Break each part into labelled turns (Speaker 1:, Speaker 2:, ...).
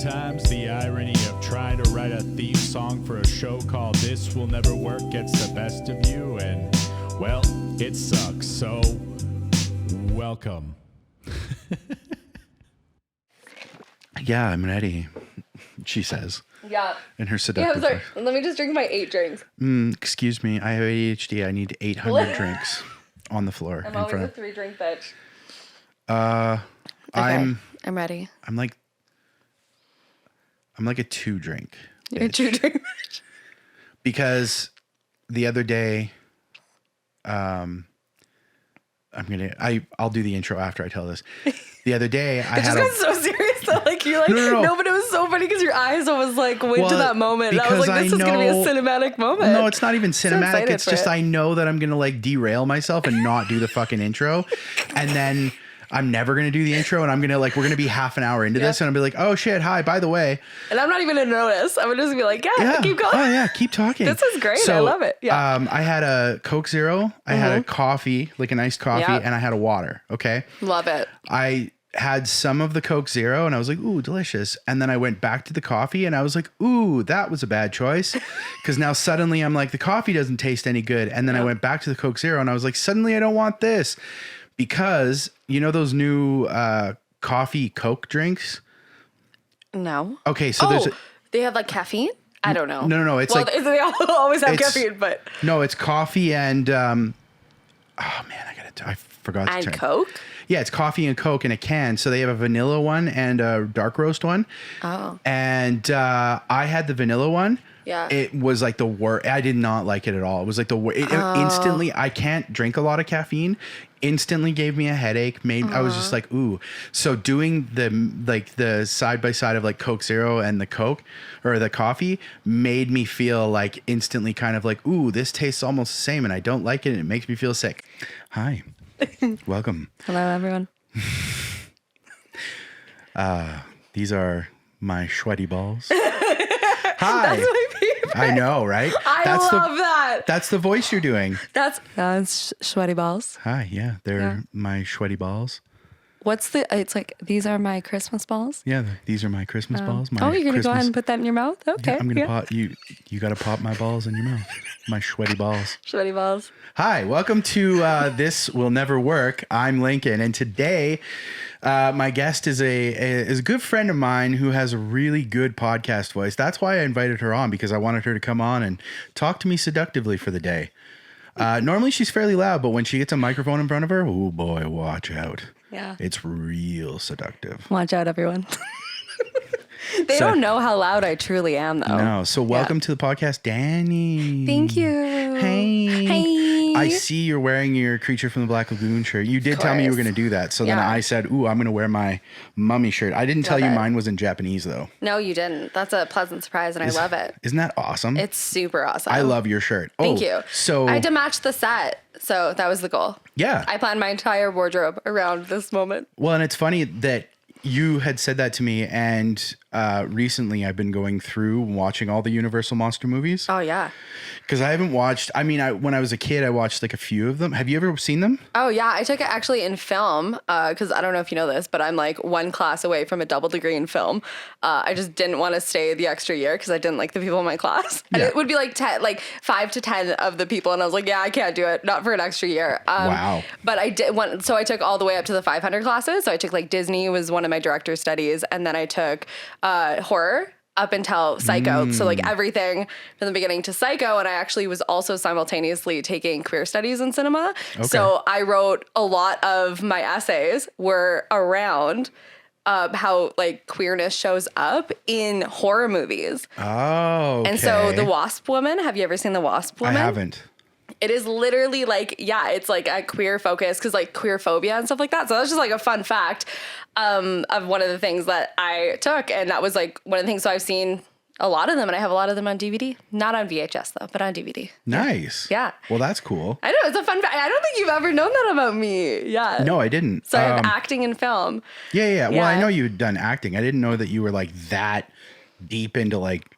Speaker 1: Sometimes the irony of trying to write a theme song for a show called This Will Never Work gets the best of you, and, well, it sucks. So, welcome.
Speaker 2: Yeah, I'm ready, she says.
Speaker 3: Yeah.
Speaker 2: In her seductive
Speaker 3: Yeah, sorry. Let me just drink my 8 drinks.
Speaker 2: Excuse me, I have ADHD. I need 800 drinks on the floor.
Speaker 3: I'm always a 3-drink bitch.
Speaker 2: I'm
Speaker 3: ready.
Speaker 2: I'm like a 2-drink.
Speaker 3: You're a 2-drink bitch.
Speaker 2: Because the other day, I'll do the intro after I tell this. The other day, I
Speaker 3: just got so serious though. Like you're like, no, but it was so funny because your eyes always like went to that moment. And I was like, this is gonna be a cinematic moment.
Speaker 2: No, it's not even cinematic. It's just I know that I'm gonna like derail myself and not do the fucking intro, and then I'm never gonna do the intro, and we're gonna be half an hour into this, and I'll be like, oh shit, hi, by the way,
Speaker 3: and I'm not even gonna notice. I'm gonna just be like, yeah, keep going.
Speaker 2: Oh yeah, keep talking.
Speaker 3: This is great. I love it. Yeah.
Speaker 2: I had a Coke Zero, I had a coffee, like an iced coffee, and I had a water. Okay.
Speaker 3: Love it.
Speaker 2: I had some of the Coke Zero and I was like, ooh, delicious. And then I went back to the coffee and I was like, ooh, that was a bad choice. Because now suddenly I'm like, the coffee doesn't taste any good. And then I went back to the Coke Zero and I was like, suddenly I don't want this. Because you know those new coffee Coke drinks?
Speaker 3: No.
Speaker 2: Okay, so
Speaker 3: they have like caffeine? I don't know.
Speaker 2: No. It's like
Speaker 3: they always have caffeine, but
Speaker 2: no, it's coffee and oh man, I forgot the term.
Speaker 3: And Coke?
Speaker 2: Yeah, it's coffee and Coke in a can. So they have a vanilla one and a dark roast one. Oh. And I had the vanilla one.
Speaker 3: Yeah.
Speaker 2: It was like the worst. I did not like it at all. It was like the worst. Instantly, I can't drink a lot of caffeine. Instantly gave me a headache. I was just like, ooh. So doing the side by side of like Coke Zero and the Coke or the coffee made me feel like instantly kind of like, ooh, this tastes almost the same and I don't like it and it makes me feel sick. Hi. Welcome.
Speaker 3: Hello, everyone.
Speaker 2: These are my sweaty balls.
Speaker 3: Hi. That's my favorite.
Speaker 2: I know, right?
Speaker 3: I love that.
Speaker 2: That's the voice you're doing.
Speaker 3: That's sweaty balls.
Speaker 2: Hi, yeah. They're my sweaty balls.
Speaker 3: It's like, these are my Christmas balls?
Speaker 2: Yeah, these are my Christmas balls.
Speaker 3: You're going to go ahead and put that in your mouth? Okay.
Speaker 2: Yeah, I'm going to pop, you got to pop my balls in your mouth. My sweaty balls.
Speaker 3: Sweaty balls.
Speaker 2: Hi, welcome to This Will Never Work. I'm Lincoln, and today my guest is a good friend of mine who has a really good podcast voice. That's why I invited her on, because I wanted her to come on and talk to me seductively for the day. Normally she's fairly loud, but when she gets a microphone in front of her, oh boy, watch out.
Speaker 3: Yeah.
Speaker 2: It's real seductive.
Speaker 3: Watch out, everyone. They don't know how loud I truly am, though.
Speaker 2: No. So welcome to the podcast, Dani.
Speaker 3: Thank you.
Speaker 2: Hey. I see you're wearing your Creature from the Black Lagoon shirt. You did tell me you were going to do that. So then I said, ooh, I'm going to wear my mummy shirt. I didn't tell you mine was in Japanese, though.
Speaker 3: No, you didn't. That's a pleasant surprise, and I love it.
Speaker 2: Isn't that awesome?
Speaker 3: It's super awesome.
Speaker 2: I love your shirt.
Speaker 3: Thank you.
Speaker 2: So
Speaker 3: I had to match the set. So that was the goal.
Speaker 2: Yeah.
Speaker 3: I planned my entire wardrobe around this moment.
Speaker 2: Well, and it's funny that you had said that to me, and recently I've been going through watching all the Universal Monster movies.
Speaker 3: Oh, yeah.
Speaker 2: Because I haven't watched, when I was a kid, I watched like a few of them. Have you ever seen them?
Speaker 3: Oh, yeah. I took it actually in film because I don't know if you know this, but I'm like one class away from a double degree in film. I just didn't want to stay the extra year because I didn't like the people in my class. And it would be like 5 to 10 of the people. And I was like, yeah, I can't do it. Not for an extra year.
Speaker 2: Wow.
Speaker 3: But I did so I took all the way up to the 500 classes. So I took like Disney was one of my director studies. And then I took horror up until Psycho. So like everything from the beginning to Psycho. And I actually was also simultaneously taking queer studies in cinema. Okay. So I wrote a lot of my essays were around how like queerness shows up in horror movies.
Speaker 2: Oh, okay.
Speaker 3: And so The Wasp Woman, have you ever seen The Wasp Woman?
Speaker 2: I haven't.
Speaker 3: It is literally like, it's like a queer focus because like queer phobia and stuff like that. So that's just like a fun fact of one of the things that I took. And that was like one of the things. So I've seen a lot of them and I have a lot of them on DVD. Not on VHS though, but on DVD.
Speaker 2: Nice.
Speaker 3: Yeah.
Speaker 2: Well, that's cool.
Speaker 3: I know. It's a fun fact. I don't think you've ever known that about me. Yeah.
Speaker 2: No, I didn't.
Speaker 3: So I have acting in film.
Speaker 2: Yeah. Well, I know you'd done acting. I didn't know that you were like that deep into like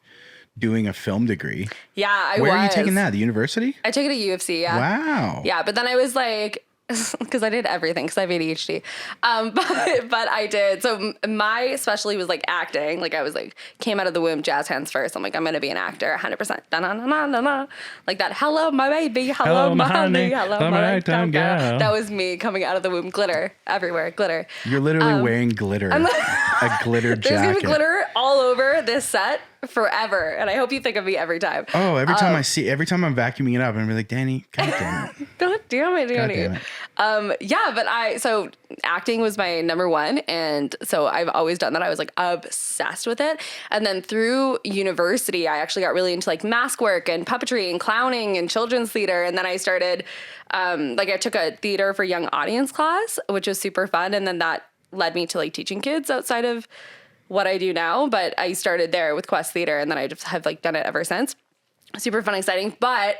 Speaker 2: doing a film degree.
Speaker 3: Yeah, I was.
Speaker 2: Where are you taking that? The university?
Speaker 3: I took it at U of C, yeah.
Speaker 2: Wow.
Speaker 3: Yeah, but then I was like, because I did everything because I have ADHD. But I did. So my specialty was like acting. Like I was like, came out of the womb, jazz hands first. I'm like, I'm going to be an actor 100%. Da-na-na-na-na-na. Like that. Hello, my baby. Hello, my honey. Hello, my right girl. That was me coming out of the womb. Glitter everywhere. Glitter.
Speaker 2: You're literally wearing glitter. A glitter jacket.
Speaker 3: There's going to be glitter all over this set forever. And I hope you think of me every time.
Speaker 2: Oh, every time I'm vacuuming it up, I'm like, Dani, God damn it.
Speaker 3: God damn it, Dani. Yeah, but so acting was my number one. And so I've always done that. I was like obsessed with it. And then through university, I actually got really into like mask work and puppetry and clowning and children's theater. And then I started, I took a theater for young audience class, which was super fun. And then that led me to like teaching kids outside of what I do now. But I started there with Quest Theater and then I just have like done it ever since. Super fun, exciting. But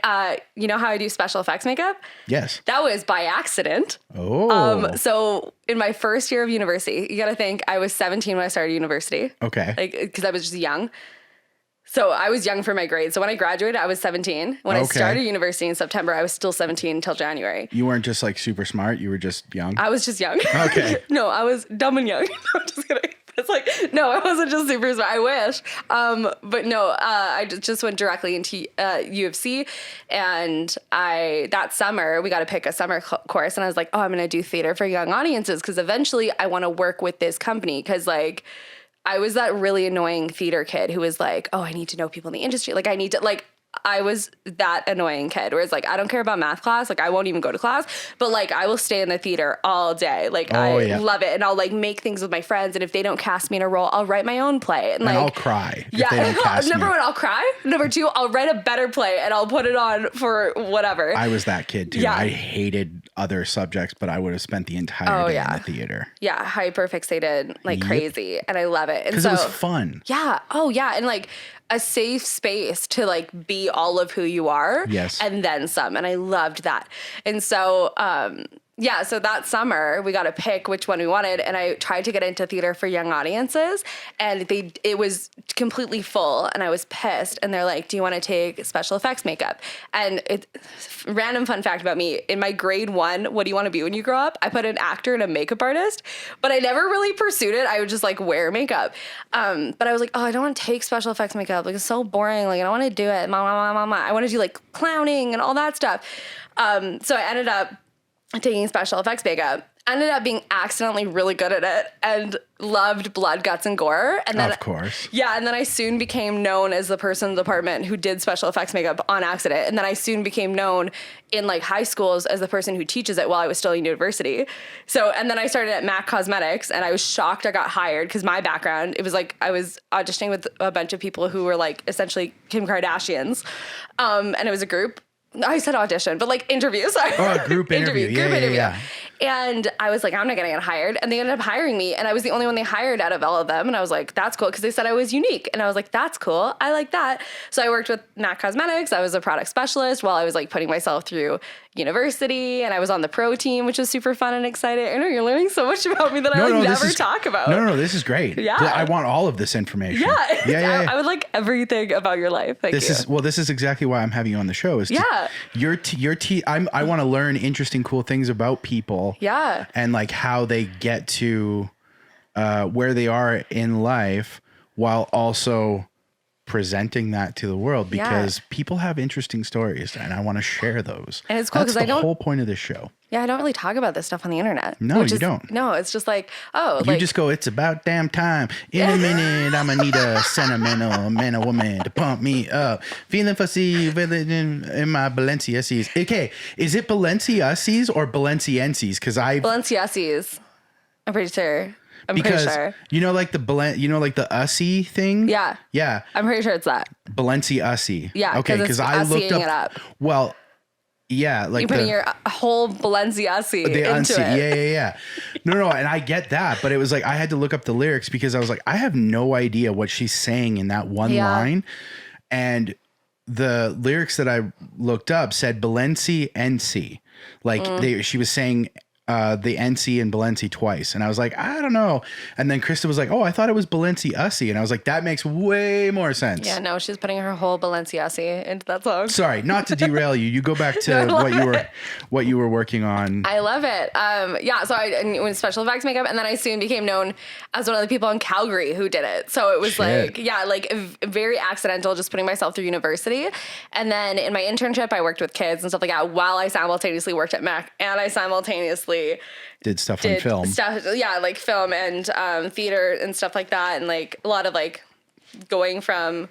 Speaker 3: you know how I do special effects makeup?
Speaker 2: Yes.
Speaker 3: That was by accident.
Speaker 2: Oh.
Speaker 3: So in my first year of university, you got to think I was 17 when I started university.
Speaker 2: Okay.
Speaker 3: Like, because I was just young. So I was young for my grade. So when I graduated, I was 17. When I started university in September, I was still 17 until January.
Speaker 2: You weren't just like super smart. You were just young.
Speaker 3: I was just young.
Speaker 2: Okay.
Speaker 3: No, I was dumb and young. No, I'm just kidding. It's like, no, I wasn't just super smart. I wish. But no, I just went directly into U of C. And that summer, we got to pick a summer course. And I was like, oh, I'm going to do theater for young audiences. Because eventually I want to work with this company. Because like, I was that really annoying theater kid who was like, oh, I need to know people in the industry. Like, I was that annoying kid where it's like, I don't care about math class. Like, I won't even go to class, but like, I will stay in the theater all day. Like, I love it. And I'll like make things with my friends. And if they don't cast me in a role, I'll write my own play. And like,
Speaker 2: I'll cry.
Speaker 3: Yeah.
Speaker 2: If they don't cast
Speaker 3: Number
Speaker 2: me.
Speaker 3: one, I'll cry. Number two, I'll write a better play and I'll put it on for whatever.
Speaker 2: I was that kid too.
Speaker 3: Yeah.
Speaker 2: I hated other subjects, but I would have spent the entire day in the theater.
Speaker 3: Yeah. Hyper fixated like crazy. And I love it.
Speaker 2: Because it was fun.
Speaker 3: Yeah. Oh yeah. And like, a safe space to like be all of who you are.
Speaker 2: Yes.
Speaker 3: And then some. And I loved that. And so, so that summer we got to pick which one we wanted. And I tried to get into theater for young audiences and it was completely full and I was pissed. And they're like, do you want to take special effects makeup? And random fun fact about me, in my grade 1, what do you want to be when you grow up? I put an actor and a makeup artist, but I never really pursued it. I would just like wear makeup. But I was like, oh, I don't want to take special effects makeup. Like it's so boring. Like I don't want to do it. I want to do like clowning and all that stuff. So I ended up taking special effects makeup, ended up being accidentally really good at it and loved blood, guts, and gore. And then,
Speaker 2: of course.
Speaker 3: Yeah. And then I soon became known as the person in the department who did special effects makeup on accident. And then I soon became known in like high schools as the person who teaches it while I was still in university. So, and then I started at MAC Cosmetics and I was shocked I got hired because my background, it was like I was auditioning with a bunch of people who were like essentially Kim Kardashians. And it was a group. I said audition, but like interview. Sorry.
Speaker 2: Oh, a group interview.
Speaker 3: Group interview.
Speaker 2: Yeah.
Speaker 3: And I was like, I'm not going to get hired. And they ended up hiring me. And I was the only one they hired out of all of them. And I was like, that's cool. Because they said I was unique. And I was like, that's cool. I like that. So I worked with MAC Cosmetics. I was a product specialist while I was like putting myself through university. And I was on the pro team, which was super fun and exciting. I know you're learning so much about me that I never talk about.
Speaker 2: No, this is great.
Speaker 3: Yeah.
Speaker 2: I want all of this information.
Speaker 3: Yeah. I would like everything about your life. Thank you.
Speaker 2: This is exactly why I'm having you on the show. I want to learn interesting, cool things about people.
Speaker 3: Yeah.
Speaker 2: And like how they get to where they are in life while also presenting that to the world because people have interesting stories and I want to share those.
Speaker 3: And it's cool because
Speaker 2: that's the whole point of this show.
Speaker 3: Yeah, I don't really talk about this stuff on the internet.
Speaker 2: No, you don't.
Speaker 3: No, it's just like,
Speaker 2: you just go, it's about damn time. In a minute, I'm going to need a sentimental man or woman to pump me up. Feeling fussy in my Balenciennes. Okay, is it Balenciennes or Balenciennes?
Speaker 3: Balenciennes. I'm pretty sure.
Speaker 2: You know, like the Ussy thing?
Speaker 3: Yeah.
Speaker 2: Yeah.
Speaker 3: I'm pretty sure it's that.
Speaker 2: Balenciennes.
Speaker 3: Yeah.
Speaker 2: Okay, because I looked up.
Speaker 3: It up.
Speaker 2: Well, yeah, like
Speaker 3: you're putting your whole Balenciennes into it.
Speaker 2: Yeah. No, and I get that, but it was like I had to look up the lyrics because I was like, I have no idea what she's saying in that one line, and the lyrics that I looked up said Balenciennes, like she was saying the NC and Balenci twice. And I was like, I don't know. And then Krista was like, oh, I thought it was Balenci Ussie. And I was like, that makes way more sense.
Speaker 3: Yeah, no, she's putting her whole Balenciaga into that song.
Speaker 2: Sorry, not to derail you. You go back to what you were working on.
Speaker 3: I love it. Yeah, so I went special effects makeup, and then I soon became known as one of the people in Calgary who did it. So it was very accidental, just putting myself through university. And then in my internship, I worked with kids and stuff like that while I simultaneously worked at Mac, and I simultaneously
Speaker 2: did stuff on film.
Speaker 3: Like film and theater and stuff like that, and like a lot of like going from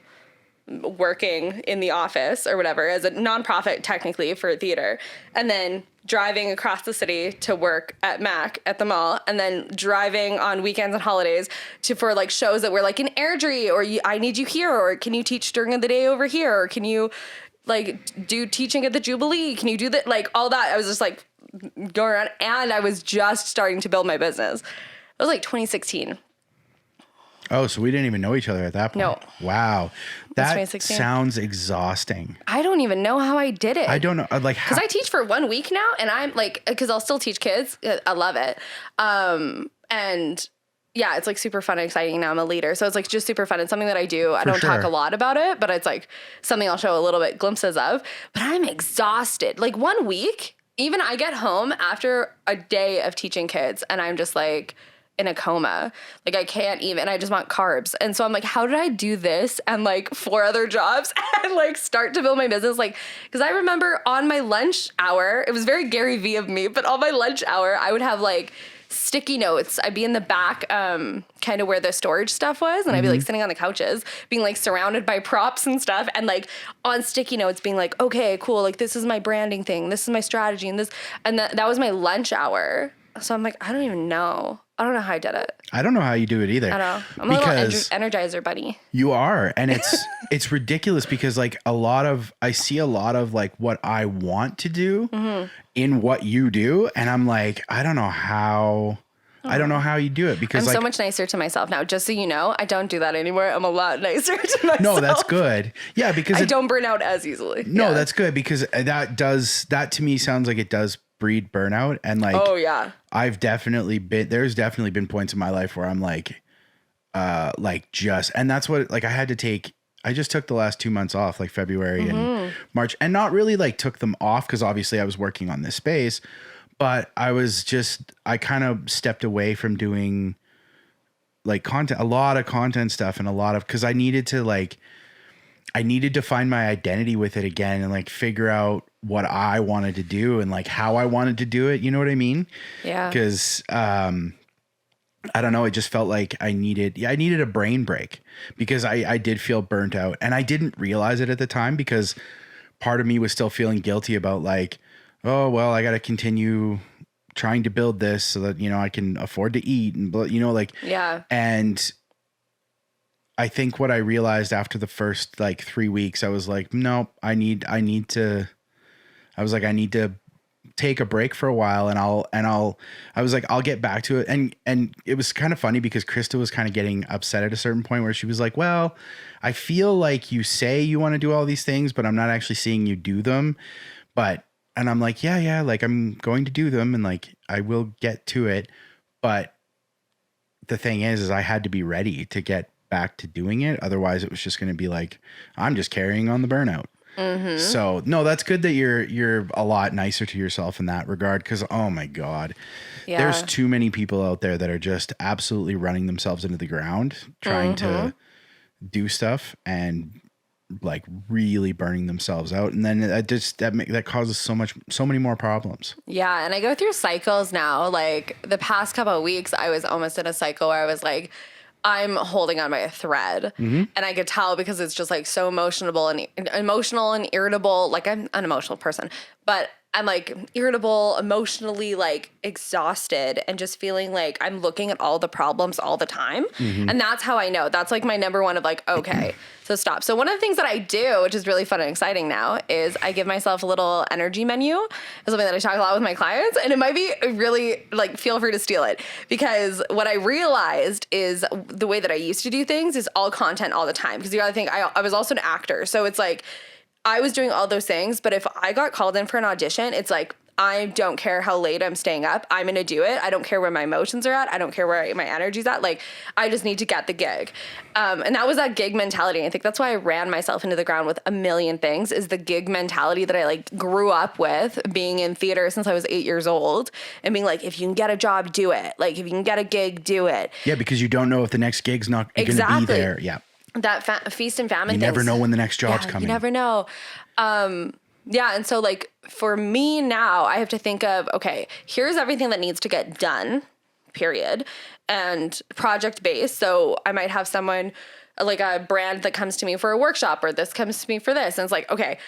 Speaker 3: working in the office or whatever as a nonprofit technically for theater, and then driving across the city to work at Mac at the mall, and then driving on weekends and holidays for like shows that were like in Airdrie, or I need you here, or can you teach during the day over here, or can you like do teaching at the Jubilee, can you do that, like all that. I was just like going around, and I was just starting to build my business. It was like 2016.
Speaker 2: Oh, so we didn't even know each other at that point.
Speaker 3: No.
Speaker 2: Wow. That sounds exhausting.
Speaker 3: I don't even know how I did it.
Speaker 2: I don't know. Like,
Speaker 3: because I teach for 1 week now, and I'm like, because I'll still teach kids. I love it. And yeah, it's like super fun and exciting. Now I'm a leader. So it's like just super fun. It's something that I do. I don't talk a lot about it, but it's like something I'll show a little bit glimpses of. But I'm exhausted. Like 1 week, even I get home after a day of teaching kids, and I'm just like in a coma. Like I can't even, I just want carbs. And so I'm like, how did I do this and like 4 other jobs and like start to build my business? Like, because I remember on my lunch hour, it was very Gary V of me, but on my lunch hour, I would have like sticky notes. I'd be in the back, kind of where the storage stuff was, and I'd be like sitting on the couches, being like surrounded by props and stuff, and like on sticky notes being like, okay, cool, like this is my branding thing, this is my strategy, and this, and that was my lunch hour. So I'm like, I don't even know. I don't know how I did it.
Speaker 2: I don't know how you do it either.
Speaker 3: I know. I'm a little energizer bunny.
Speaker 2: You are. And it's ridiculous because like I see a lot of like what I want to do in what you do. And I'm like, I don't know how you do it because
Speaker 3: I'm so much nicer to myself now. Just so you know, I don't do that anymore. I'm a lot nicer to myself.
Speaker 2: No, that's good. Yeah, because
Speaker 3: I don't burn out as easily.
Speaker 2: No, that's good because that to me sounds like it does breed burnout. And like,
Speaker 3: oh yeah,
Speaker 2: there's definitely been points in my life where I'm like and that's what, like I just took the last 2 months off, like February and March, and not really like took them off because obviously I was working on this space, but I kind of stepped away from doing like a lot of content stuff and because I needed to find my identity with it again and like figure out what I wanted to do and like how I wanted to do it. You know what I mean? Yeah. Because I don't know. It just felt like I needed a brain break because I did feel burnt out, and I didn't realize it at the time because part of me was still feeling guilty about like, oh, well, I got to continue trying to build this so that, you know, I can afford to eat and, you know, like, yeah. And I think what I realized after the first like 3 weeks, I was like, no, I need to take a break for a while I was like, I'll get back to it. And it was kind of funny because Krista was kind of getting upset at a certain point where she was like, well, I feel like you say you want to do all these things, but I'm not actually seeing you do them. And I'm like, yeah, like I'm going to do them and like, I will get to it. But the thing is I had to be ready to get back to doing it. Otherwise it was just going to be like, I'm just carrying on the burnout. Mm-hmm. So no, that's good that you're a lot nicer to yourself in that regard. Cause oh my God, there's too many people out there that are just absolutely running themselves into the ground, trying to do stuff and like really burning themselves out. And then that causes so many more problems.
Speaker 3: Yeah. And I go through cycles now. Like the past couple of weeks, I was almost in a cycle where I was like, I'm holding on by a thread, and I could tell because it's just like so emotional and irritable. Like I'm an emotional person, but I'm like irritable, emotionally like exhausted, and just feeling like I'm looking at all the problems all the time. And that's how I know. That's like my number one of like, okay, so stop. So one of the things that I do, which is really fun and exciting now, is I give myself a little energy menu. It's something that I talk a lot with my clients, and it might be really like, feel free to steal it, because what I realized is the way that I used to do things is all content all the time. Because the other thing, I was also an actor. So it's like, I was doing all those things, but if I got called in for an audition, it's like, I don't care how late I'm staying up. I'm going to do it. I don't care where my emotions are at. I don't care where my energy's at. Like, I just need to get the gig. And that was that gig mentality. I think that's why I ran myself into the ground with a million things, is the gig mentality that I like grew up with, being in theater since I was 8 years old, and being like, if you can get a job, do it. Like, if you can get a gig, do it.
Speaker 2: Yeah, because you don't know if the next gig's not going to be there. Yeah.
Speaker 3: That feast and famine.
Speaker 2: You never know when the next job's coming.
Speaker 3: You never know. Yeah. And so like for me now, I have to think of, okay, here's everything that needs to get done, period. And project based. So I might have someone like a brand that comes to me for a workshop, or this comes to me for this. And it's like, okay,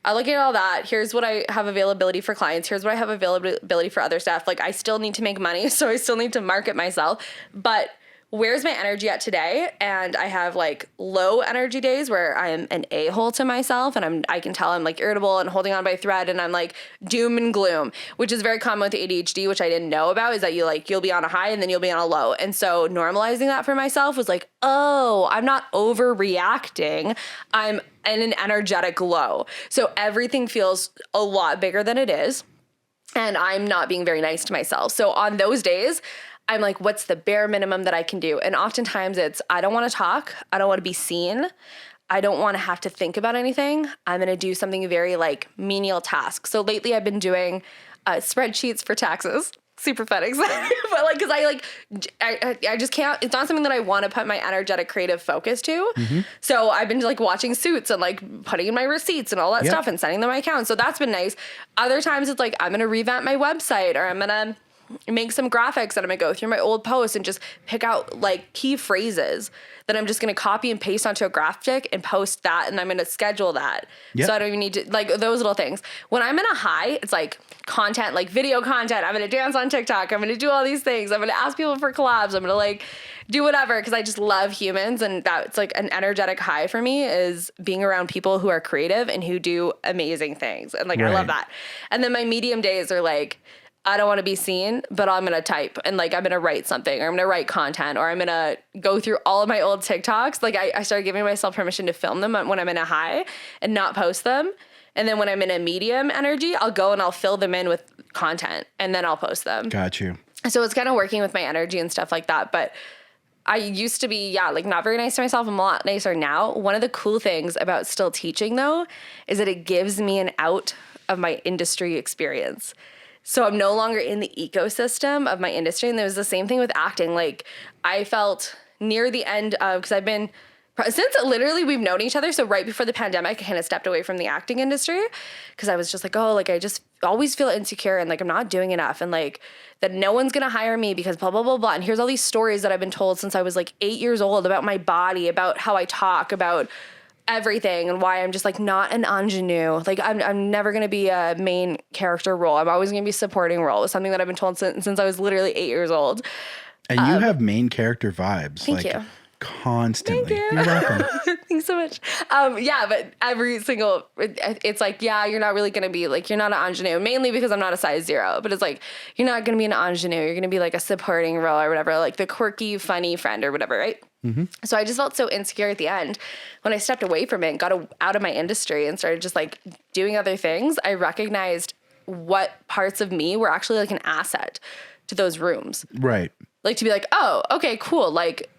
Speaker 3: I look at all that. Here's what I have availability for clients. Here's what I have availability for other staff. Like, I still need to make money. So I still need to market myself, but where's my energy at today? And I have like low energy days where I'm an a-hole to myself, and I can tell I'm like irritable and holding on by a thread, and I'm like doom and gloom, which is very common with ADHD, which I didn't know about, is that you'll be on a high and then you'll be on a low. And so normalizing that for myself was like, oh, I'm not overreacting. I'm in an energetic low. So everything feels a lot bigger than it is. And I'm not being very nice to myself. So on those days, I'm like, what's the bare minimum that I can do? And oftentimes it's, I don't want to talk. I don't want to be seen. I don't want to have to think about anything. I'm going to do something very like menial task. So lately I've been doing spreadsheets for taxes. Super fun, excited. But like, cause I just can't, it's not something that I want to put my energetic creative focus to. Mm-hmm. So I've been like watching Suits and like putting in my receipts and all that stuff and sending them my account. So that's been nice. Other times it's like, I'm going to revamp my website, or I'm going to make some graphics, and I'm gonna go through my old posts and just pick out like key phrases that I'm just gonna copy and paste onto a graphic and post that, and I'm gonna schedule that. Yep. So I don't even need to, like, those little things. When I'm in a high, it's like content, like video content. I'm gonna dance on TikTok. I'm gonna do all these things. I'm gonna ask people for collabs. I'm gonna like do whatever, because I just love humans, and that's like an energetic high for me, is being around people who are creative and who do amazing things. And like, I love that. And then my medium days are like, I don't want to be seen, but I'm going to type, and like, I'm going to write something, or I'm going to write content, or I'm going to go through all of my old TikToks. Like I started giving myself permission to film them when I'm in a high and not post them. And then when I'm in a medium energy, I'll go and I'll fill them in with content, and then I'll post them. Got you. So it's kind of working with my energy and stuff like that. But I used to be, like not very nice to myself. I'm a lot nicer now. One of the cool things about still teaching though, is that it gives me an out of my industry experience. So I'm no longer in the ecosystem of my industry. And there was the same thing with acting. Like, I felt near the end of, because I've been, since literally we've known each other. So right before the pandemic, I kind of stepped away from the acting industry, because I was just like, oh, like I just always feel insecure, and like I'm not doing enough, and like that no one's going to hire me because blah, blah, blah, blah. And here's all these stories that I've been told since I was like 8 years old about my body, about how I talk, about everything, and why I'm just like not an ingenue. Like I'm never going to be a main character role. I'm always going to be a supporting role. It's something that I've been told since I was literally 8 years old.
Speaker 2: And you have main character vibes.
Speaker 3: Thank you.
Speaker 2: Constantly.
Speaker 3: Thank you.
Speaker 2: You're welcome.
Speaker 3: Thanks so much. But every single, it's like, you're not really going to be like, you're not an ingenue, mainly because I'm not a size 0, but it's like, you're not going to be an ingenue. You're going to be like a supporting role or whatever, like the quirky, funny friend or whatever, right? Mm-hmm. So I just felt so insecure at the end. When I stepped away from it and got out of my industry and started just like doing other things, I recognized what parts of me were actually like an asset to those rooms. Right. Like to be like, oh, okay, cool. Like,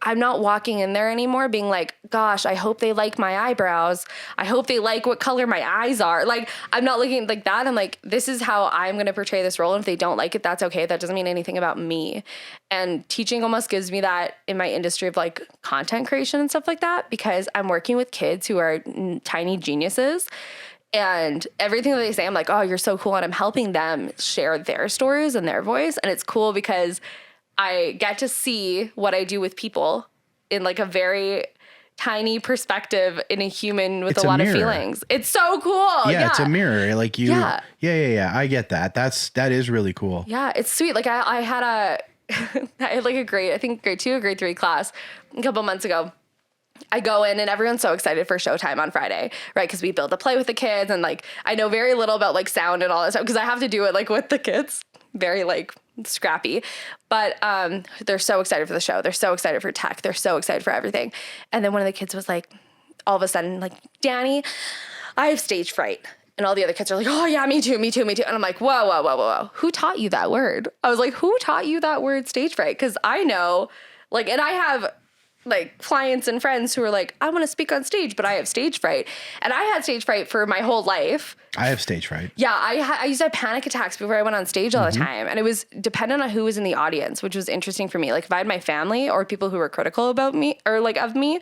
Speaker 3: I'm not walking in there anymore being like, gosh, I hope they like my eyebrows. I hope they like what color my eyes are. Like, I'm not looking like that. I'm like, this is how I'm going to portray this role. And if they don't like it, that's okay. That doesn't mean anything about me. And teaching almost gives me that in my industry of like content creation and stuff like that, because I'm working with kids who are tiny geniuses. And everything that they say, I'm like, oh, you're so cool. And I'm helping them share their stories and their voice. And it's cool because I get to see what I do with people in like a very tiny perspective, in a human with a lot of feelings. It's so cool.
Speaker 2: Yeah, it's a mirror. Like you. Yeah. I get that. That is really cool.
Speaker 3: Yeah, it's sweet. Like I had I had like a grade 2 or grade 3 class a couple months ago. I go in and everyone's so excited for showtime on Friday, right? Because we build a play with the kids, and like I know very little about like sound and all that stuff because I have to do it like with the kids. Very like scrappy, but they're so excited for the show. They're so excited for tech. They're so excited for everything. And then one of the kids was like, all of a sudden, like, Dani, I have stage fright. And all the other kids are like, oh yeah, me too, me too, me too. And I'm like, whoa, whoa, whoa, whoa, whoa. Who taught you that word? I was like, who taught you that word stage fright? Because I know, like, and I have like clients and friends who are like, I want to speak on stage, but I have stage fright. And I had stage fright for my whole life.
Speaker 2: I have stage fright.
Speaker 3: Yeah, I used to have panic attacks before I went on stage all the time. And it was dependent on who was in the audience, which was interesting for me. Like if I had my family or people who were critical about me or like of me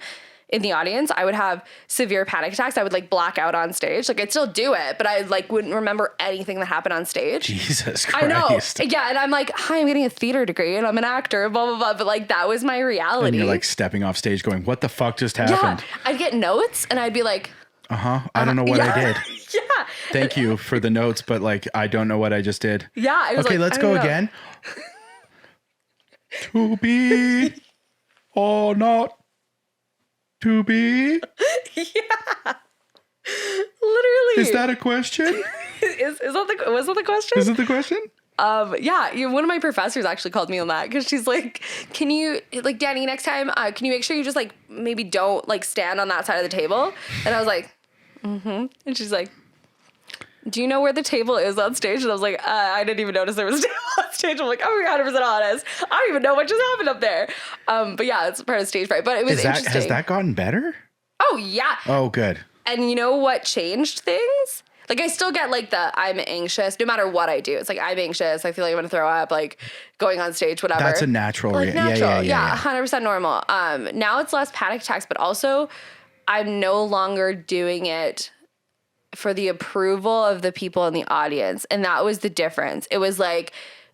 Speaker 3: in the audience, I would have severe panic attacks. I would like black out on stage. Like I'd still do it, but I like wouldn't remember anything that happened on stage.
Speaker 2: Jesus Christ.
Speaker 3: I know. Yeah. And I'm like, hi, I'm getting a theater degree and I'm an actor, blah, blah, blah. But like, that was my reality.
Speaker 2: And you're like stepping off stage going, what the fuck just happened?
Speaker 3: Yeah. I'd get notes and I'd be like,
Speaker 2: I don't know what I did.
Speaker 3: Yeah.
Speaker 2: Thank you for the notes, but like, I don't know what I just did.
Speaker 3: Yeah. It was
Speaker 2: okay,
Speaker 3: like,
Speaker 2: let's go
Speaker 3: know.
Speaker 2: again. To be or not to be.
Speaker 3: Yeah. Literally.
Speaker 2: Is that a question?
Speaker 3: Was that the question?
Speaker 2: Is it the question?
Speaker 3: Yeah, one of my professors actually called me on that because she's like, can you, like, Dani, next time, can you make sure you just, like, maybe don't, like, stand on that side of the table? And I was like, and she's like, do you know where the table is on stage? And I was like, I didn't even notice there was a table on stage. I'm like, I'm 100% honest. I don't even know what just happened up there. But yeah, it's part of stage fright. But it was interesting.
Speaker 2: Has that gotten better?
Speaker 3: Oh, yeah.
Speaker 2: Oh, good.
Speaker 3: And you know what changed things? Like, I still get, like, I'm anxious no matter what I do. It's like, I'm anxious. I feel like I'm going to throw up, like, going on stage, whatever.
Speaker 2: That's a natural.
Speaker 3: Like, natural. Yeah, 100% normal.
Speaker 2: Yeah.
Speaker 3: Now it's less panic attacks, but also I'm no longer doing it for the approval of the people in the audience. And that was the difference. It was like,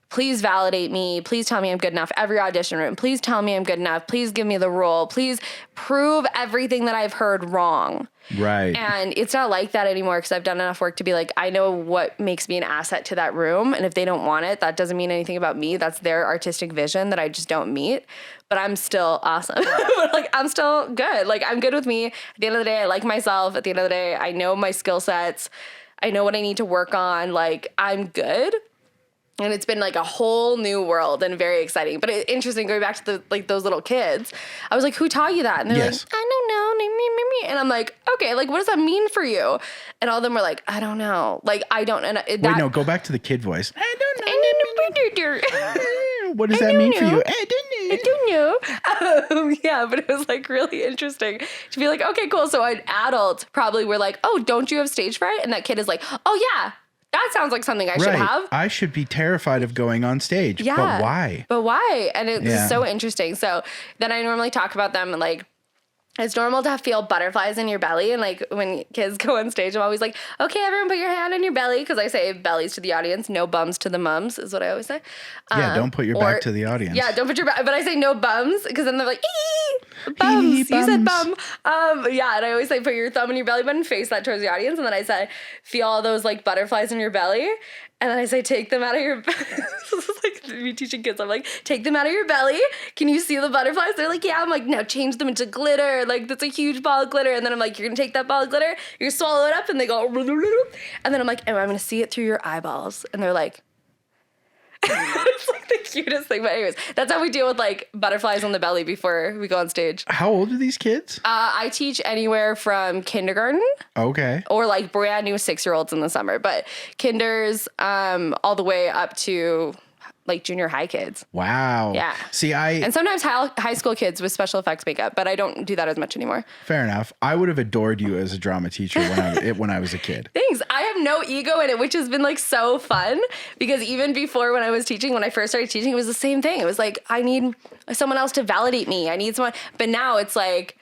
Speaker 3: please validate me. Please tell me I'm good enough. Every audition room, please tell me I'm good enough. Please give me the role. Please prove everything that I've heard wrong.
Speaker 2: Right.
Speaker 3: And it's not like that anymore because I've done enough work to be like, I know what makes me an asset to that room. And if they don't want it, that doesn't mean anything about me. That's their artistic vision that I just don't meet. But I'm still awesome. Like, I'm still good. Like, I'm good with me. At the end of the day, I like myself. At the end of the day, I know my skill sets. I know what I need to work on. Like, I'm good. And it's been like a whole new world and very exciting. But it's interesting going back to the like those little kids. I was like, who taught you that? And they're like, I don't know. Me. And I'm like, okay, like what does that mean for you? And all of them were like, I don't know. Like I don't. And
Speaker 2: wait, no, go back to the kid voice. I don't know. What does that mean for you? I
Speaker 3: don't know. Yeah, but it was like really interesting to be like, okay, cool. So an adult probably were like, oh, don't you have stage fright? And that kid is like, oh yeah. That sounds like something I should have.
Speaker 2: I should be terrified of going on stage. Yeah. But why? And it's so interesting. So then I normally talk about them like, it's normal to feel butterflies in your belly. And like when kids go on stage, I'm always like, okay, everyone put your hand on your belly. Because I say bellies to the audience, no bums to the mums is what I always say. Yeah, don't put your back to the audience.
Speaker 3: Yeah, don't put your back. But I say no bums because then they're like, bums. You said bum. Yeah, and I always say put your thumb in your belly button, face that towards the audience. And then I say feel all those like butterflies in your belly. And then I say, take them out of your, this is like me teaching kids. I'm like, take them out of your belly. Can you see the butterflies? They're like, yeah. I'm like, now change them into glitter. Like, that's a huge ball of glitter. And then I'm like, you're going to take that ball of glitter, you're going to swallow it up. And they go, and then I'm like, I'm going to see it through your eyeballs. And they're like, it's like the cutest thing. But anyways, that's how we deal with like butterflies on the belly before we go on stage.
Speaker 2: How old are these kids?
Speaker 3: I teach anywhere from kindergarten.
Speaker 2: Okay.
Speaker 3: Or like brand new 6-year-olds in the summer, but kinders all the way up to like junior high kids.
Speaker 2: Wow.
Speaker 3: Yeah.
Speaker 2: See,
Speaker 3: and sometimes high school kids with special effects makeup, but I don't do that as much anymore.
Speaker 2: Fair enough. I would have adored you as a drama teacher when I was a kid.
Speaker 3: Thanks. I have no ego in it, which has been like so fun because even before when I was teaching, when I first started teaching, it was the same thing. It was like, I need someone else to validate me. I need someone, but now it's like,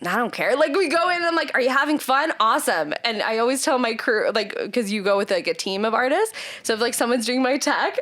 Speaker 3: I don't care. Like we go in and I'm like, are you having fun? Awesome. And I always tell my crew, like, cause you go with like a team of artists. So if like someone's doing my tech,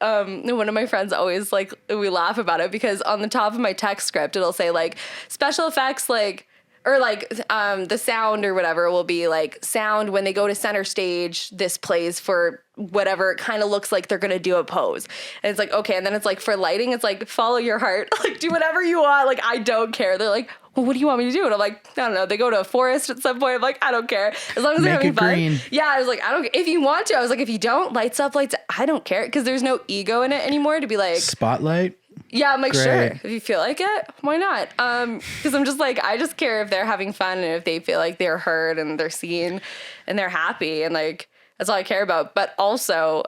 Speaker 3: one of my friends always like, we laugh about it because on the top of my tech script, it'll say like special effects, like, or like the sound or whatever will be like sound when they go to center stage, this plays for whatever. It kind of looks like they're going to do a pose. And it's like, okay. And then it's like for lighting, it's like, follow your heart, like do whatever you want. Like, I don't care. They're like, well, what do you want me to do? And I'm like, I don't know. They go to a forest at some point. I'm like, I don't care. As long as they're having fun. Green. Yeah. I was like, I don't care. If you want to, I was like, if you don't, lights up, lights, I don't care. Cause there's no ego in it anymore to be like
Speaker 2: spotlight.
Speaker 3: Yeah, I'm like,
Speaker 2: Great.
Speaker 3: sure. If you feel like it, why not? Because I'm just like, I just care if they're having fun and if they feel like they're heard and they're seen and they're happy, and like that's all I care about. But also,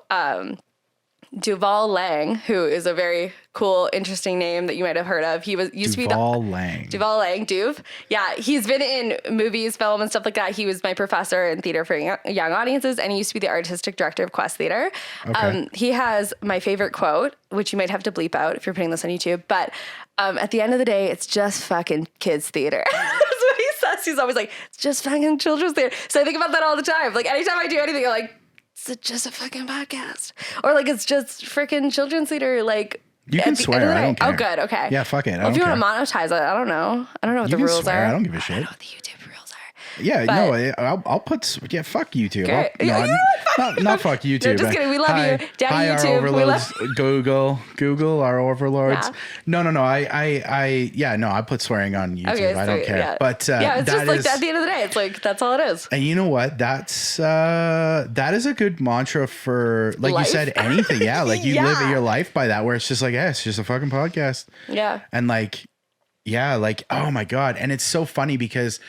Speaker 3: Duval Lang, who is a very cool, interesting name that you might have heard of. He used to be
Speaker 2: Duval Lang.
Speaker 3: Duval Lang, Duve. Yeah, he's been in movies, film, and stuff like that. He was my professor in theater for young audiences, and he used to be the artistic director of Quest Theater.
Speaker 2: Okay.
Speaker 3: He has my favorite quote, which you might have to bleep out if you're putting this on YouTube, but at the end of the day, it's just fucking kids theater. That's what he says. He's always like, it's just fucking children's theater. So I think about that all the time. Like, anytime I do anything, I'm like, it's just a fucking podcast, or like it's just freaking children's theater. Like,
Speaker 2: You can swear. I don't care.
Speaker 3: Oh, good. Okay.
Speaker 2: Yeah, fuck it. I
Speaker 3: Well, if
Speaker 2: don't
Speaker 3: you
Speaker 2: care.
Speaker 3: want to monetize it, I don't know. I don't know what
Speaker 2: You
Speaker 3: the
Speaker 2: can
Speaker 3: rules
Speaker 2: swear.
Speaker 3: are.
Speaker 2: I don't give a shit.
Speaker 3: I don't know what the YouTube rules are.
Speaker 2: Yeah,
Speaker 3: But-
Speaker 2: no, I'll put. Yeah, fuck YouTube.
Speaker 3: Great.
Speaker 2: No,
Speaker 3: Yeah,
Speaker 2: not fuck YouTube.
Speaker 3: No, just kidding. We love you. Daddy
Speaker 2: hi,
Speaker 3: YouTube.
Speaker 2: our
Speaker 3: We
Speaker 2: overlords. Google, our overlords.
Speaker 3: Yeah.
Speaker 2: No. I put swearing on YouTube.
Speaker 3: Okay,
Speaker 2: I don't
Speaker 3: sweet,
Speaker 2: care.
Speaker 3: yeah.
Speaker 2: But
Speaker 3: yeah, it's just like
Speaker 2: is-
Speaker 3: that. At the end of the day, it's like that's all it is.
Speaker 2: And you know what? That is a good mantra for, like
Speaker 3: Life?
Speaker 2: you said, anything. Yeah, like you live
Speaker 3: Yeah.
Speaker 2: your life by that, where it's just like, yeah, it's just a fucking podcast.
Speaker 3: Yeah.
Speaker 2: And like, yeah, like, oh my God. And it's so funny because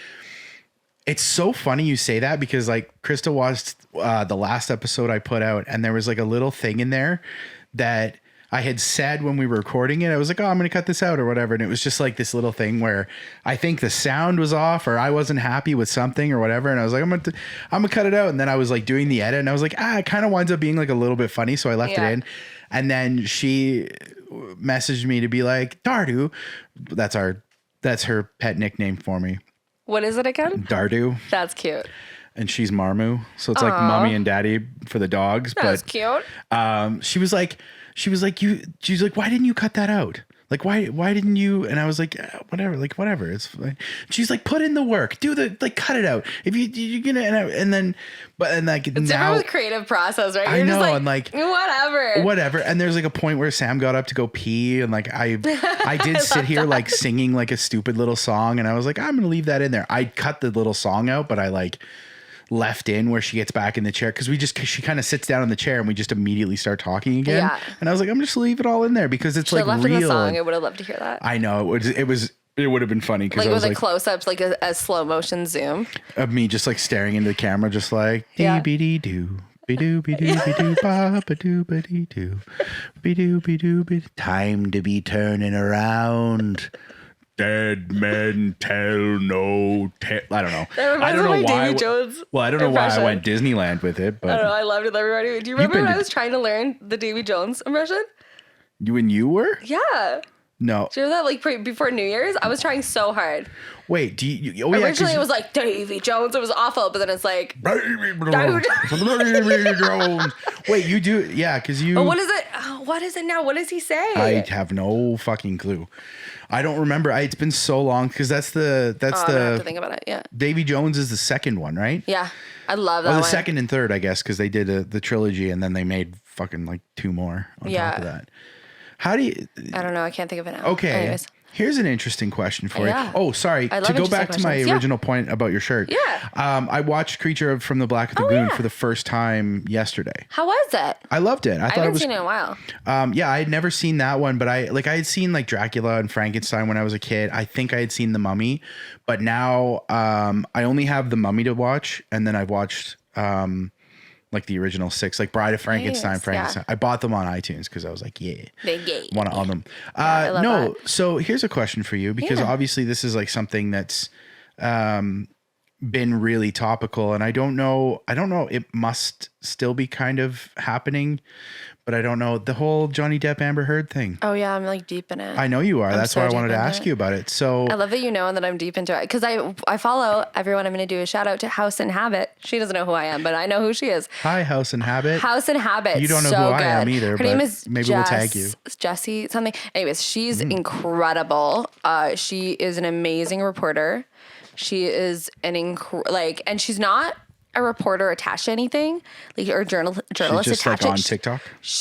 Speaker 2: it's so funny you say that, because like Krista watched the last episode I put out, and there was like a little thing in there that I had said when we were recording it. I was like, oh, I'm going to cut this out or whatever. And it was just like this little thing where I think the sound was off, or I wasn't happy with something or whatever. And I was like, I'm going to cut it out. And then I was like doing the edit, and I was like, it kind of winds up being like a little bit funny. So I left
Speaker 3: Yeah.
Speaker 2: it in. And then she messaged me to be like, Dardu, that's her pet nickname for me.
Speaker 3: What is it again?
Speaker 2: Dardu.
Speaker 3: That's cute.
Speaker 2: And she's Marmu. So it's like mommy and daddy for the dogs.
Speaker 3: That's
Speaker 2: but
Speaker 3: cute.
Speaker 2: she was like, why didn't you cut that out? Like, why didn't you? And I was like, whatever. It's fine. She's like, put in the work, cut it out. If you're gonna, and like
Speaker 3: It's
Speaker 2: now
Speaker 3: different with creative process, right?
Speaker 2: I
Speaker 3: You're
Speaker 2: know,
Speaker 3: just
Speaker 2: and like
Speaker 3: whatever.
Speaker 2: And there's like a point where Sam got up to go pee, and like I did sit here like singing like a stupid little song, and I was like, I'm gonna leave that in there. I cut the little song out, but I like left in where she gets back in the chair, because she kind of sits down in the chair and we just immediately start talking again.
Speaker 3: Yeah.
Speaker 2: And I was like, I'm just leave it all in there, because it's like
Speaker 3: left
Speaker 2: real.
Speaker 3: in the song. I would have loved to hear that.
Speaker 2: I know it would have been funny, because
Speaker 3: Like
Speaker 2: I was
Speaker 3: with
Speaker 2: like,
Speaker 3: the close-ups, like a slow motion zoom.
Speaker 2: of me just like staring into the camera, just like
Speaker 3: Yeah.
Speaker 2: dee doo. Be-doo, be-doo, be-doo, ba-ba-doo, ba-dee-doo. Be-doo, be-doo, be-doo. Time to be turning around. Dead men tell no tale. I don't know.
Speaker 3: That reminds me of my Davy Jones
Speaker 2: Well, I don't know why I
Speaker 3: impression.
Speaker 2: went Disneyland with it,
Speaker 3: I don't know.
Speaker 2: but
Speaker 3: I loved it. Everybody. Do you remember
Speaker 2: been
Speaker 3: when
Speaker 2: to-
Speaker 3: I was trying to learn the Davy Jones impression?
Speaker 2: you were?
Speaker 3: Yeah.
Speaker 2: No.
Speaker 3: Do you remember that? Like before New Year's, I was trying so hard.
Speaker 2: Wait, oh yeah, 'cause
Speaker 3: Originally, it was like Davy Jones. It was awful, but then it's like,
Speaker 2: Baby Jones. Wait, you do? Yeah, because you.
Speaker 3: but what is it? What is it now? What does he say?
Speaker 2: I have no fucking clue. I don't remember. It's been so long, because that's
Speaker 3: I'm gonna have to
Speaker 2: the
Speaker 3: think about it. Yeah.
Speaker 2: Davy Jones is the second one, right?
Speaker 3: Yeah. I love that
Speaker 2: Well, the
Speaker 3: one.
Speaker 2: second and third, I guess, because they did the trilogy, and then they made fucking like two more on top of that. How do you?
Speaker 3: I don't know. I can't think of it now.
Speaker 2: Okay.
Speaker 3: Anyways.
Speaker 2: Here's an interesting question for
Speaker 3: Yeah.
Speaker 2: you. Oh, sorry.
Speaker 3: I love
Speaker 2: To go
Speaker 3: interesting
Speaker 2: back to my
Speaker 3: questions. Yeah.
Speaker 2: original point about your shirt.
Speaker 3: Yeah.
Speaker 2: I watched Creature from the Black Lagoon
Speaker 3: yeah.
Speaker 2: for the first time yesterday.
Speaker 3: How was it?
Speaker 2: I loved it. I
Speaker 3: I
Speaker 2: thought it
Speaker 3: haven't
Speaker 2: was.
Speaker 3: seen it in a while.
Speaker 2: Yeah, I had never seen that one, but I had seen like Dracula and Frankenstein when I was a kid. I think I had seen The Mummy, but now I only have The Mummy to watch, and then I've watched like the original 6, like Bride of Frankenstein,
Speaker 3: Nice,
Speaker 2: Frankenstein.
Speaker 3: yeah.
Speaker 2: I bought them on iTunes because I was like, yeah,
Speaker 3: Yeah.
Speaker 2: want to own them.
Speaker 3: I love
Speaker 2: No,
Speaker 3: that.
Speaker 2: so here's a question for you, because
Speaker 3: Yeah.
Speaker 2: obviously this is like something that's been really topical, and I don't know, it must still be kind of happening, but I don't know, the whole Johnny Depp Amber Heard thing.
Speaker 3: Oh yeah, I'm like deep in it.
Speaker 2: I know you are. That's
Speaker 3: so
Speaker 2: why I
Speaker 3: deep
Speaker 2: wanted to
Speaker 3: into
Speaker 2: ask
Speaker 3: it.
Speaker 2: you about it. So
Speaker 3: I love that you know and that I'm deep into it because I follow everyone. I'm going to do a shout out to House and Habit. She doesn't know who I am, but I know who she is.
Speaker 2: hi, House and Habit.
Speaker 3: House and Habit.
Speaker 2: You don't know
Speaker 3: so
Speaker 2: who I
Speaker 3: good.
Speaker 2: am either,
Speaker 3: Her name
Speaker 2: but
Speaker 3: is
Speaker 2: maybe we'll tag you.
Speaker 3: Jessie something. Anyways, she's incredible. She is an amazing reporter. She is an and she's not a reporter attached to anything, like or journalist
Speaker 2: She's just
Speaker 3: attached.
Speaker 2: like on
Speaker 3: She-
Speaker 2: TikTok.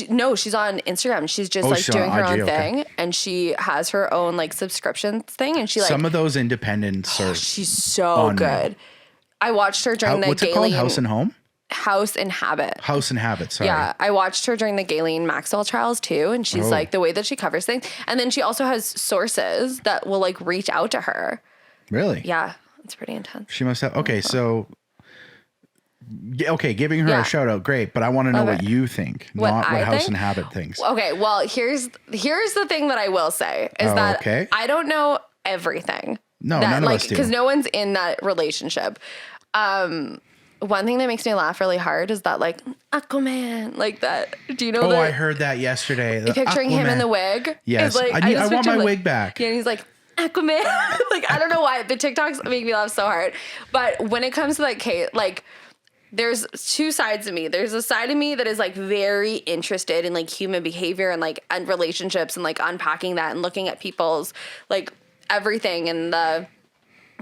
Speaker 3: No, she's on Instagram. She's just
Speaker 2: Oh,
Speaker 3: like
Speaker 2: she's on
Speaker 3: doing her
Speaker 2: IG,
Speaker 3: own
Speaker 2: okay.
Speaker 3: thing, and she has her own like subscription thing, and she like
Speaker 2: Some of those independents are.
Speaker 3: she's so
Speaker 2: Unreal.
Speaker 3: good. I watched her during the
Speaker 2: What's it
Speaker 3: Daily
Speaker 2: called? House and Home.
Speaker 3: House and Habit.
Speaker 2: House and Habit, sorry.
Speaker 3: Yeah, I watched her during the Ghislaine Maxwell trials too, and she's like the way that she covers things. And then she also has sources that will like reach out to her.
Speaker 2: Really?
Speaker 3: Yeah, it's pretty intense.
Speaker 2: She must have. Okay, so giving her a shout out, great, but I want to know what you think, not what House and Habit thinks.
Speaker 3: Okay, well, here's the thing that I will say is that I don't know everything.
Speaker 2: No, none of us do.
Speaker 3: Because no one's in that relationship. One thing that makes me laugh really hard is that like Aquaman, like that. Do you know that?
Speaker 2: Oh, I heard that yesterday.
Speaker 3: Picturing him in the wig.
Speaker 2: Yes,
Speaker 3: like,
Speaker 2: I want my wig back.
Speaker 3: Yeah, and he's like Aquaman. Like I don't know why the TikToks make me laugh so hard, but when it comes to like Kate, like there's two sides of me. There's a side of me that is like very interested in like human behavior and relationships and like unpacking that and looking at people's like everything and the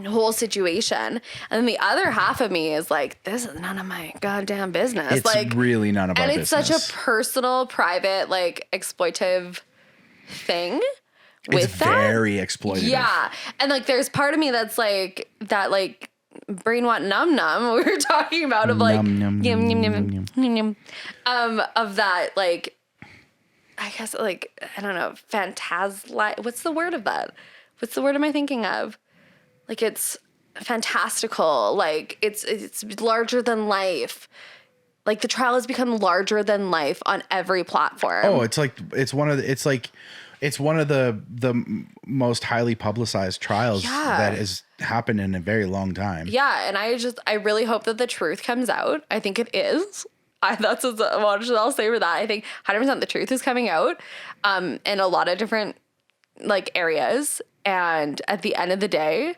Speaker 3: whole situation. And then the other half of me is like, this is none of my goddamn business.
Speaker 2: It's
Speaker 3: like
Speaker 2: really none of our business.
Speaker 3: And it's such a personal, private, like exploitive thing.
Speaker 2: It's very exploitative.
Speaker 3: Yeah. And like there's part of me that's like that like brain want num num we were talking about of like yum, yum, yum, yum, yum, yum, of that like I guess like I don't know what's the word of that? What's the word am I thinking of? Like it's fantastical, like it's larger than life. Like the trial has become larger than life on every platform.
Speaker 2: Oh, it's one of the most highly publicized trials that has happened in a very long time. Yeah,
Speaker 3: and I really hope that the truth comes out. I think it is. That's what I'll say for that. I think 100% the truth is coming out in a lot of different like areas. And at the end of the day,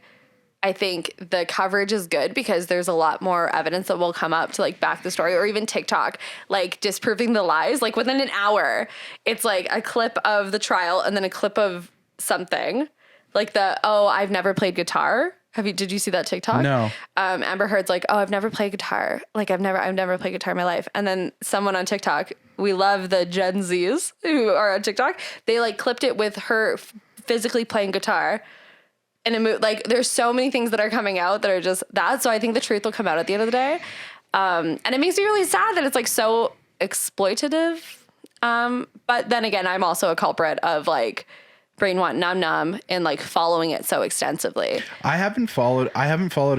Speaker 3: I think the coverage is good because there's a lot more evidence that will come up to like back the story, or even TikTok, like disproving the lies. Like within an hour, it's like a clip of the trial and then a clip of something like I've never played guitar. Did you see that TikTok?
Speaker 2: No.
Speaker 3: Amber Heard's like, I've never played guitar. Like I've never played guitar in my life. And then someone on TikTok, we love the Gen Zs who are on TikTok. They like clipped it with her physically playing guitar. And like there's so many things that are coming out that are just that. So I think the truth will come out at the end of the day. And it makes me really sad that it's like so exploitative. But then again, I'm also a culprit of like brain want num num and like following it so extensively.
Speaker 2: I haven't followed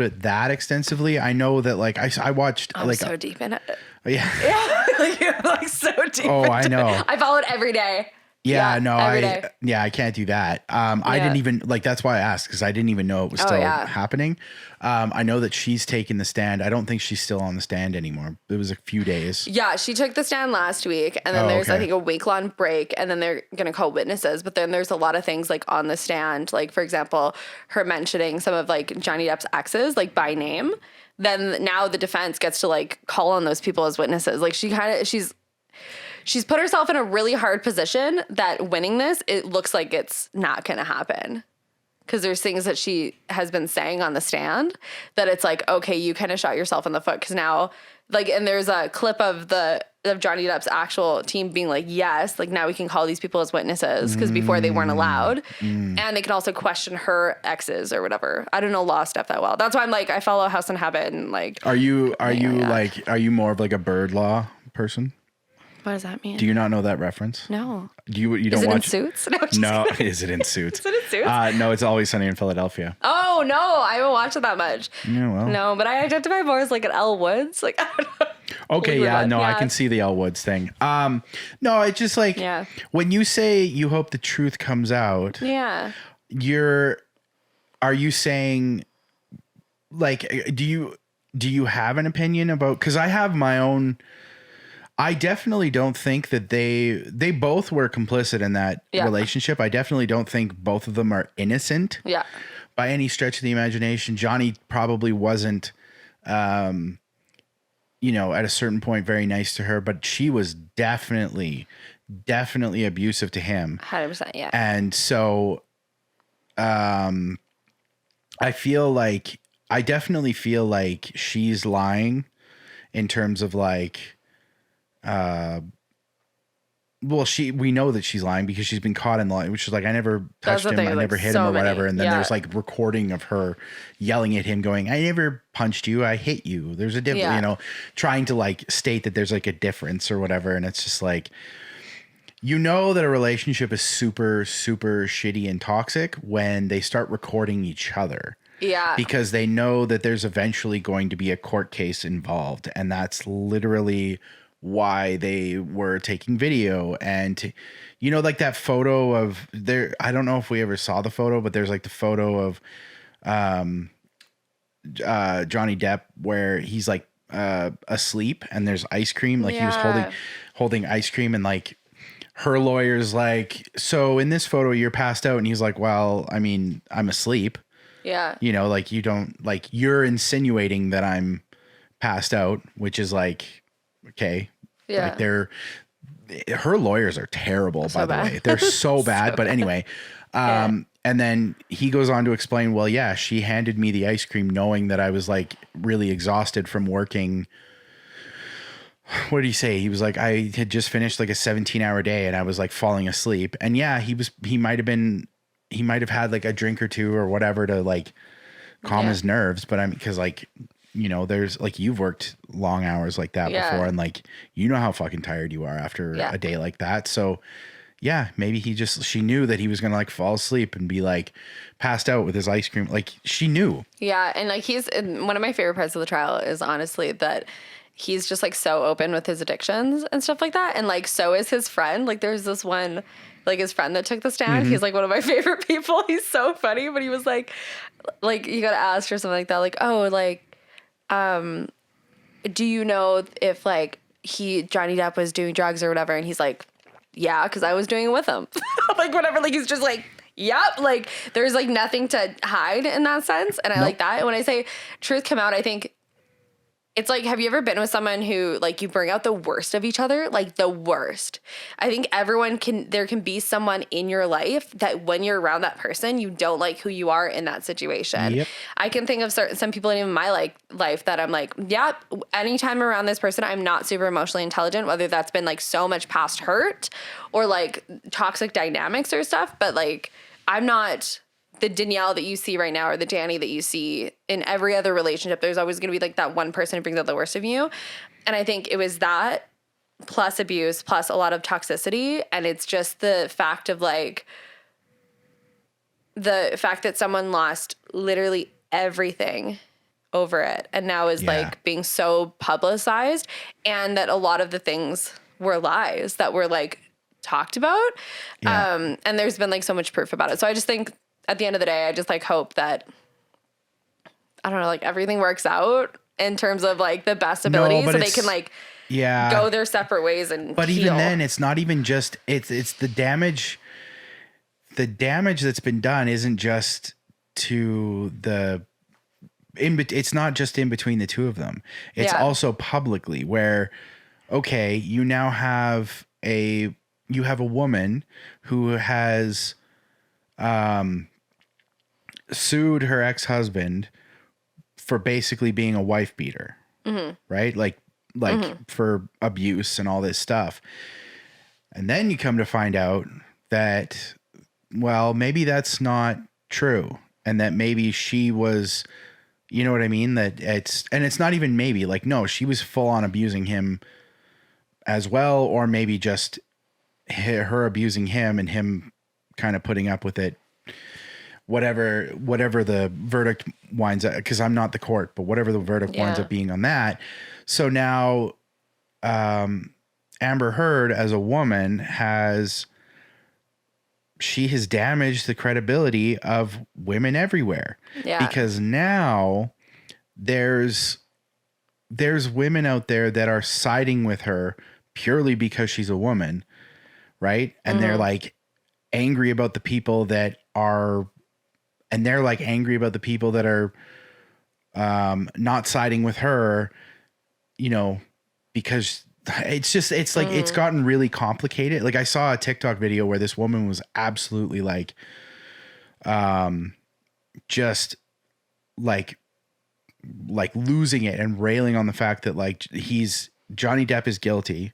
Speaker 2: it that extensively. I know that like I watched
Speaker 3: I'm
Speaker 2: like
Speaker 3: so deep in it.
Speaker 2: Yeah.
Speaker 3: Yeah. Like you're like so deep.
Speaker 2: Oh, I know.
Speaker 3: I follow it every day.
Speaker 2: Yeah, no, I can't do that. I didn't even like, that's why I asked, because I didn't even know it was still happening. I know that she's taken the stand. I don't think she's still on the stand anymore. It was a few days.
Speaker 3: Yeah, she took the stand last week, and then there's I think a week-long break, and then they're going to call witnesses. But then there's a lot of things like on the stand, like for example, her mentioning some of like Johnny Depp's exes, like by name. Then now the defense gets to like call on those people as witnesses. Like she's put herself in a really hard position that winning this, it looks like it's not going to happen. Because there's things that she has been saying on the stand that it's like, okay, you kind of shot yourself in the foot. Because now, like, and there's a clip of Johnny Depp's actual team being like, yes, like now we can call these people as witnesses because before they weren't allowed. And they can also question her exes or whatever. I don't know law stuff that well. That's why I'm like, I follow House and Habit and like.
Speaker 2: Are you more of like a bird law person?
Speaker 3: What does that mean?
Speaker 2: Do you not know that reference?
Speaker 3: No.
Speaker 2: You don't watch
Speaker 3: Suits?
Speaker 2: No, is it in Suits?
Speaker 3: Is it in Suits?
Speaker 2: No, it's Always Sunny in Philadelphia.
Speaker 3: Oh no, I haven't watched it that much.
Speaker 2: Yeah, well.
Speaker 3: No, but I identify more as like an Elle Woods. Like I don't know.
Speaker 2: Okay, I can see the Elle Woods thing. No, it's just like when you say you hope the truth comes out.
Speaker 3: Yeah.
Speaker 2: Are you saying like do you have an opinion about, because I have my own. I definitely don't think that they both were complicit in that relationship. I definitely don't think both of them are innocent.
Speaker 3: Yeah.
Speaker 2: By any stretch of the imagination. Johnny probably wasn't, at a certain point very nice to her, but she was definitely abusive to him.
Speaker 3: 100%, yeah.
Speaker 2: And so, I definitely feel like she's lying in terms of like, well, we know that she's lying because she's been caught in the lie, which is like, I never touched him, I
Speaker 3: like,
Speaker 2: never hit
Speaker 3: so
Speaker 2: him or
Speaker 3: many.
Speaker 2: whatever. And then
Speaker 3: Yeah.
Speaker 2: there's like recording of her yelling at him going, I never punched you, I hit you. There's a difference,
Speaker 3: Yeah.
Speaker 2: you know, trying to like state that there's like a difference or whatever. And it's just like, you know that a relationship is super, super shitty and toxic when they start recording each other.
Speaker 3: Yeah.
Speaker 2: Because they know that there's eventually going to be a court case involved. And that's literally why they were taking video. And, you know, like that photo of there, I don't know if we ever saw the photo, but there's like the photo of Johnny Depp where he's like asleep and there's ice cream. Like he was holding ice cream, and like her lawyer's like, so in this photo you're passed out. And he's like, well, I mean, I'm asleep.
Speaker 3: Yeah.
Speaker 2: You know, like you don't, like you're insinuating that I'm passed out, which is like, okay.
Speaker 3: Yeah.
Speaker 2: Like her lawyers are terrible, by the way. They're so bad. But anyway, and then he goes on to explain, well, yeah, she handed me the ice cream knowing that I was like really exhausted from working. What did he say? He was like, I had just finished like a 17-hour day and I was like falling asleep. And yeah, he might have had like a drink or two or whatever to like calm his nerves. But because like, you know, there's like, you've worked long hours like that before, and like, you know how fucking tired you are after a day like that. So yeah, maybe she knew that he was going to like fall asleep and be like passed out with his ice cream. Like she knew. Yeah.
Speaker 3: And like one of my favorite parts of the trial is honestly that he's just like so open with his addictions and stuff like that. And like, so is his friend. Like there's this one, like his friend that took the stand. He's like one of my favorite people. He's so funny, but he was like you got to ask or something like that. Like, oh, like, do you know if like Johnny Depp was doing drugs or whatever? And he's like, yeah, because I was doing it with him. Like whatever. Like he's just like, yep. Like there's like nothing to hide in that sense. And I like that. And when I say truth come out, I think it's like, have you ever been with someone who like you bring out the worst of each other? Like the worst. I think there can be someone in your life that when you're around that person, you don't like who you are in that situation. Yep. I can think of some people in my life that I'm like, yeah, anytime around this person, I'm not super emotionally intelligent, whether that's been like so much past hurt or like toxic dynamics or stuff. But like, I'm not the Danielle that you see right now or the Dani that you see in every other relationship. There's always going to be like that one person who brings out the worst of you. And I think it was that plus abuse, plus a lot of toxicity. And it's just the fact of like, the fact that someone lost literally everything over it and now is like being so publicized, and that a lot of the things were lies that were like talked about. And there's been like so much proof about it. So I just think, at the end of the day, I just like hope that, I don't know, like everything works out in terms of like the best ability, so they can like go their separate ways and
Speaker 2: But heal. Even then, it's not even just it's the damage. The damage that's been done isn't just to it's not just in between the two of them. It's also publicly where, okay, you now have a woman who has sued her ex-husband for basically being a wife beater, right? Like for abuse and all this stuff. And then you come to find out that, well, maybe that's not true. And that maybe she was, you know what I mean? That it's not even maybe, like, no, she was full on abusing him as well. Or maybe just her abusing him and him kind of putting up with it. Whatever the verdict winds up, because I'm not the court, but whatever the verdict winds up being on that. So now Amber Heard as a woman has damaged the credibility of women everywhere. Yeah. Because now there's women out there that are siding with her purely because she's a woman, right? And they're like angry about the people that are not siding with her, you know, because it's like, it's gotten really complicated. Like I saw a TikTok video where this woman was absolutely like, just like losing it and railing on the fact that like Johnny Depp is guilty.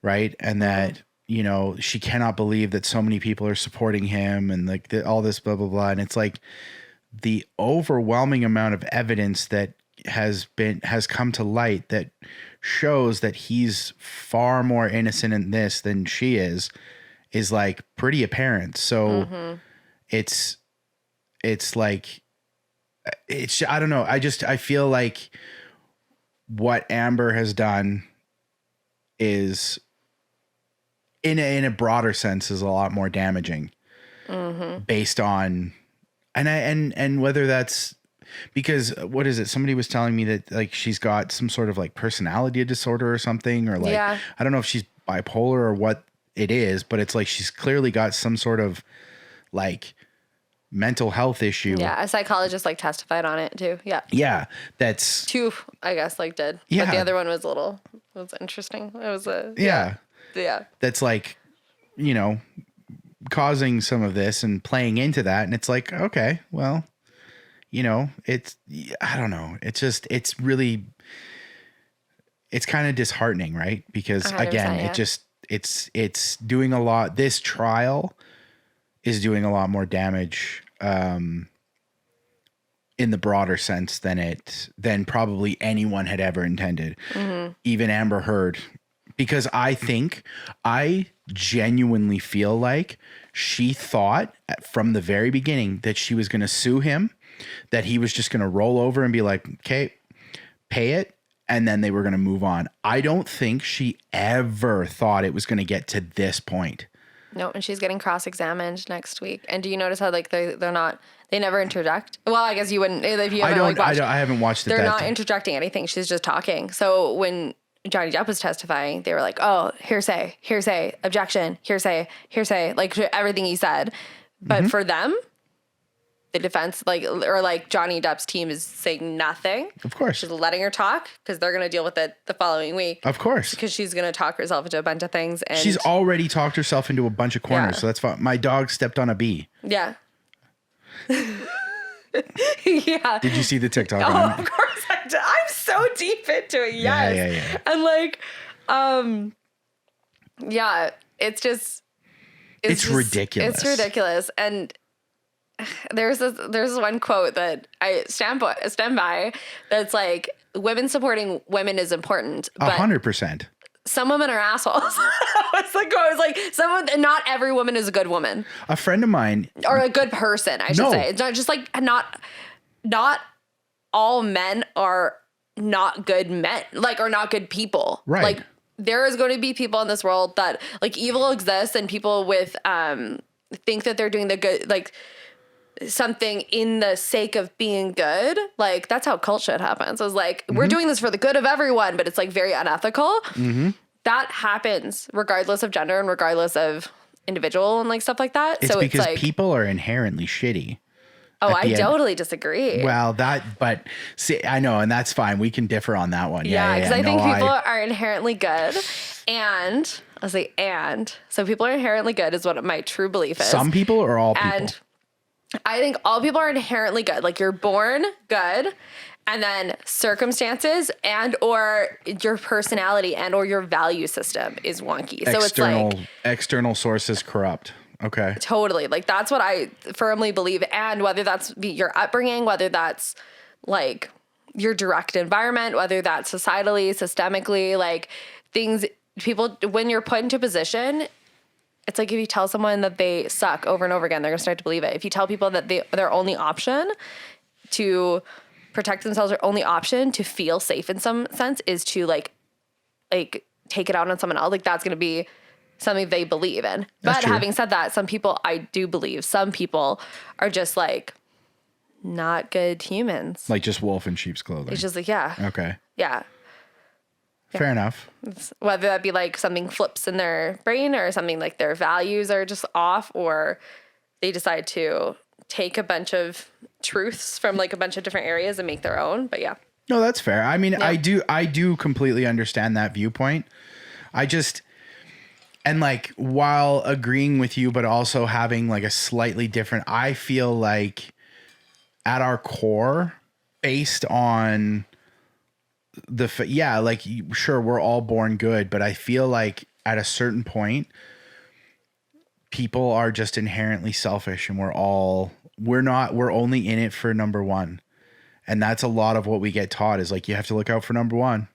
Speaker 2: Right. And that you know, she cannot believe that so many people are supporting him and like all this blah, blah, blah. And it's like the overwhelming amount of evidence that has come to light that shows that he's far more innocent in this than she is like pretty apparent. So it's like, I don't know. I feel like what Amber has done is in a broader sense is a lot more damaging based on, and whether that's because what is it? Somebody was telling me that like she's got some sort of like personality disorder or something, or like, I don't know if she's bipolar or what it is, but it's like, she's clearly got some sort of like mental health issue.
Speaker 3: Yeah. A psychologist like testified on it too. Yeah.
Speaker 2: Yeah. That's
Speaker 3: two, I guess, like did.
Speaker 2: Yeah.
Speaker 3: But the other one was was interesting. It was
Speaker 2: yeah.
Speaker 3: That's
Speaker 2: like, you know, causing some of this and playing into that. And it's like, okay, well, you know, I don't know. It's just, it's kind of disheartening, right? Because again, it's doing a lot. This trial is doing a lot more damage in the broader sense than probably anyone had ever intended. Even Amber Heard, because I genuinely feel like she thought from the very beginning that she was going to sue him, that he was just going to roll over and be like, okay, pay it. And then they were going to move on. I don't think she ever thought it was going to get to this point.
Speaker 3: No, and she's getting cross-examined next week. And do you notice how like they never interject? Well, I guess you wouldn't if you haven't
Speaker 2: I haven't watched it.
Speaker 3: They're not interjecting anything. She's just talking. So when Johnny Depp was testifying, they were like, "Oh, hearsay, objection, hearsay," like everything he said. But for them, the defense, like Johnny Depp's team is saying nothing.
Speaker 2: Of course,
Speaker 3: just letting her talk because they're going to deal with it the following week.
Speaker 2: Of course,
Speaker 3: because she's going to talk herself into a bunch of things. And
Speaker 2: she's already talked herself into a bunch of corners, so that's fine. My dog stepped on a bee.
Speaker 3: Yeah. Yeah.
Speaker 2: Did you see the TikTok?
Speaker 3: Oh, of course I did. I'm so deep into it. Yes.
Speaker 2: Yeah.
Speaker 3: And like, yeah, it's
Speaker 2: ridiculous.
Speaker 3: It's ridiculous. And there's one quote that I stand by that's like, women supporting women is important.
Speaker 2: 100%.
Speaker 3: Some women are assholes. I was like, not every woman is a good woman.
Speaker 2: A friend of mine,
Speaker 3: or a good person, I should say. It's not just like not all men are not good men, like, or not good people.
Speaker 2: Right.
Speaker 3: Like, there is going to be people in this world that like evil exists, and people with think that they're doing the good, like something in the sake of being good. Like, that's how cult shit happens. I was like, we're doing this for the good of everyone, but it's like very unethical. That happens regardless of gender and regardless of individual and like stuff like that.
Speaker 2: It's
Speaker 3: so
Speaker 2: because
Speaker 3: it's like,
Speaker 2: people are inherently shitty.
Speaker 3: Oh, I totally disagree.
Speaker 2: Well, but see, I know, and that's fine. We can differ on that one.
Speaker 3: Yeah, because I think people are inherently good, and I'll say so people are inherently good is what my true belief is.
Speaker 2: Some people or all people?
Speaker 3: And I think all people are inherently good. Like, you're born good, and then circumstances and or your personality and or your value system is wonky. So it's like
Speaker 2: external sources corrupt. Okay.
Speaker 3: Totally. Like, that's what I firmly believe. And whether that's your upbringing, whether that's like your direct environment, whether that's societally, systemically, like people, when you're put into a position, it's like if you tell someone that they suck over and over again, they're going to start to believe it. If you tell people that their only option to protect themselves, their only option to feel safe in some sense is to like take it out on someone else, like that's going to be something they believe in. But having said that, some people, I do believe some people are just like not good humans.
Speaker 2: Like just wolf in sheep's clothing.
Speaker 3: It's just like, yeah.
Speaker 2: Okay.
Speaker 3: Yeah.
Speaker 2: Fair enough.
Speaker 3: Whether that be like something flips in their brain or something like their values are just off, or they decide to take a bunch of truths from like a bunch of different areas and make their own. But yeah.
Speaker 2: No, that's fair. I mean, yeah. I do completely understand that viewpoint. And like, while agreeing with you, but also having like a slightly different, I feel like at our core, based on like, sure, we're all born good, but I feel like at a certain point, people are just inherently selfish, and we're only in it for number one. And that's a lot of what we get taught is like, you have to look out for number one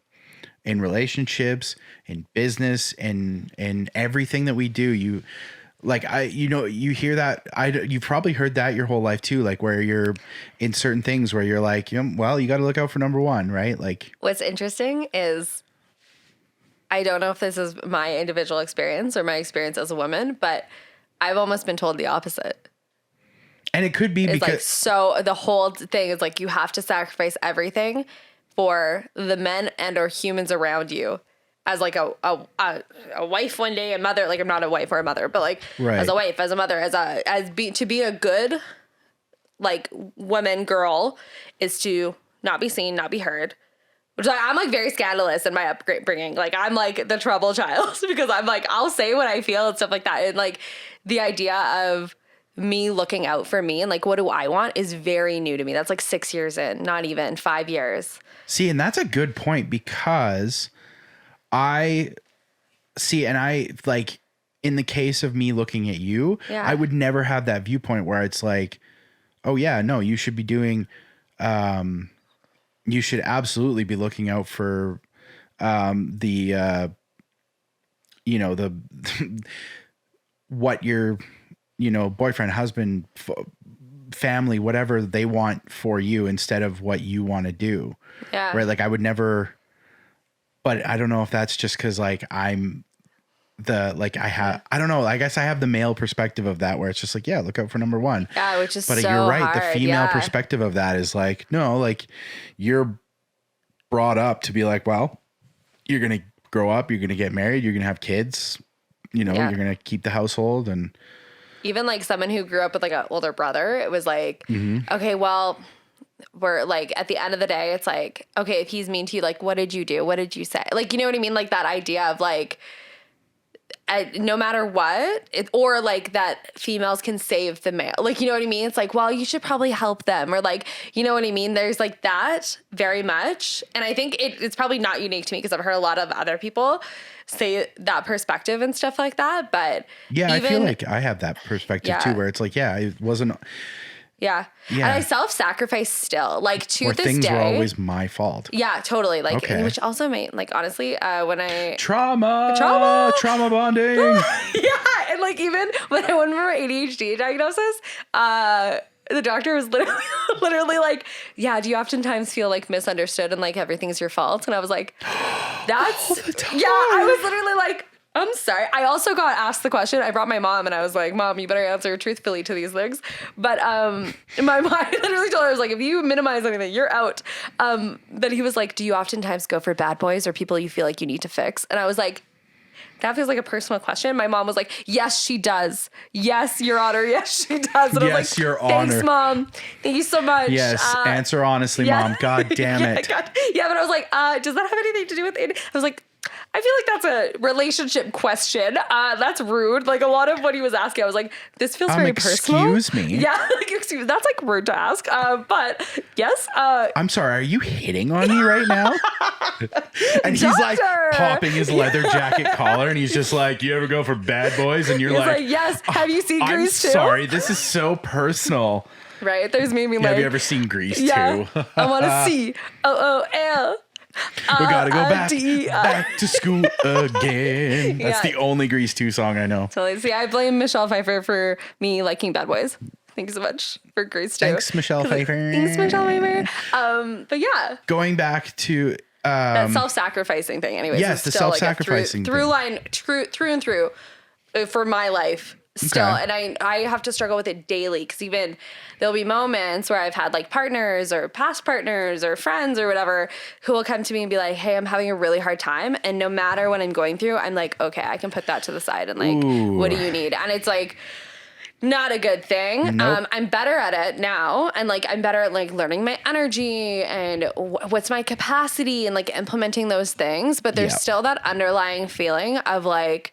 Speaker 2: in relationships, in business, in everything that we do. You hear that. You've probably heard that your whole life too, like where you're in certain things where you're like, well, you got to look out for number one, right? Like,
Speaker 3: what's interesting is, I don't know if this is my individual experience or my experience as a woman, but I've almost been told the opposite.
Speaker 2: And it could be
Speaker 3: it's
Speaker 2: because
Speaker 3: like, so the whole thing is like, you have to sacrifice everything for the men and or humans around you as like a wife one day, a mother. Like, I'm not a wife or a mother, but like as a wife, as a mother, to be a good like woman, girl, is to not be seen, not be heard. Which I'm like very scandalous in my upbringing. Like, I'm like the trouble child because I'm like, I'll say what I feel and stuff like that. And like the idea of me looking out for me and like, what do I want is very new to me. That's like 6 years in, not even 5 years.
Speaker 2: See, and that's a good point because I like in the case of me looking at you, I would never have that viewpoint where it's like, oh yeah, no, you should be doing, you should absolutely be looking out for, the what your, boyfriend, husband, family, whatever they want for you instead of what you want to do.
Speaker 3: Yeah.
Speaker 2: Right. Like I would never, but I don't know if that's just cause like I'm I don't know. I guess I have the male perspective of that where it's just like, yeah, look out for number one.
Speaker 3: Yeah. Which is
Speaker 2: but
Speaker 3: so
Speaker 2: you're right.
Speaker 3: hard.
Speaker 2: The female perspective of that is like, no, like you're brought up to be like, well, you're going to grow up, you're going to get married, you're going to have kids, you're going to keep the household. And
Speaker 3: even like someone who grew up with like an older brother, it was like, okay, well, we're like, at the end of the day, it's like, okay, if he's mean to you, like, what did you do? What did you say? Like, you know what I mean? Like that idea of like, no matter what, or like that females can save the male. Like, you know what I mean? It's like, well, you should probably help them, or like, you know what I mean? There's like that very much. And I think it's probably not unique to me because I've heard a lot of other people say that perspective and stuff like that. But
Speaker 2: yeah, I feel like I have that perspective too, where it's like, yeah, it wasn't.
Speaker 3: Yeah. And I self-sacrifice still, like to
Speaker 2: or
Speaker 3: this
Speaker 2: things
Speaker 3: day.
Speaker 2: were always my fault.
Speaker 3: Yeah, totally. Like, which also made, like, honestly, when I...
Speaker 2: Trauma bonding.
Speaker 3: Yeah. And like, even when I went for my ADHD diagnosis, the doctor was literally like, yeah, do you oftentimes feel like misunderstood and like everything's your fault? And I was like, that's... Yeah, I was literally like, I'm sorry. I also got asked the question. I brought my mom and I was like, Mom, you better answer truthfully to these things. But my mom literally told her, I was like, if you minimize anything, you're out. But he was like, do you oftentimes go for bad boys or people you feel like you need to fix? And I was like, that feels like a personal question. My mom was like, yes, she does. Yes, Your Honor. Yes, she does. And
Speaker 2: yes,
Speaker 3: I was like,
Speaker 2: Your Honor.
Speaker 3: Thanks, Mom. Thank you so much.
Speaker 2: Yes, answer honestly, Mom. God damn it.
Speaker 3: Yeah, but I was like, does that have anything to do with it? I was like, I feel like that's a relationship question. That's rude. Like a lot of what he was asking, I was like, this feels very personal.
Speaker 2: Excuse me.
Speaker 3: Yeah, like, excuse me. That's like rude to ask. But yes.
Speaker 2: I'm sorry. Are you hitting on me right now? And he's like popping his leather jacket collar, and he's just like, "You ever go for bad boys?" And you're like,
Speaker 3: "Yes." Have you seen Grease 2?
Speaker 2: I'm sorry. This is so personal.
Speaker 3: Right? There's made me like.
Speaker 2: Have you ever seen Grease 2?
Speaker 3: I want to see. OOL.
Speaker 2: We gotta go back to school again. That's the only Grease 2 song I know.
Speaker 3: Totally. See, I blame Michelle Pfeiffer for me liking Bad Boys. Thank you so much for Grease 2.
Speaker 2: Thanks, Michelle Pfeiffer.
Speaker 3: Thanks, Michelle Pfeiffer. But yeah.
Speaker 2: Going back to
Speaker 3: that self-sacrificing thing anyways.
Speaker 2: Yes, the self-sacrificing
Speaker 3: thing. Through line, through and through for my life. Still, and I have to struggle with it daily because even there'll be moments where I've had like partners or past partners or friends or whatever who will come to me and be like, hey, I'm having a really hard time. And no matter what I'm going through, I'm like, okay, I can put that to the side and like, what do you need? And it's like, not a good thing. Nope. I'm better at it now. And like, I'm better at like learning my energy and what's my capacity and like implementing those things. But there's still that underlying feeling of like,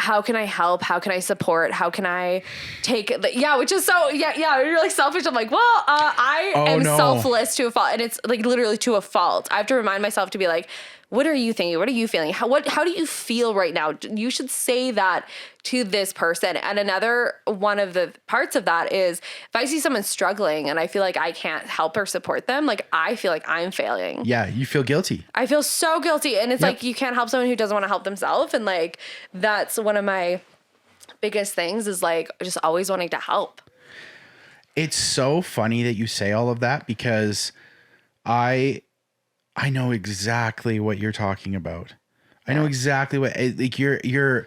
Speaker 3: how can I help? How can I support? How can I take it? Yeah, which is so, you're like selfish. I'm like, well, I am selfless to a fault. And it's like literally to a fault. I have to remind myself to be like, what are you thinking? What are you feeling? How do you feel right now? You should say that to this person. And another one of the parts of that is if I see someone struggling and I feel like I can't help or support them, like I feel like I'm failing.
Speaker 2: Yeah, you feel guilty.
Speaker 3: I feel so guilty. And it's like you can't help someone who doesn't want to help themselves. And like that's one of my biggest things is like just always wanting to help.
Speaker 2: It's so funny that you say all of that because I know exactly what you're talking about. I know exactly what, like you're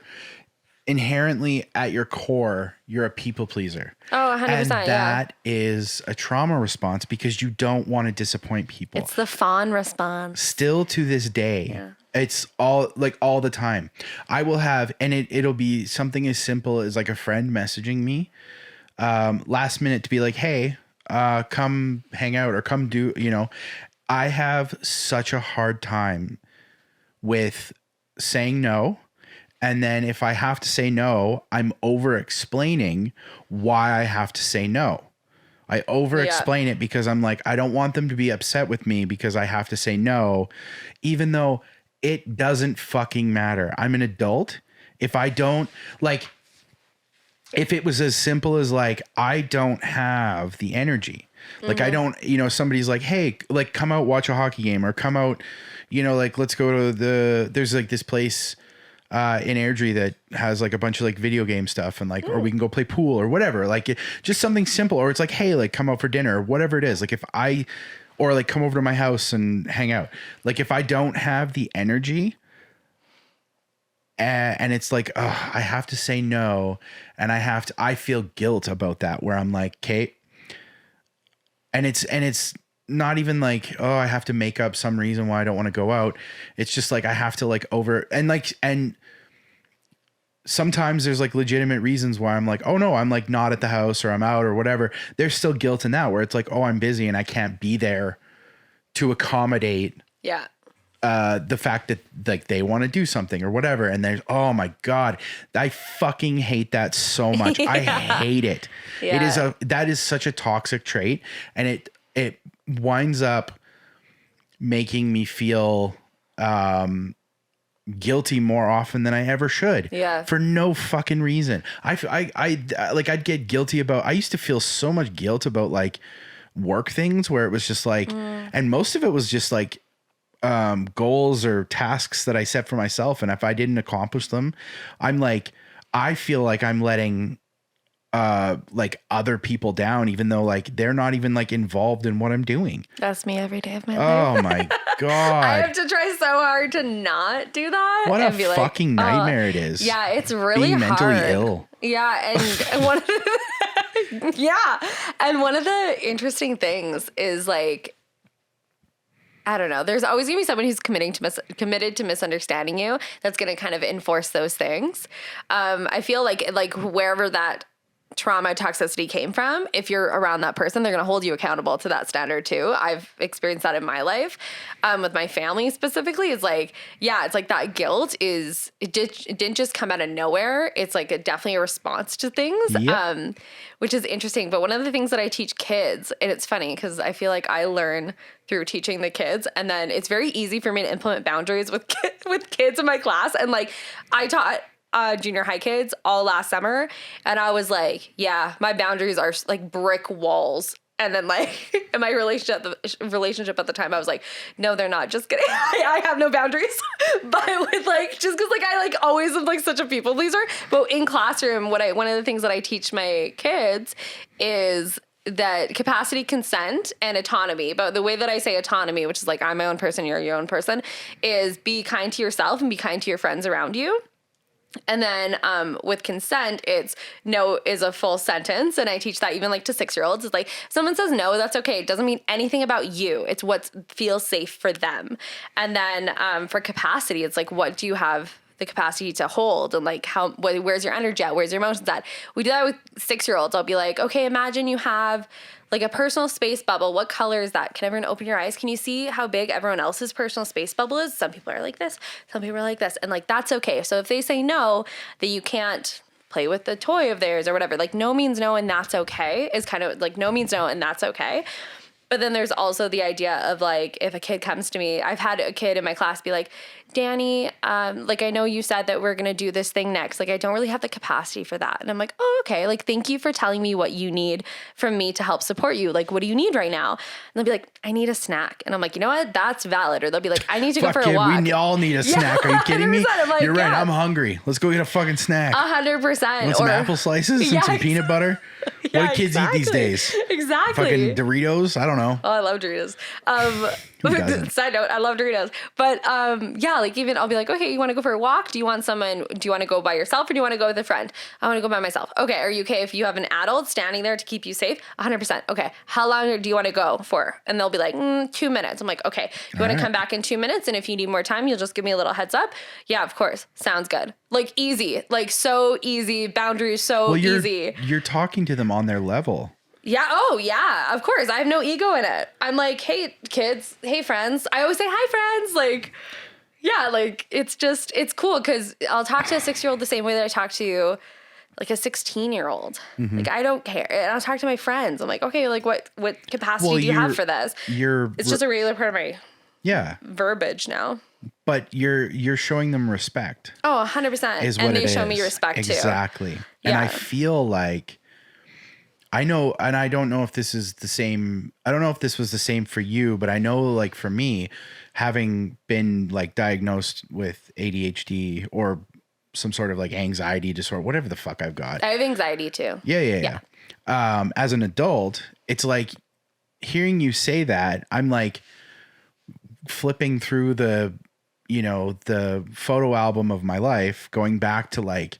Speaker 2: inherently at your core, you're a people pleaser.
Speaker 3: Oh, 100%.
Speaker 2: And that is a trauma response because you don't want to disappoint people.
Speaker 3: It's the fawn response.
Speaker 2: Still to this day, it's all the time. I will have, and it'll be something as simple as like a friend messaging me last minute to be like, hey, come hang out or come do, I have such a hard time with saying no. And then if I have to say no, I'm over explaining why I have to say no. I over explain it because I'm like, I don't want them to be upset with me because I have to say no, even though it doesn't fucking matter. I'm an adult. If I don't like, if it was as simple as like, I don't have the energy. Like I don't, somebody's like, hey, like come out, watch a hockey game or come out, like let's go to there's like this place in Airdrie that has like a bunch of like video game stuff and like, or we can go play pool or whatever, like just something simple. Or it's like, hey, like come out for dinner or whatever it is. Like or like come over to my house and hang out. Like if I don't have the energy and it's like, oh, I have to say no. And I feel guilt about that where I'm like, Kate, and it's not even like, oh, I have to make up some reason why I don't want to go out. It's just like, I have to like and sometimes there's like legitimate reasons why I'm like, oh no, I'm like not at the house or I'm out or whatever. There's still guilt in that where it's like, oh, I'm busy and I can't be there to accommodate the fact that like they want to do something or whatever. And there's, oh my God, I fucking hate that so much. I hate it. That is such a toxic trait. And it winds up making me feel, guilty more often than I ever should. Yeah. For no fucking reason. I'd get guilty about, I used to feel so much guilt about like work things where it was just like, and most of it was just like, goals or tasks that I set for myself. And if I didn't accomplish them, I'm like, I feel like I'm letting, like other people down, even though like they're not even like involved in what I'm doing.
Speaker 3: That's me every day of my life.
Speaker 2: Oh my God.
Speaker 3: I have to try so hard to not do that.
Speaker 2: What a fucking nightmare it is.
Speaker 3: Yeah, it's really
Speaker 2: being
Speaker 3: hard.
Speaker 2: mentally ill.
Speaker 3: Yeah, and one of one of the interesting things is like, I don't know. There's always gonna be someone who's committed to misunderstanding you. That's gonna kind of enforce those things. I feel like wherever that trauma toxicity came from, if you're around that person, they're going to hold you accountable to that standard too. I've experienced that in my life, with my family specifically. It's like, it's like that guilt it didn't just come out of nowhere. It's like definitely a response to things, which is interesting. But one of the things that I teach kids, and it's funny because I feel like I learn through teaching the kids, and then it's very easy for me to implement boundaries with kids in my class. And like I taught junior high kids all last summer, and I was like, yeah, my boundaries are like brick walls. And then like in my relationship at the time, I was like, no, they're not. Just kidding. I have no boundaries. But with like, just because like I like always am like such a people pleaser. But in classroom, one of the things that I teach my kids is that capacity, consent, and autonomy. But the way that I say autonomy, which is like I'm my own person, you're your own person, is be kind to yourself and be kind to your friends around you. And then with consent, it's no is a full sentence. And I teach that even like to 6-year-olds. It's like, if someone says no, that's okay. It doesn't mean anything about you. It's what feels safe for them. And then for capacity, it's like, what do you have the capacity to hold? And like, where's your energy at? Where's your emotions at? We do that with 6-year-olds. I'll be like, okay, imagine you have like a personal space bubble. What color is that? Can everyone open your eyes? Can you see how big everyone else's personal space bubble is? Some people are like this. Some people are like this. And like, that's okay. So if they say no, that you can't play with the toy of theirs or whatever, like no means no and that's okay is kind of like no means no and that's okay. But then there's also the idea of like, if a kid comes to me, I've had a kid in my class be like, Dani, like, I know you said that we're going to do this thing next. Like, I don't really have the capacity for that. And I'm like, oh, okay. Like, thank you for telling me what you need from me to help support you. Like, what do you need right now? And they'll be like, I need a snack. And I'm like, you know what? That's valid. Or they'll be like, I need to go for a walk.
Speaker 2: We all need a snack. Are you kidding me?
Speaker 3: I'm like,
Speaker 2: you're right. I'm hungry. Let's go get a fucking snack.
Speaker 3: 100%.
Speaker 2: Want some apple slices and some peanut butter?
Speaker 3: Yeah,
Speaker 2: what do kids eat these days?
Speaker 3: Exactly.
Speaker 2: Fucking Doritos? I don't know.
Speaker 3: Oh, I love Doritos. Side note, I love Doritos. But yeah, like even I'll be like, okay, you want to go for a walk? Do you want to go by yourself or do you want to go with a friend? I want to go by myself. Okay, are you okay if you have an adult standing there to keep you safe? 100%. Okay, how long do you want to go for? And they'll be like, 2 minutes. I'm like, okay, you want to come back in 2 minutes? And if you need more time, you'll just give me a little heads up. Yeah, of course. Sounds good. Like easy, like so easy. Boundaries so easy.
Speaker 2: You're talking to them on their level.
Speaker 3: Yeah. Oh, yeah. Of course. I have no ego in it. I'm like, hey, kids. Hey, friends. I always say, hi, friends. Like, yeah, like, it's cool because I'll talk to a 6-year-old the same way that I talk to, like, a 16-year-old. Mm-hmm. Like, I don't care. And I'll talk to my friends. I'm like, okay, like, what capacity do you have for this? It's just a regular part of my verbiage now.
Speaker 2: But you're showing them respect.
Speaker 3: Oh, 100%. And they show me respect, too.
Speaker 2: Exactly. And I feel like, I know, and I don't know if this is the same. I don't know if this was the same for you, but I know, like, for me, having been like diagnosed with ADHD or some sort of like anxiety disorder, whatever the fuck I've got.
Speaker 3: I have anxiety too.
Speaker 2: Yeah. As an adult, it's like hearing you say that, I'm like flipping through the photo album of my life, going back to like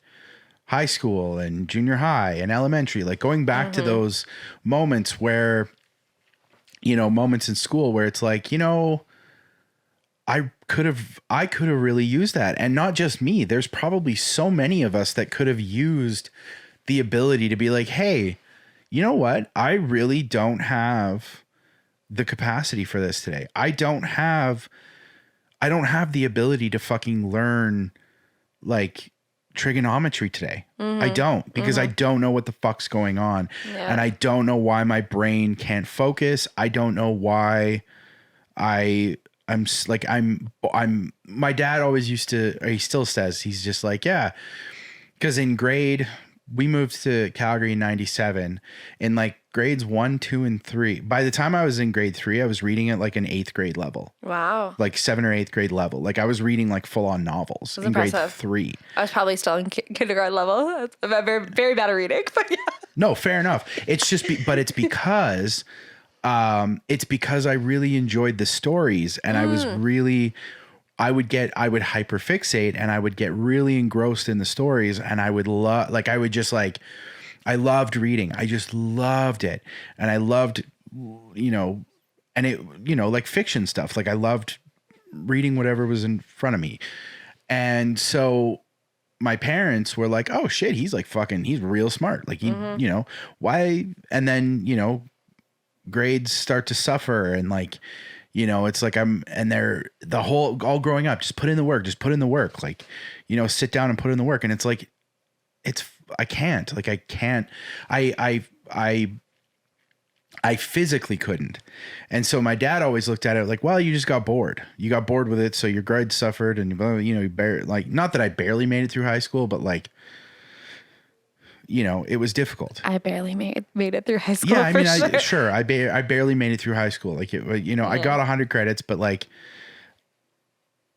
Speaker 2: high school and junior high and elementary, like going back to those moments where, moments in school where it's like, I could have really used that. And not just me, there's probably so many of us that could have used the ability to be like, hey, you know what? I really don't have the capacity for this today. I don't have the ability to fucking learn like trigonometry today. I don't, because I don't know what the fuck's going on. Yeah. And I don't know why my brain can't focus. I don't know why my dad always used to, or he still says, he's just like, yeah, because we moved to Calgary in 97, in like grades 1, 2, and 3. By the time I was in grade 3, I was reading at like an 8th grade level. Wow. Like 7th or 8th grade level. Like I was reading like full on novels in grade 3. I
Speaker 3: was probably still in kindergarten level. I'm very, very bad at reading, but yeah.
Speaker 2: No, fair enough. It's just, but it's because I really enjoyed the stories, and I was really, I would hyperfixate and I would get really engrossed in the stories, and I would I loved reading. I just loved it. And I loved, and it, like fiction stuff. Like I loved reading whatever was in front of me. And so my parents were like, oh shit, he's like he's real smart. Like he, why? And then, grades start to suffer, and like, it's like all growing up, just put in the work, like, sit down and put in the work. And it's like, I physically couldn't. And so my dad always looked at it like, well, you just got bored. You got bored with it. So your grades suffered, and not that I barely made it through high school, but like, it was difficult.
Speaker 3: I barely made it through high school.
Speaker 2: Yeah, I mean, I barely made it through high school. Like, I got 100 credits, but like,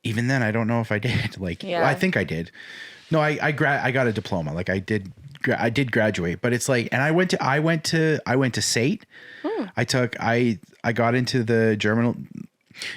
Speaker 2: even then, I don't know if I did. Like, well, I think I did. No, I got a diploma. Like, I did graduate, but it's like, and I went to SAIT. I got into the German,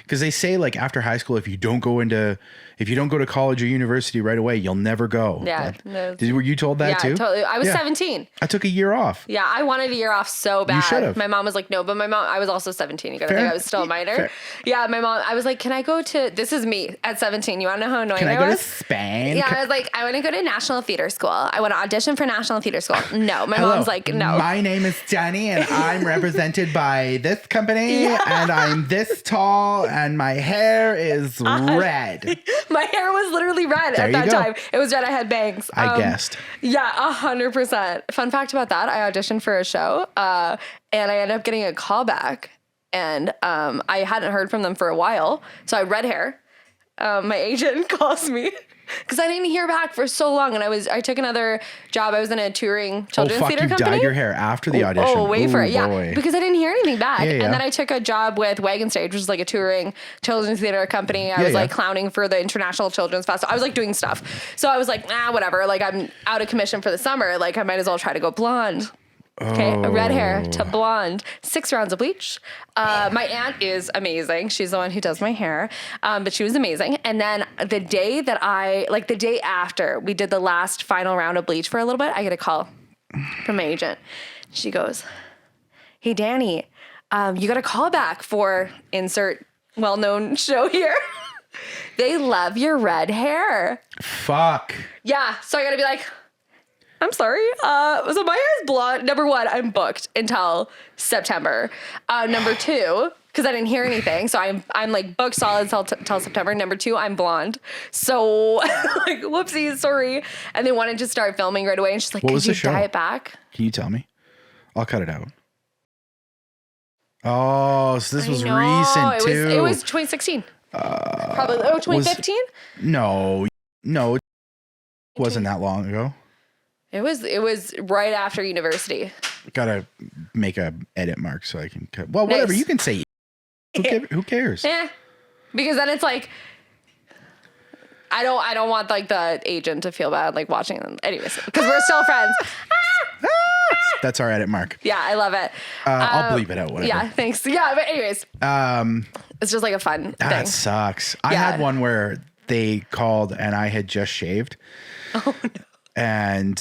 Speaker 2: because they say like after high school, if you don't go to college or university right away, you'll never go. Yeah. Were you told that too? Yeah,
Speaker 3: totally. I was 17.
Speaker 2: I took a year off.
Speaker 3: Yeah, I wanted a year off so bad.
Speaker 2: You should have.
Speaker 3: My mom was like, no, but I was also 17. You gotta think I was still a minor. Fair. Yeah, my mom, I was like, can I go to, this is me at 17. You wanna know how annoying I was?
Speaker 2: Can I go to Spain?
Speaker 3: Yeah, I was like, I wanna go to National Theater School. I wanna audition for National Theater School. No, my mom's like, no.
Speaker 2: My name is Dani, and I'm represented by this company, and I'm this tall, and my hair is red.
Speaker 3: My hair was literally red at that time. It was red. I had bangs.
Speaker 2: I guessed.
Speaker 3: Yeah, 100%. Fun fact about that: I auditioned for a show, and I ended up getting a call back. And I hadn't heard from them for a while. So I had red hair. My agent calls me because I didn't hear back for so long. And I took another job. I was in a touring children's theater
Speaker 2: you
Speaker 3: company.
Speaker 2: Dyed your hair after the audition.
Speaker 3: Oh, wait for it. Yeah.
Speaker 2: Boy.
Speaker 3: Because I didn't hear anything back.
Speaker 2: Yeah.
Speaker 3: And then I took a job with Wagon Stage, which is like a touring children's theater company. I was like clowning for the International Children's Festival. I was like doing stuff. So I was like, whatever. Like I'm out of commission for the summer. Like I might as well try to go blonde. Okay, red hair to blonde, 6 rounds of bleach. My aunt is amazing. She's the one who does my hair, but she was amazing. And then the day after we did the last final round of bleach for a little bit, I get a call from my agent. She goes, "Hey, Dani, you got a call back for insert well-known show here. They love your red hair."
Speaker 2: Fuck.
Speaker 3: Yeah, so I gotta be like, I'm sorry. So my hair is blonde. Number 1, I'm booked until September. Number 2, because I didn't hear anything, so I'm like booked solid till September. Number 2, I'm blonde. So like, whoopsies, sorry. And they wanted to start filming right away, and she's like, "Could you dye it back?"
Speaker 2: Can you tell me? I'll cut it out. Oh, so this was recent too.
Speaker 3: It was 2016. Probably 2015.
Speaker 2: No, it wasn't that long ago.
Speaker 3: It was right after university.
Speaker 2: Gotta make a edit mark so I can cut. Well, whatever, you can say. Who cares?
Speaker 3: Yeah, because then it's like I don't want like the agent to feel bad like watching them. Anyways, because we're still friends.
Speaker 2: That's our edit mark.
Speaker 3: Yeah, I love it.
Speaker 2: I'll bleep it out. Whatever.
Speaker 3: Yeah, thanks. Yeah, but anyways, it's just like a fun thing.
Speaker 2: That sucks. I had one where they called and I had just shaved.
Speaker 3: Oh no.
Speaker 2: And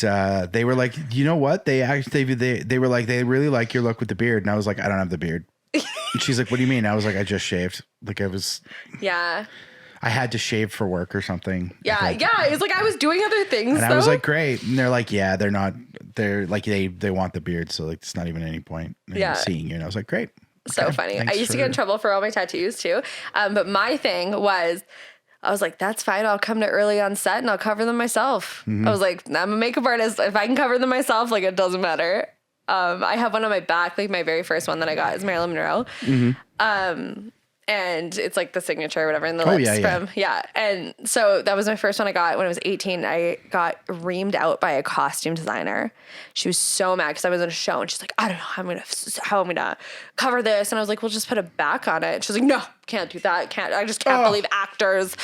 Speaker 2: they were like, you know what? They were like, they really like your look with the beard. And I was like, I don't have the beard. And she's like, what do you mean? I was like, I just shaved. Like I had to shave for work or something.
Speaker 3: Yeah. It's like I was doing other things.
Speaker 2: And I was like, great. And they're like, yeah, they're like, they want the beard. So like, it's not even any point in seeing you. And I was like, great.
Speaker 3: So funny. I used to get in trouble for all my tattoos too. But my thing was, I was like, that's fine. I'll come to early on set and I'll cover them myself. I was like, I'm a makeup artist. If I can cover them myself, like it doesn't matter. I have one on my back. Like my very first one that I got is Marilyn Monroe. And it's like the signature or whatever in the lips from. And so that was my first one I got when I was 18. I got reamed out by a costume designer. She was so mad because I was in a show and she's like, I don't know how I'm gonna cover this. And I was like, well, just put a back on it. And she's like, no, can't do that. I just can't believe actors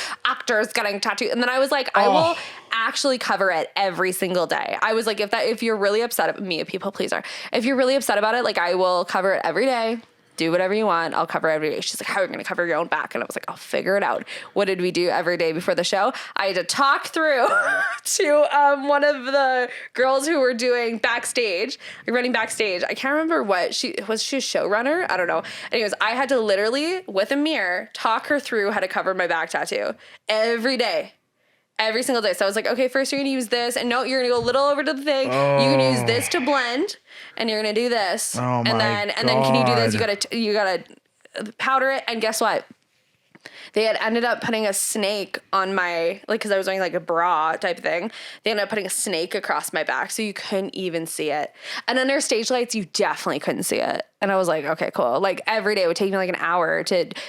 Speaker 3: getting tattooed. And then I was like, I will actually cover it every single day. I was like, if you're really upset, me a people pleaser, if you're really upset about it, like I will cover it every day. Do whatever you want. I'll cover every day. She's like, how are you going to cover your own back? And I was like, I'll figure it out. What did we do every day before the show? I had to talk through to one of the girls who were doing backstage, like running backstage. I can't remember what she was. She a showrunner? I don't know. Anyways, I had to literally, with a mirror, talk her through how to cover my back tattoo every day. Every single day. So I was like, okay, first you're going to use this. And no, you're going to go a little over to the thing. You're going to use this to blend. And you're going to do this. And then can you do this? You got to powder it. And guess what? They had ended up putting a snake on my, like, because I was wearing like a bra type thing. They ended up putting a snake across my back so you couldn't even see it. And under stage lights, you definitely couldn't see it. And I was like, okay, cool. Like every day it would take me like an hour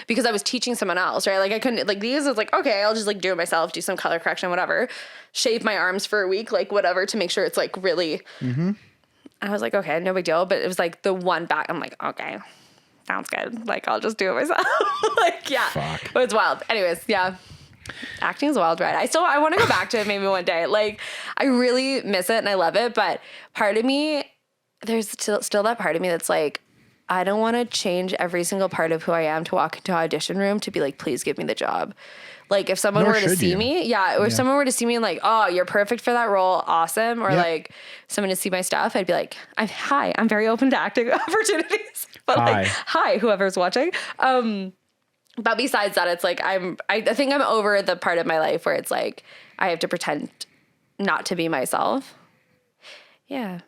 Speaker 3: because I was teaching someone else, right? Like I couldn't, like these was like, okay, I'll just like do it myself, do some color correction, whatever. Shave my arms for a week, like whatever, to make sure it's like really. I was like, okay, no big deal. But it was like the one back. I'm like, okay. Sounds good. Like, I'll just do it myself. Like, yeah. Fuck. But it's wild. Anyways, yeah. Acting is a wild ride. I want to go back to it maybe one day. Like, I really miss it and I love it. But part of me, there's still that part of me that's like, I don't want to change every single part of who I am to walk into an audition room to be like, please give me the job. Like if someone were to see me, if someone were to see me and like, oh, you're perfect for that role, awesome. Or like someone to see my stuff, I'd be like, I'm very open to acting opportunities. But like, hi, whoever's watching. But besides that, it's like I think I'm over the part of my life where it's like I have to pretend not to be myself. Yeah.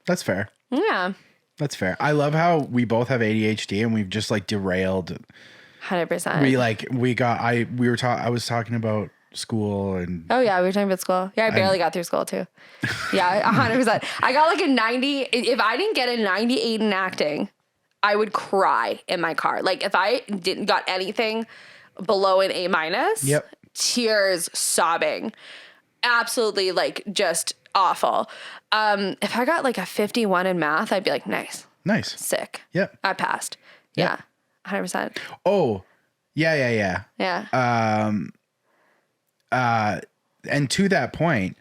Speaker 2: That's fair.
Speaker 3: Yeah.
Speaker 2: That's fair. I love how we both have ADHD and we've just like derailed.
Speaker 3: 100%.
Speaker 2: I was talking about school and.
Speaker 3: Oh yeah, we were talking about school. Yeah, I barely got through school too. Yeah, 100%. I got like a 90. If I didn't get a 98 in acting, I would cry in my car. Like if I didn't got anything below an A-,
Speaker 2: Yep.
Speaker 3: tears, sobbing, absolutely like just awful. If I got like a 51 in math, I'd be like, nice, sick.
Speaker 2: Yep.
Speaker 3: I passed. Yeah. 100%.
Speaker 2: Oh, yeah.
Speaker 3: Yeah.
Speaker 2: And to that point,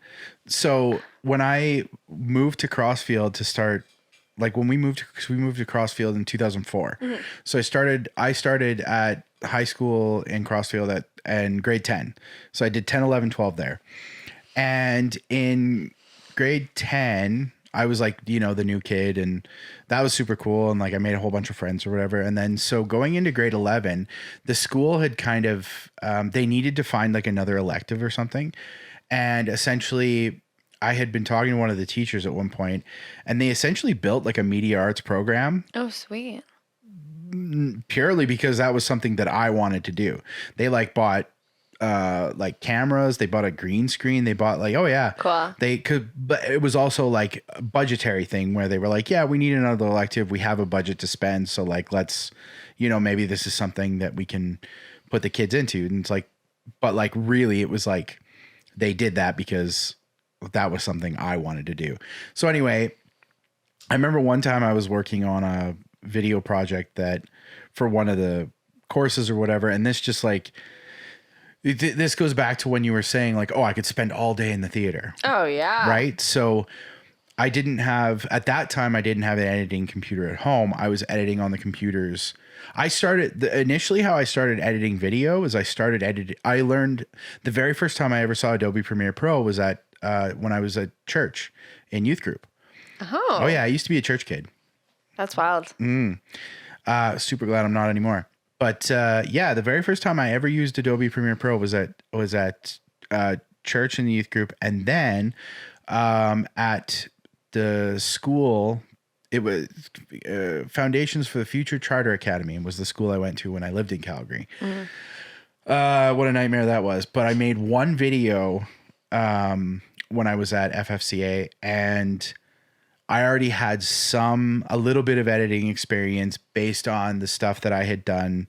Speaker 2: so when I moved to Crossfield to start, like when we moved to Crossfield in 2004.
Speaker 3: Mm-hmm.
Speaker 2: So I started at high school in Crossfield and grade 10. So I did 10, 11, 12 there. And in grade 10, I was like, the new kid, and that was super cool. And like, I made a whole bunch of friends or whatever. And then, so going into grade 11, the school had kind of, they needed to find like another elective or something. And essentially I had been talking to one of the teachers at one point, and they essentially built like a media arts program.
Speaker 3: Oh, sweet.
Speaker 2: Purely because that was something that I wanted to do. They like bought like cameras, they bought a green screen, they bought like,
Speaker 3: Cool.
Speaker 2: they could, but it was also like a budgetary thing where they were like, we need another elective, we have a budget to spend, so like let's, maybe this is something that we can put the kids into. And it's like, but like really it was like they did that because that was something I wanted to do. So anyway, I remember one time I was working on a video project that for one of the courses or whatever, and this just like, this goes back to when you were saying like, I could spend all day in the theater.
Speaker 3: Oh yeah.
Speaker 2: Right. So at that time, I didn't have an editing computer at home. I was editing on the computers. Initially how I started editing video is I learned the very first time I ever saw Adobe Premiere Pro was when I was at church in youth group. Oh yeah. I used to be a church kid.
Speaker 3: That's wild.
Speaker 2: Super glad I'm not anymore. But the very first time I ever used Adobe Premiere Pro was at church in the youth group, and then at the school, it was Foundations for the Future Charter Academy, and was the school I went to when I lived in Calgary. Mm-hmm. What a nightmare that was! But I made one video when I was at FFCA, and I already had a little bit of editing experience based on the stuff that I had done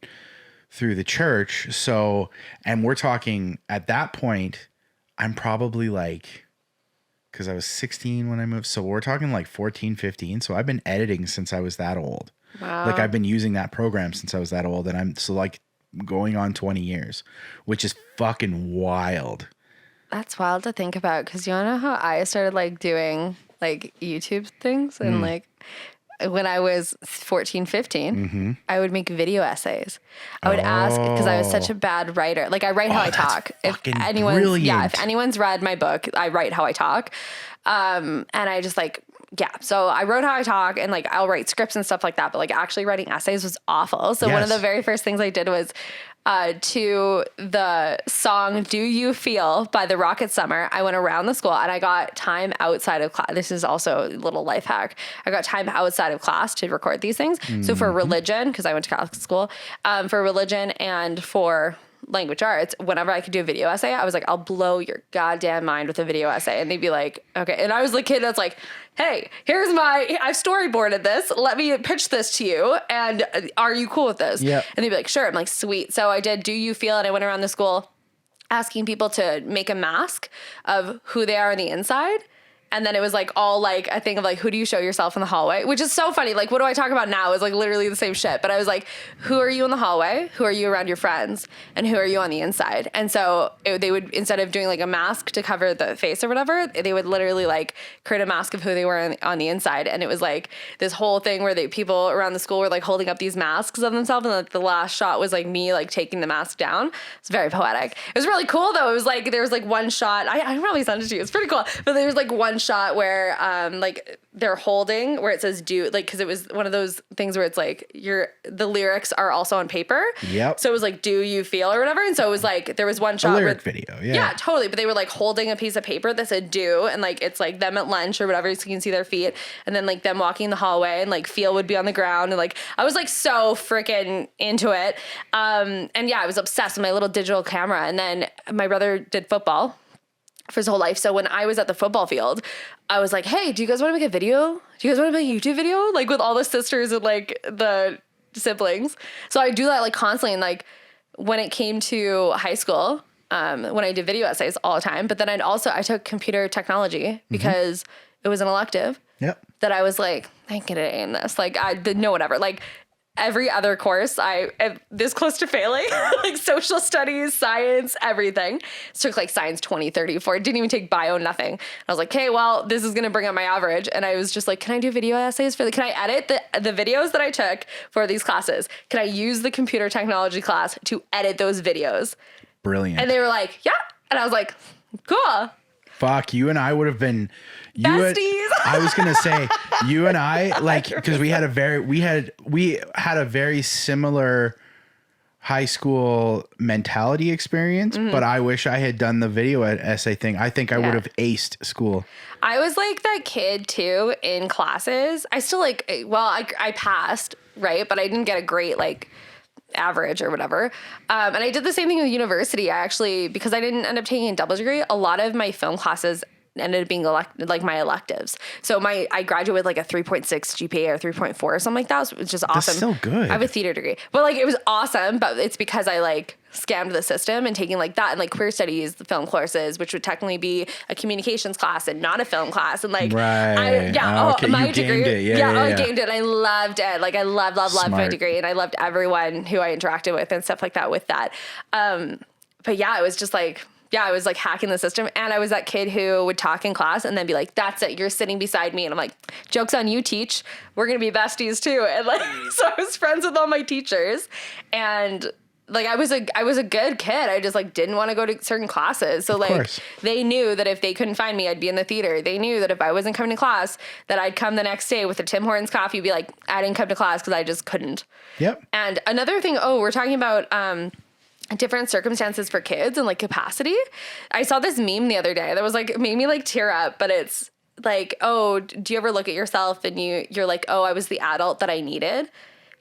Speaker 2: through the church. So, and we're talking at that point, I'm probably like, cause I was 16 when I moved. So we're talking like 14, 15. So I've been editing since I was that old.
Speaker 3: Wow.
Speaker 2: Like I've been using that program since I was that old. And I'm so like going on 20 years, which is fucking wild.
Speaker 3: That's wild to think about. Cause you wanna know how I started like doing like YouTube things, and like when I was 14, 15, I would make video essays. I would ask, because I was such a bad writer. Like I write how I talk. If anyone's read my book, I write how I talk. And I just like, so I wrote how I talk, and like I'll write scripts and stuff like that, but like actually writing essays was awful. So one of the very first things I did was to the song Do You Feel by the Rocket Summer, I went around the school and I got time outside of class. This is also a little life hack. I got time outside of class to record these things. Mm-hmm. So for religion, because I went to Catholic school, for religion and for language arts, whenever I could do a video essay, I was like, I'll blow your goddamn mind with a video essay. And they'd be like, okay. And I was the kid that's like, hey, I've storyboarded this. Let me pitch this to you. And are you cool with this?
Speaker 2: Yeah.
Speaker 3: And they'd be like, sure. I'm like, sweet. So I did Do You Feel? And I went around the school asking people to make a mask of who they are on the inside. And then it was like all like a thing of like, who do you show yourself in the hallway? Which is so funny. Like, what do I talk about now is like literally the same shit. But I was like, who are you in the hallway? Who are you around your friends? And who are you on the inside? And so they would, instead of doing like a mask to cover the face or whatever, they would literally like create a mask of who they were on the inside. And it was like this whole thing where people around the school were like holding up these masks of themselves. And like the last shot was like me like taking the mask down. It's very poetic. It was really cool though. It was like, there was like one shot, I probably sent it to you. It's pretty cool. But there was like one shot where like they're holding, where it says do, like, because it was one of those things where it's like the lyrics are also on paper.
Speaker 2: Yep.
Speaker 3: So it was like, do you feel or whatever. And so it was like, there was one shot
Speaker 2: lyric video.
Speaker 3: Yeah, totally. But they were like holding a piece of paper that said do, and like it's like them at lunch or whatever, so you can see their feet, and then like them walking in the hallway, and like feel would be on the ground, and like I was like so freaking into it. And yeah, I was obsessed with my little digital camera. And then my brother did football. for his whole life. So when I was at the football field, I was like, hey, do you guys want to make a video? Do you guys want to make a YouTube video? Like with all the sisters and like the siblings. So I do that like constantly. And like when it came to high school, when I did video essays all the time, but then I took computer technology because it was an elective.
Speaker 2: Yep.
Speaker 3: That I was like, I ain't gonna A in this. Like I did no whatever. Like every other course I am this close to failing, like social studies, science, everything. Took like science 20, 30, 40, didn't even take bio, nothing. I was like, okay, well, this is going to bring up my average. And I was just like, can I do video essays can I edit the videos that I took for these classes? Can I use the computer technology class to edit those videos?
Speaker 2: Brilliant.
Speaker 3: And they were like, yeah. And I was like, cool.
Speaker 2: Fuck, you and I would have been
Speaker 3: besties.
Speaker 2: I was gonna say you and I like because we had a very similar high school mentality experience, but I wish I had done the video essay thing. I think I would have aced school.
Speaker 3: I was like that kid too in classes. I still I passed, right? But I didn't get a great like average or whatever. And I did the same thing with university. I actually, because I didn't end up taking a double degree, a lot of my film classes ended up being like my electives. So I graduated with like a 3.6 GPA or 3.4 or something like that. So it was just awesome.
Speaker 2: That's so good.
Speaker 3: I have a theater degree, but like it was awesome. But it's because I like scammed the system and taking like that and like queer studies, the film courses, which would technically be a communications class and not a film class. And like,
Speaker 2: right.
Speaker 3: My
Speaker 2: you
Speaker 3: degree,
Speaker 2: gamed it.
Speaker 3: I gamed it. And I loved it. Like I loved my degree, and I loved everyone who I interacted with and stuff like that with that. But yeah, it was just like, I was like hacking the system, and I was that kid who would talk in class and then be like, that's it, you're sitting beside me. And I'm like, joke's on you, teach. We're going to be besties too. And like, so I was friends with all my teachers, and like, I was a good kid. I just like didn't want to go to certain classes. So like they knew that if they couldn't find me, I'd be in the theater. They knew that if I wasn't coming to class, that I'd come the next day with a Tim Hortons coffee, be like, I didn't come to class because I just couldn't.
Speaker 2: Yep.
Speaker 3: And another thing, we're talking about, different circumstances for kids and like capacity. I saw this meme the other day that was like, made me like tear up, but it's like, oh, do you ever look at yourself and you're like, oh, I was the adult that I needed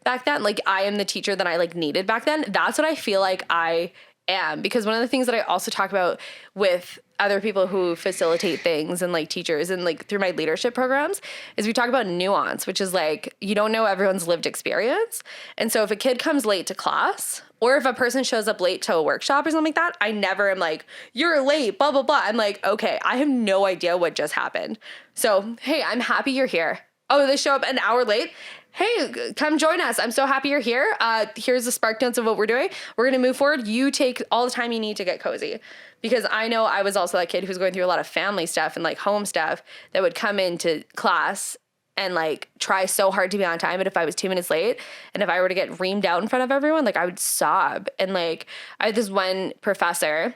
Speaker 3: back then. Like I am the teacher that I like needed back then. That's what I feel like I am, because one of the things that I also talk about with other people who facilitate things and like teachers and like through my leadership programs is we talk about nuance, which is like, you don't know everyone's lived experience. And so if a kid comes late to class, or if a person shows up late to a workshop or something like that, I never am like, you're late, blah, blah, blah. I'm like, okay, I have no idea what just happened. So, hey, I'm happy you're here. Oh, they show up an hour late. Hey, come join us. I'm so happy you're here. Here's the spark notes of what we're doing. We're going to move forward. You take all the time you need to get cozy. Because I know I was also that kid who was going through a lot of family stuff and like home stuff that would come into class and like try so hard to be on time. But if I was 2 minutes late and if I were to get reamed out in front of everyone, like I would sob. And like I had this one professor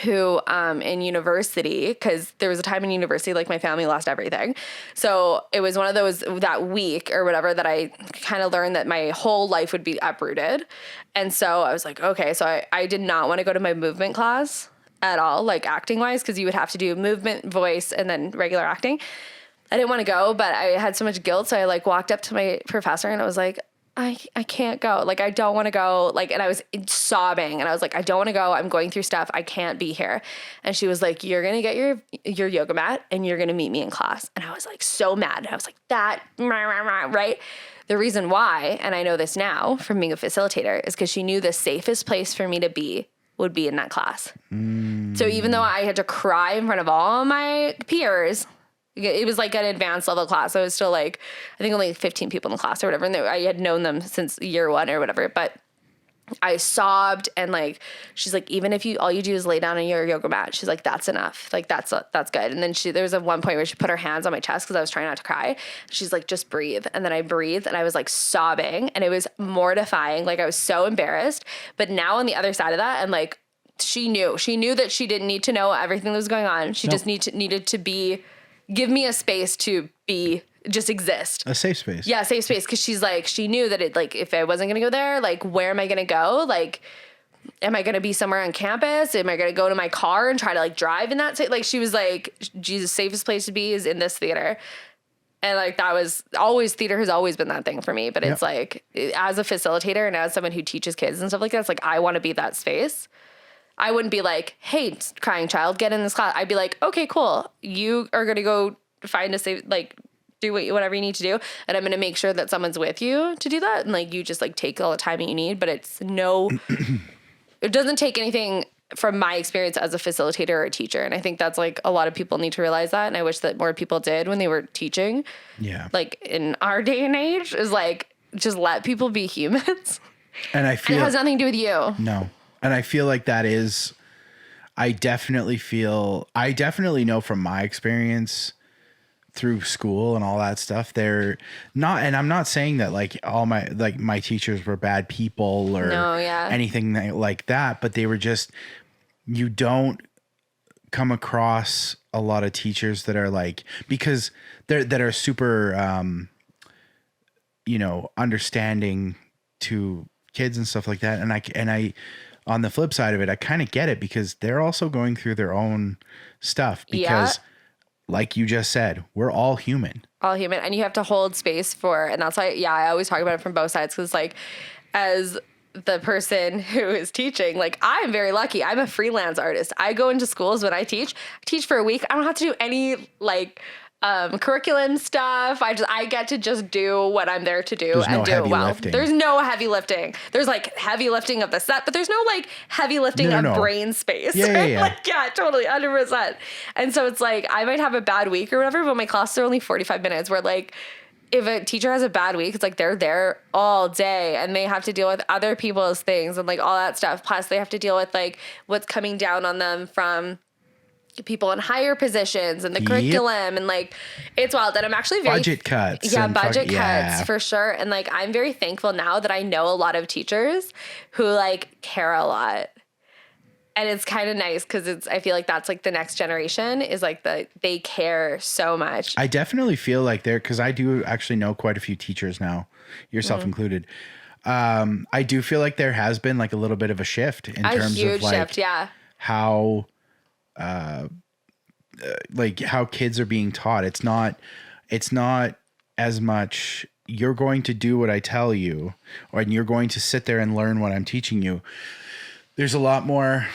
Speaker 3: who in university, because there was a time in university, like my family lost everything. So it was one of those, that week or whatever, that I kind of learned that my whole life would be uprooted. And so I was like, okay, so I did not want to go to my movement class at all, like acting wise, because you would have to do movement, voice, and then regular acting. I didn't want to go, but I had so much guilt. So I like walked up to my professor and I was like, I can't go. Like, I don't want to go. Like, and I was sobbing and I was like, I don't want to go. I'm going through stuff. I can't be here. And she was like, you're going to get your yoga mat and you're going to meet me in class. And I was like, so mad. And I was like, that, right? The reason why, and I know this now from being a facilitator, is because she knew the safest place for me to be would be in that class. So even though I had to cry in front of all my peers, it was like an advanced level class. So it was still like, I think only 15 people in the class or whatever. And I had known them since year one or whatever, but I sobbed. And like, she's like, even if all you do is lay down on your yoga mat, she's like, that's enough. Like, that's good. And then there was one point where she put her hands on my chest cause I was trying not to cry. She's like, just breathe. And then I breathed and I was like sobbing and it was mortifying. Like I was so embarrassed, but now on the other side of that, I'm like, she knew that she didn't need to know everything that was going on. She just needed to give me a space to just exist.
Speaker 2: A safe space.
Speaker 3: Yeah, safe space. Cause she's like, she knew that it, like, if I wasn't going to go there, like, where am I going to go? Like, am I going to be somewhere on campus? Am I going to go to my car and try to like drive in that? Like, she was like, Jesus, safest place to be is in this theater. And like, that was always, theater has always been that thing for me. But it's like, as a facilitator and as someone who teaches kids and stuff like that, it's like, I want to be that space. I wouldn't be like, hey, crying child, get in this class. I'd be like, okay, cool. You are going to go find a safe, like, do whatever you need to do. And I'm going to make sure that someone's with you to do that. And like, you just like take all the time that you need, but it doesn't take anything from my experience as a facilitator or a teacher. And I think that's like a lot of people need to realize that. And I wish that more people did when they were teaching.
Speaker 2: Yeah.
Speaker 3: Like in our day and age is like, just let people be humans.
Speaker 2: And I feel
Speaker 3: it has nothing to do with you.
Speaker 2: No. And I feel like that is, I definitely know from my experience through school and all that stuff, they're not, and I'm not saying that like all my teachers were bad people or anything like that, but they were just, you don't come across a lot of teachers that are like, because that are super, understanding to kids and stuff like that. And I, on the flip side of it, I kind of get it because they're also going through their own stuff because like you just said, we're all human. All human.
Speaker 3: And you have to hold space for, and that's why, I always talk about it from both sides. Cause like as the person who is teaching, like I'm very lucky. I'm a freelance artist. I go into schools when I teach for a week. I don't have to do any like, curriculum stuff. I get to just do what I'm there to do and do it well. Lifting. There's no heavy lifting. There's like heavy lifting of the set, but there's no like heavy lifting of brain space.
Speaker 2: Yeah.
Speaker 3: Like, totally. 100%. And so it's like, I might have a bad week or whatever, but my classes are only 45 minutes where like, if a teacher has a bad week, it's like they're there all day and they have to deal with other people's things and like all that stuff. Plus they have to deal with like what's coming down on them from people in higher positions and the curriculum and like it's wild. And I'm actually very
Speaker 2: budget cuts.
Speaker 3: Budget cuts for sure. And like I'm very thankful now that I know a lot of teachers who like care a lot. And it's kind of nice because I feel like that's like the next generation is like they care so much.
Speaker 2: I definitely feel like because I do actually know quite a few teachers now, yourself included. I do feel like there has been like a little bit of a shift in terms of like how like how kids are being taught. It's not as much you're going to do what I tell you, and you're going to sit there and learn what I'm teaching you. There's a lot more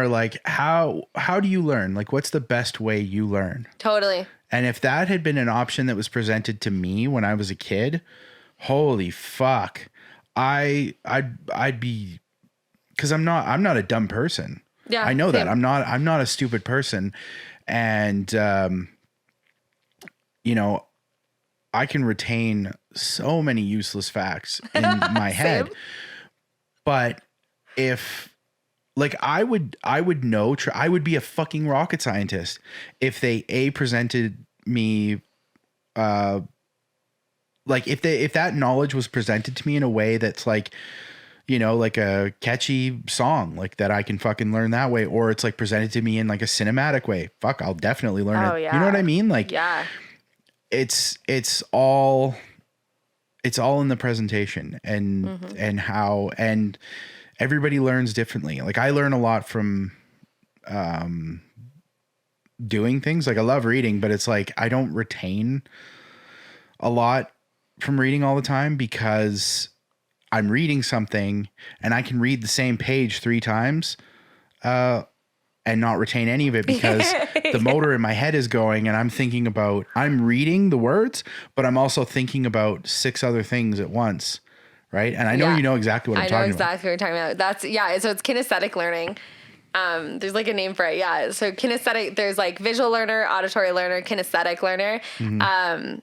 Speaker 2: like how do you learn? Like what's the best way you learn?
Speaker 3: Totally.
Speaker 2: And if that had been an option that was presented to me when I was a kid, holy fuck. I'd be, because I'm not a dumb person. Yeah, I know that I'm not a stupid person. And, I can retain so many useless facts in my head, but if like, I would know, I would be a fucking rocket scientist if they presented me, like if that knowledge was presented to me in a way that's like, like a catchy song, like that I can fucking learn that way, or it's like presented to me in like a cinematic way. Fuck, I'll definitely learn it. Yeah. You know what I mean? Like, yeah, it's all in the presentation and how, and everybody learns differently. Like I learn a lot from, doing things. Like I love reading, but it's like, I don't retain a lot from reading all the time because I'm reading something and I can read the same page 3 times and not retain any of it because the motor in my head is going and I'm reading the words, but I'm also thinking about 6 other things at once. Right. And I know you know exactly what I'm talking about. I know exactly
Speaker 3: what you're talking about. So it's kinesthetic learning. There's like a name for it. Yeah. So kinesthetic, there's like visual learner, auditory learner, kinesthetic learner. Mm-hmm.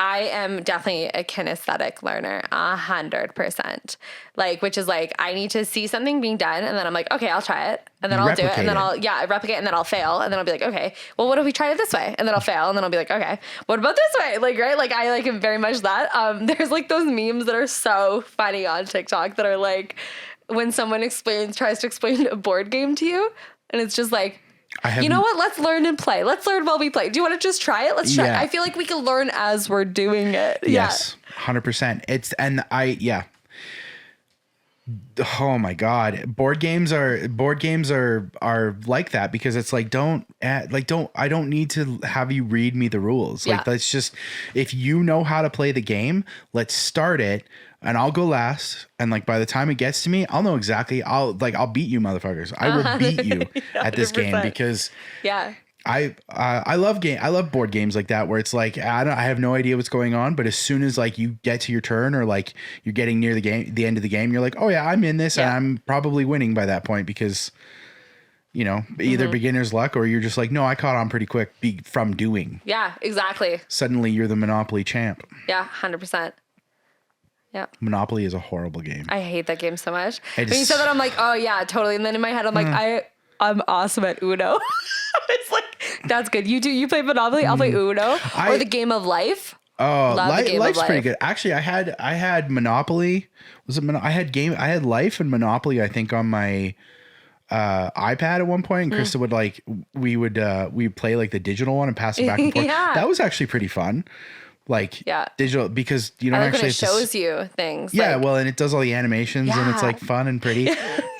Speaker 3: I am definitely a kinesthetic learner, 100%. Like, which is like, I need to see something being done, and then I'm like, okay, I'll try it, and then I'll do it, and then I replicate, and then I'll fail, and then I'll be like, okay, well, what if we tried it this way? And then I'll fail, and then I'll be like, okay, what about this way? Like, right? Like, I like am very much that. There's like those memes that are so funny on TikTok that are like, when someone tries to explain a board game to you, and it's just like, you know what? Let's learn and play. Let's learn while we play. Do you want to just try it? Let's try. Yeah. I feel like we can learn as we're doing it.
Speaker 2: Yes, 100%. Oh my God. Board games are like that because it's like, I don't need to have you read me the rules. Like, let's just, if you know how to play the game, let's start it. and I'll go last. And like by the time it gets to me, I'll know exactly. I'll beat you, motherfuckers. I will beat you at this game because I love board games like that where it's like I have no idea what's going on, but as soon as like you get to your turn or like you're getting near the end of the game, you're like, oh yeah, I'm in this and I'm probably winning by that point because either beginner's luck or you're just like, no, I caught on pretty quick from doing.
Speaker 3: Yeah, exactly.
Speaker 2: Suddenly you're the Monopoly champ.
Speaker 3: Yeah, 100%. Yeah.
Speaker 2: Monopoly is a horrible game.
Speaker 3: I hate that game so much. When you said that, I'm like, oh yeah, totally. And then in my head, I'm like, I'm awesome at Uno. It's like, that's good. You play Monopoly, I'll play Uno or the Game of Life.
Speaker 2: Oh, Life's pretty good. Actually, I had Monopoly. I had Life and Monopoly, I think, on my iPad at one point. And Krista would we'd play like the digital one and pass it back and forth.
Speaker 3: Yeah.
Speaker 2: That was actually pretty fun. Like digital, because you don't actually
Speaker 3: when it shows you things.
Speaker 2: Yeah, well, and it does all the animations and it's like fun and pretty.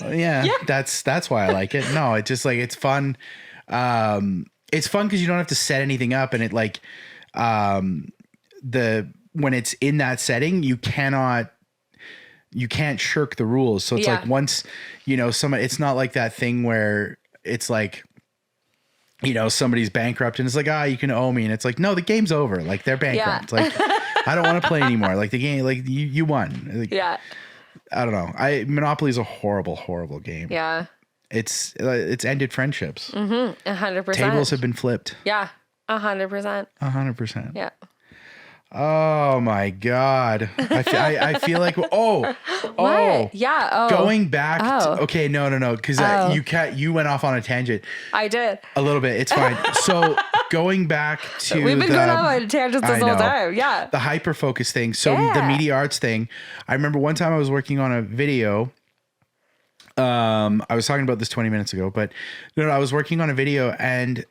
Speaker 2: Yeah. That's why I like it. No, it's just like it's fun. It's fun because you don't have to set anything up, and it like when it's in that setting, you can't shirk the rules. So it's like once it's not like that thing where it's like somebody's bankrupt and it's like, you can owe me. And it's like, no, the game's over. Like they're bankrupt. Like I don't want to play anymore. Like the game, like you won. Like, I don't know. Monopoly is a horrible, horrible game.
Speaker 3: Yeah.
Speaker 2: It's ended friendships.
Speaker 3: 100%.
Speaker 2: Tables have been flipped.
Speaker 3: Yeah. 100%.
Speaker 2: 100%.
Speaker 3: Yeah.
Speaker 2: Oh my God. I feel like,
Speaker 3: what? Yeah. Oh.
Speaker 2: Going back. Okay. No. Cause you went off on a tangent.
Speaker 3: I did.
Speaker 2: A little bit. It's fine. So going back to
Speaker 3: we've been going off on tangents this whole time. Yeah.
Speaker 2: The hyper focus thing. So the media arts thing, I remember one time I was working on a video. I was talking about this 20 minutes ago, but I was working on a video and,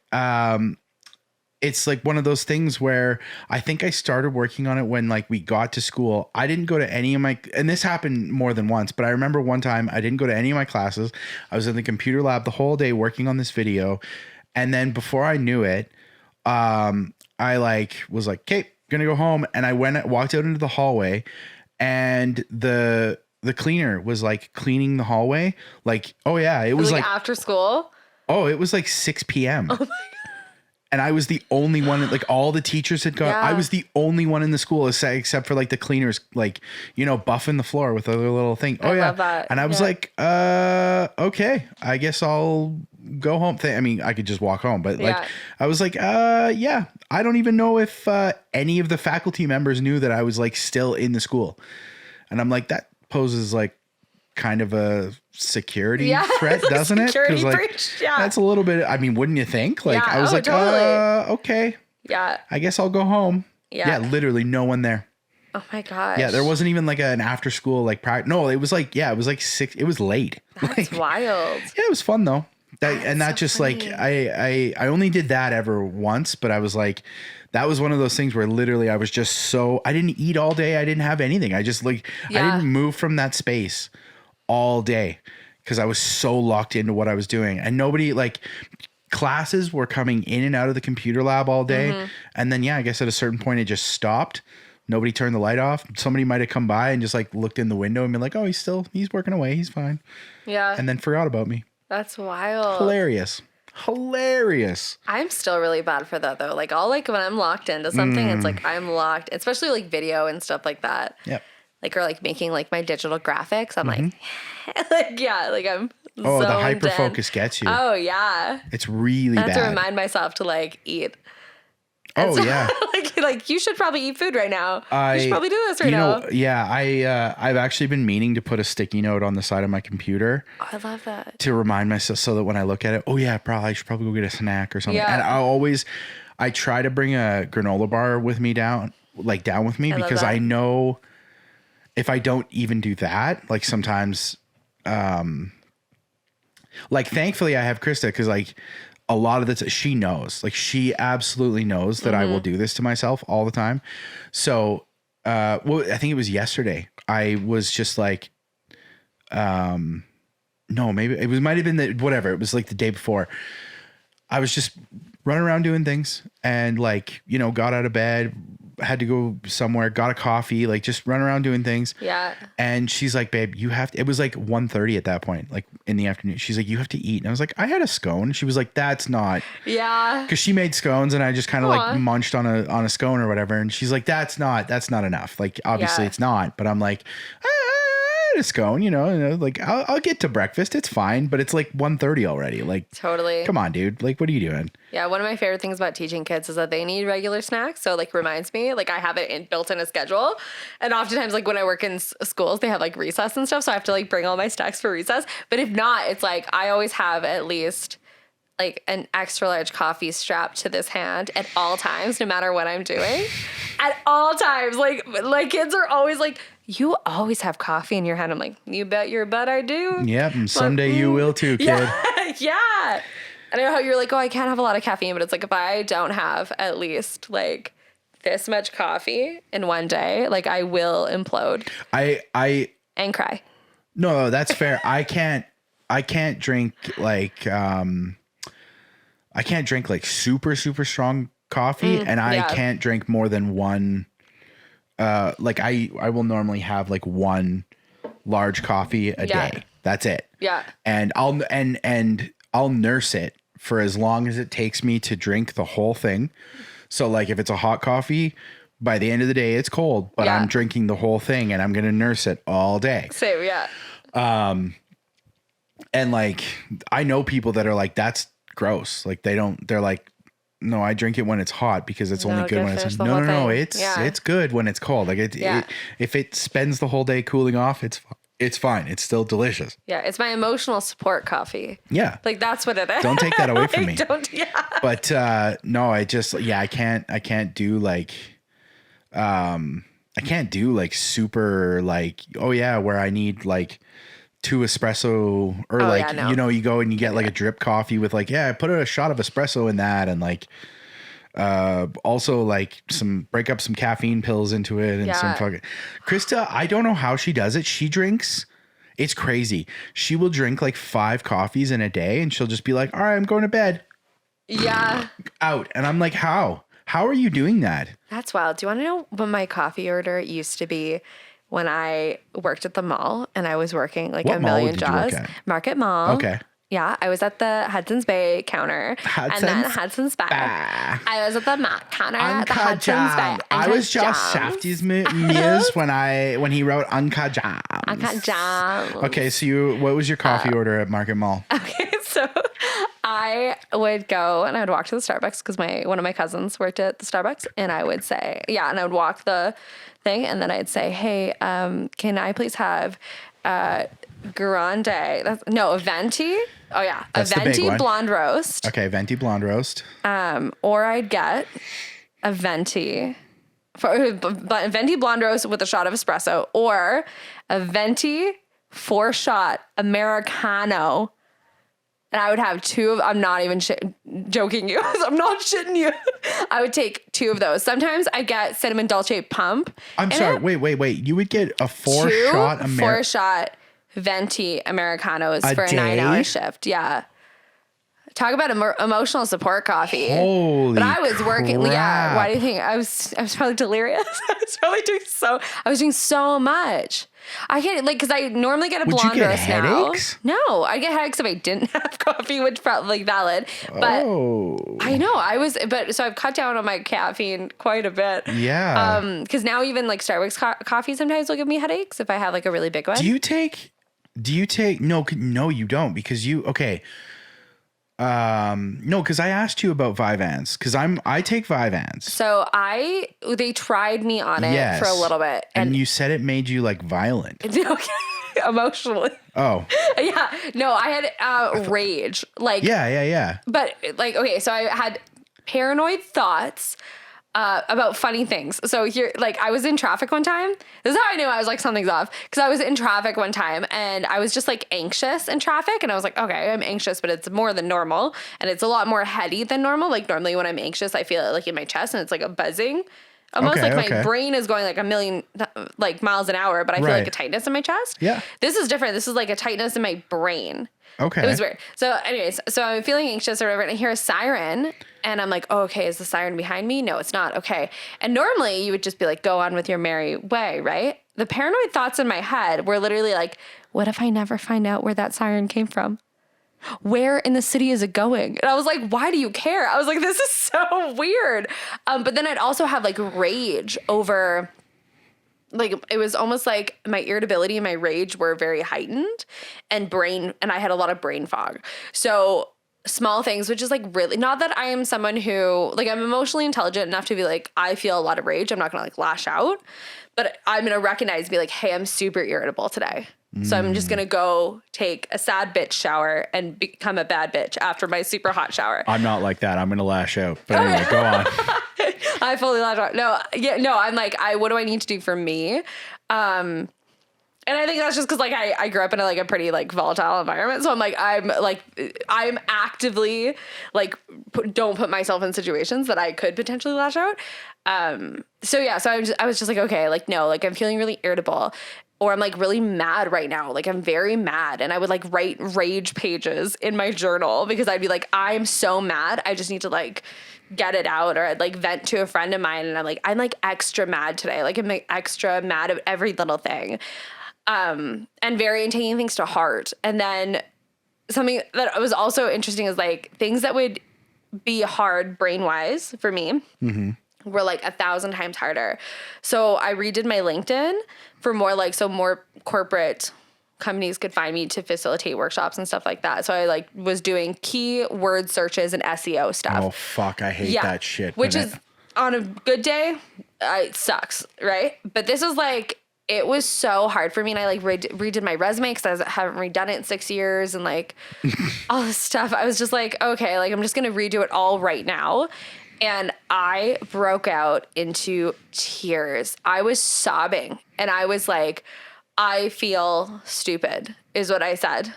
Speaker 2: it's like one of those things where I think I started working on it when like we got to school. I didn't go to any of and this happened more than once, but I remember one time I didn't go to any of my classes. I was in the computer lab the whole day working on this video. And then before I knew it, I was like, okay, gonna go home. And I walked out into the hallway and the cleaner was like cleaning the hallway. Like, oh yeah, it was like
Speaker 3: after school.
Speaker 2: Oh, it was like 6 p.m. Oh my God. And I was the only one, like all the teachers had gone. I was the only one in the school except for like the cleaners, like, buffing the floor with a little thing. I love that. And I was like, okay, I guess I'll go home. I mean, I could just walk home, but like, I was like, yeah, I don't even know if any of the faculty members knew that I was like still in the school. And I'm like, that poses like kind of a security threat, doesn't it?
Speaker 3: Security breach. Yeah.
Speaker 2: That's a little bit, I mean, wouldn't you think? Like, I was like, totally. Okay.
Speaker 3: Yeah.
Speaker 2: I guess I'll go home. Yeah. Literally no one there.
Speaker 3: Oh my gosh.
Speaker 2: Yeah. There wasn't even like an after school, like no, it was like, it was like 6, it was late.
Speaker 3: That's wild.
Speaker 2: Yeah. It was fun though. I only did that ever once, but I was like, that was one of those things where literally I was just I didn't eat all day. I didn't have anything. I just I didn't move from that space all day because I was so locked into what I was doing, and nobody classes were coming in and out of the computer lab all day. And then, I guess at a certain point it just stopped. Nobody turned the light off. Somebody might've come by and just looked in the window and been like, oh, he's working away. He's fine. Yeah. And then forgot about me.
Speaker 3: That's wild.
Speaker 2: Hilarious. I'm
Speaker 3: still really bad for that though. Like when I'm locked into something, it's like I'm locked, especially like video and stuff like that.
Speaker 2: Yep.
Speaker 3: Or making my digital graphics. I'm I'm
Speaker 2: the hyper focus gets you.
Speaker 3: Oh yeah.
Speaker 2: It's really bad.
Speaker 3: I have to remind myself to eat. And you should probably eat food right now. You should probably do this right now.
Speaker 2: I've actually been meaning to put a sticky note on the side of my computer.
Speaker 3: Oh, I love that.
Speaker 2: To remind myself so that when I look at it, I should probably go get a snack or something. Yeah. And I try to bring a granola bar with me down with me because I know if I don't even do that, sometimes, thankfully I have Krista because a lot of the she knows, she absolutely knows that I will do this to myself all the time. So, I think it was yesterday. I was just no, maybe it might have been whatever. It was the day before. I was just running around doing things and got out of bed, had to go somewhere, got a coffee, like just run around doing things.
Speaker 3: Yeah.
Speaker 2: And she's like, babe, you have to, it was like 1:30 at that point, like in the afternoon. She's like, you have to eat. And I was like, I had a scone. She was like, that's not.
Speaker 3: Yeah.
Speaker 2: Cause she made scones and I just kind of like munched on a scone or whatever. And she's like, that's not enough. Like, obviously it's not, but I'm like, a scone, like I'll get to breakfast. It's fine, but it's like 1:30 already. Like,
Speaker 3: totally.
Speaker 2: Come on, dude. Like, what are you doing?
Speaker 3: Yeah. One of my favorite things about teaching kids is that they need regular snacks. So like reminds me, like I have it built in a schedule. And oftentimes like when I work in schools, they have like recess and stuff. So I have to like bring all my snacks for recess. But if not, it's like I always have at least like an extra large coffee strapped to this hand at all times, no matter what I'm doing. At all times. Like kids are always like, you always have coffee in your hand. I'm like, you bet your butt I do.
Speaker 2: Yep. And someday you will too, kid.
Speaker 3: Yeah. I know how you're like, oh, I can't have a lot of caffeine, but it's like if I don't have at least like this much coffee in one day, like I will implode. And cry.
Speaker 2: No, that's fair. I can't drink like super, super strong coffee, and I can't drink more than one. Like I will normally have like one large coffee a day. That's it.
Speaker 3: Yeah.
Speaker 2: And I'll nurse it for as long as it takes me to drink the whole thing. So like if it's a hot coffee, by the end of the day it's cold, but I'm drinking the whole thing and I'm going to nurse it all day.
Speaker 3: Same, yeah.
Speaker 2: And like I know people that are like, that's gross. Like they're like, no, I drink it when it's hot because it's only good when it's no. It's good when it's cold. Like if it spends the whole day cooling off, it's fine. It's still delicious.
Speaker 3: Yeah, it's my emotional support coffee.
Speaker 2: Yeah,
Speaker 3: like that's what it is.
Speaker 2: Don't take that away from me.
Speaker 3: Don't. Yeah.
Speaker 2: But no, I just I can't do like super like where I need like 2 espresso or you go and you get like a drip coffee with like, I put a shot of espresso in that and like also like break up some caffeine pills into it and some fucking Krista, I don't know how she does it. She drinks, it's crazy. She will drink like 5 coffees in a day and she'll just be like, all right, I'm going to bed.
Speaker 3: Yeah.
Speaker 2: Out. And I'm like, how are you doing that?
Speaker 3: That's wild. Do you want to know what my coffee order used to be? When I worked at the mall and I was working like a million jobs. Market Mall.
Speaker 2: Okay.
Speaker 3: Yeah, I was at the Hudson's Bay counter. And then Hudson's Bay. I was at the Mac counter at the Hudson's Bay.
Speaker 2: I was just Shafty's muse when he wrote Uncut Jams.
Speaker 3: Uncut Jams.
Speaker 2: Okay, so what was your coffee order at Market Mall?
Speaker 3: Okay, so I would go and I would walk to the Starbucks because one of my cousins worked at the Starbucks, and I would say, and I would walk the thing, and then I'd say, hey, can I please have Grande? A Venti. Oh yeah,
Speaker 2: that's
Speaker 3: a Venti blonde roast.
Speaker 2: Okay, Venti blonde roast.
Speaker 3: Or I'd get a Venti blonde roast with a shot of espresso, or a Venti 4-shot Americano. And I would have 2 of, I'm not even joking you. I'm not shitting you. I would take 2 of those. Sometimes I get cinnamon dolce pump.
Speaker 2: I'm sorry. Wait. You would get a 4-shot
Speaker 3: 4-shot Venti Americanos for a 9-hour shift. Yeah. Talk about emotional support coffee.
Speaker 2: Holy
Speaker 3: But I was working.
Speaker 2: crap.
Speaker 3: Yeah. Why do you think I was probably delirious? I was doing so much. I can't because I normally get a blonde roast
Speaker 2: headaches?
Speaker 3: now. No, I get headaches if I didn't have coffee, which probably valid. But I know so I've cut down on my caffeine quite a bit.
Speaker 2: Yeah.
Speaker 3: Because now even like Starbucks coffee sometimes will give me headaches if I have like a really big one.
Speaker 2: Do you take? No, you don't because okay. No, because I asked you about Vyvanse because I take Vyvanse.
Speaker 3: So they tried me on it for a little bit,
Speaker 2: and you said it made you like violent.
Speaker 3: Emotionally.
Speaker 2: Oh.
Speaker 3: Yeah. No, I had rage. Like.
Speaker 2: Yeah.
Speaker 3: But like, okay, so I had paranoid thoughts about funny things. So here, like I was in traffic one time. This is how I knew I was like, something's off. Cause I was in traffic one time and I was just like anxious in traffic. And I was like, okay, I'm anxious, but it's more than normal. And it's a lot more heady than normal. Like normally when I'm anxious, I feel it like in my chest and it's like a buzzing. Almost
Speaker 2: Okay,
Speaker 3: like my
Speaker 2: okay.
Speaker 3: brain is going like a million like miles an hour, but I feel like
Speaker 2: Right.
Speaker 3: a tightness in my chest.
Speaker 2: Yeah.
Speaker 3: This is different. This is like a tightness in my brain.
Speaker 2: Okay.
Speaker 3: It was weird. So anyways, so I'm feeling anxious or whatever, and I hear a siren, and I'm like, oh, okay, is the siren behind me? No, it's not. Okay. And normally you would just be like, go on with your merry way, right? The paranoid thoughts in my head were literally like, what if I never find out where that siren came from? Where in the city is it going? And I was like, why do you care? I was like, this is so weird. But then I'd also have like rage over, like, it was almost like my irritability and my rage were very heightened, and I had a lot of brain fog. So small things, which is like really, not that I am someone who, like, I'm emotionally intelligent enough to be like, I feel a lot of rage. I'm not going to like lash out, but I'm going to recognize and be like, hey, I'm super irritable today. So I'm just going to go take a sad bitch shower and become a bad bitch after my super hot shower.
Speaker 2: I'm not like that. I'm going to lash out. But anyway, go on.
Speaker 3: I fully lash out. No, I'm like, what do I need to do for me? And I think that's just because like I grew up in a pretty like volatile environment. So I'm actively like, don't put myself in situations that I could potentially lash out. So I was just like, okay, like, no, like I'm feeling really irritable, or I'm like really mad right now. Like I'm very mad. And I would like write rage pages in my journal because I'd be like, I'm so mad. I just need to like get it out. Or I'd like vent to a friend of mine, and I'm like extra mad today. Like I'm like extra mad at every little thing. And taking things to heart. And then something that was also interesting is like things that would be hard brain wise for me were like 1,000 times harder. So I redid my LinkedIn for more corporate companies could find me to facilitate workshops and stuff like that. So I like was doing keyword searches and SEO stuff.
Speaker 2: Oh, fuck. I hate that shit.
Speaker 3: Which is on a good day, it sucks, right? But this was like, it was so hard for me, and I like redid my resume because I haven't redone it in 6 years, and like all this stuff. I was just like, okay, like I'm just gonna redo it all right now. And I broke out into tears. I was sobbing, and I was like, I feel stupid, is what I said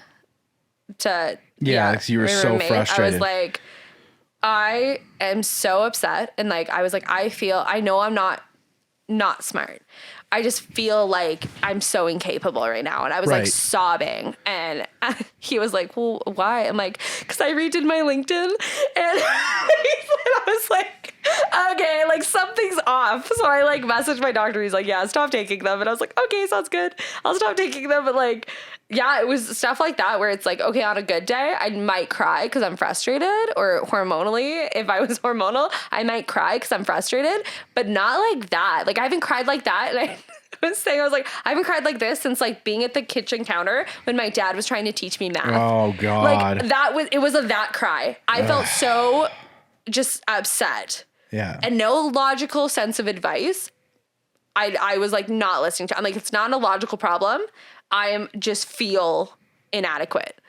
Speaker 3: to
Speaker 2: you were
Speaker 3: my
Speaker 2: so
Speaker 3: roommate.
Speaker 2: frustrated.
Speaker 3: I was like, I am so upset, and like I was like, I know I'm not smart. I just feel like I'm so incapable right now. And I was like sobbing, and he was like, well, why? I'm like, cause I redid my LinkedIn, and I was like, okay, like something's off. So I like messaged my doctor. He's like, yeah, stop taking them. And I was like, okay, sounds good. I'll stop taking them. But like, yeah, it was stuff like that where it's like, okay, on a good day, I might cry because I'm frustrated, or hormonally, if I was hormonal, I might cry because I'm frustrated, but not like that. Like I haven't cried like that. And I was like, I haven't cried like this since like being at the kitchen counter when my dad was trying to teach me math.
Speaker 2: Oh God.
Speaker 3: Like it was that cry. I felt so just upset.
Speaker 2: Yeah.
Speaker 3: And no logical sense of advice. I was like not listening to. I'm like, it's not a logical problem. I am just feel inadequate.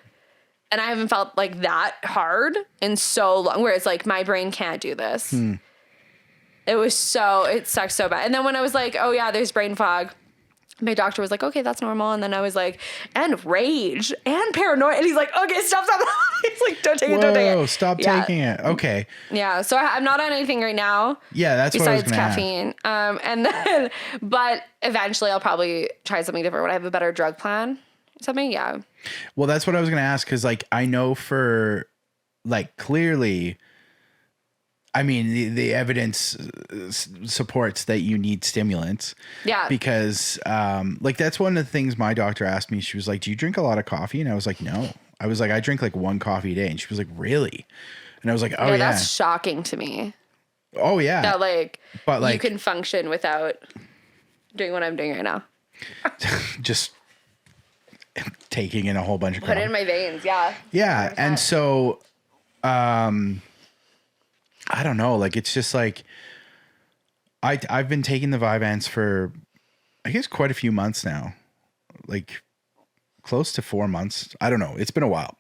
Speaker 3: And I haven't felt like that hard in so long, where it's like my brain can't do this. It sucked so bad. And then when I was like, oh yeah, there's brain fog, my doctor was like, okay, that's normal. And then I was like, and rage and paranoia. And he's like, okay, stop. He's like, don't take it.
Speaker 2: Stop taking it. Okay.
Speaker 3: Yeah. So I'm not on anything right now.
Speaker 2: Yeah, that's what I was
Speaker 3: besides caffeine. And then, but eventually I'll probably try something different when I have a better drug plan. Something. Yeah.
Speaker 2: Well, that's what I was going to ask. Cause like, I know for like clearly, I mean, the evidence supports that you need stimulants. Yeah. Because, like, that's one of the things my doctor asked me. She was like, do you drink a lot of coffee? And I was like, no. I was like, I drink like 1 coffee a day. And she was like, really? And I was like, oh, yeah.
Speaker 3: That's shocking to me.
Speaker 2: Oh, yeah.
Speaker 3: That, like,
Speaker 2: but like,
Speaker 3: you can function without doing what I'm doing right now.
Speaker 2: Just taking in a whole bunch of
Speaker 3: coffee. Put it in my veins. Yeah.
Speaker 2: Yeah. 100%. And so, I don't know. Like, it's just like, I've been taking the Vyvanse for, I guess, quite a few months now, like close to 4 months. I don't know. It's been a while.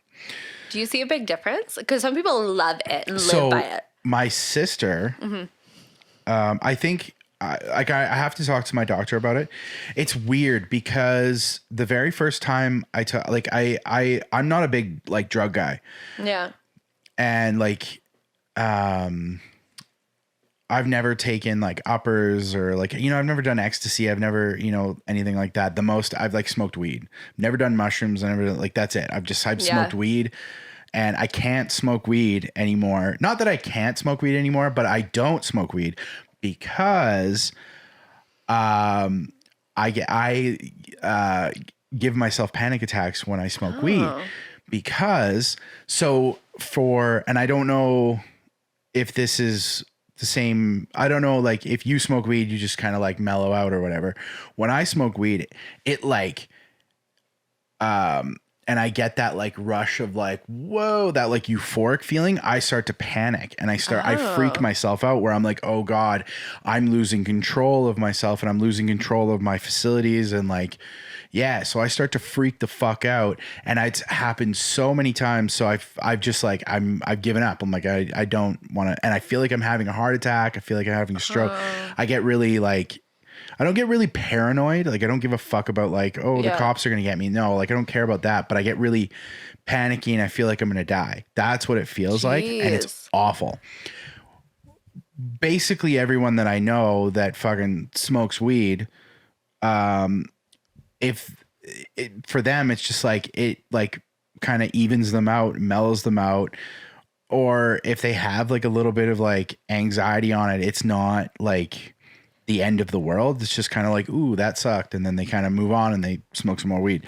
Speaker 3: Do you see a big difference? Because some people love it and live by it.
Speaker 2: My sister, I think I have to talk to my doctor about it. It's weird because the very first time I took, like, I'm not a big like drug guy.
Speaker 3: Yeah.
Speaker 2: And like, I've never taken like uppers or like, you know, I've never done ecstasy. I've never, you know, anything like that. The most I've like smoked weed, never done mushrooms. I never like, that's it. I've smoked weed, and I can't smoke weed anymore. Not that I can't smoke weed anymore, but I don't smoke weed because, I give myself panic attacks when I smoke weed because and I don't know if this is the same. I don't know, like if you smoke weed, you just kind of like mellow out or whatever. When I smoke weed, it like, and I get that like rush of like, whoa, that like euphoric feeling. I start to panic and I freak myself out where I'm like, oh God, I'm losing control of myself and I'm losing control of my facilities. And like, yeah, so I start to freak the fuck out, and it's happened so many times. So I've just like, I've given up. I'm like, I don't want to, and I feel like I'm having a heart attack. I feel like I'm having a stroke. I get really like, I don't get really paranoid. Like I don't give a fuck about like, oh, the cops are going to get me. No, like I don't care about that, but I get really panicky and I feel like I'm going to die. That's what it feels like. And it's awful. Basically everyone that I know that fucking smokes weed, for them, it's just like, it like kind of evens them out, mellows them out. Or if they have like a little bit of like anxiety on it, it's not like the end of the world. It's just kind of like, ooh, that sucked. And then they kind of move on and they smoke some more weed.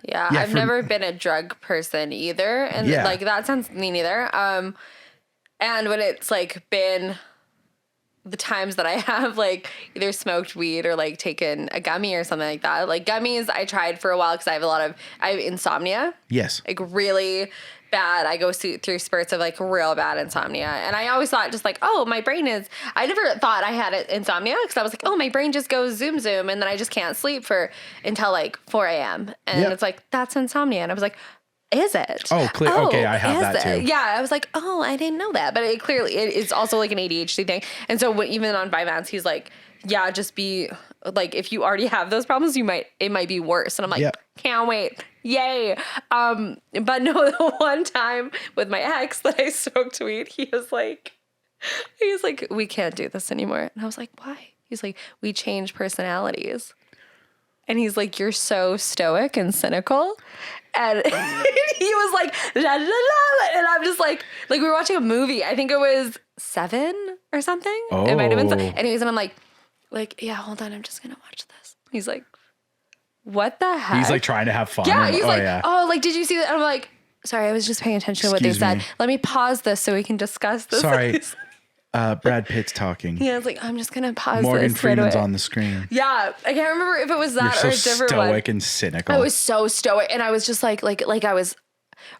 Speaker 3: Yeah, I've never been a drug person either. And like that sounds me neither. And when it's like been the times that I have like either smoked weed or like taken a gummy or something like that. Like gummies I tried for a while because I have insomnia. Yes. Like really bad. I go through spurts of like real bad insomnia. And I always thought just like, oh, my brain is, I never thought I had insomnia because I was like, oh, my brain just goes zoom, zoom. And then I just can't sleep until like 4 a.m. And it's like, that's insomnia. And I was like, is it? Oh, clear. Okay, I have that too. Yeah, I was like, oh, I didn't know that, but it is also like an ADHD thing. And so even on Vyvanse, he's like, yeah, just be like, if you already have those problems, it might be worse. And I'm like, can't wait, yay. But no, the one time with my ex that I smoked weed, he was like, we can't do this anymore. And I was like, why? He's like, we change personalities. And he's like, you're so stoic and cynical. And he was like, la, la, la, and I'm just like we were watching a movie. I think it was 7 or something. Oh. It might have been. Anyways, and I'm like, yeah, hold on. I'm just going to watch this. He's like, what the heck? He's
Speaker 2: like trying to have fun.
Speaker 3: Yeah. He's like, did you see that? And I'm like, sorry, I was just paying attention to what they said. Let me pause this so we can discuss this.
Speaker 2: Sorry. Brad Pitt's talking.
Speaker 3: Yeah, I was like, I'm just gonna pause.
Speaker 2: Morgan
Speaker 3: this
Speaker 2: Freeman's
Speaker 3: right
Speaker 2: on the screen.
Speaker 3: Yeah, I can't remember if it was that or a different one.
Speaker 2: Stoic and cynical.
Speaker 3: I was so stoic, and I was just like I was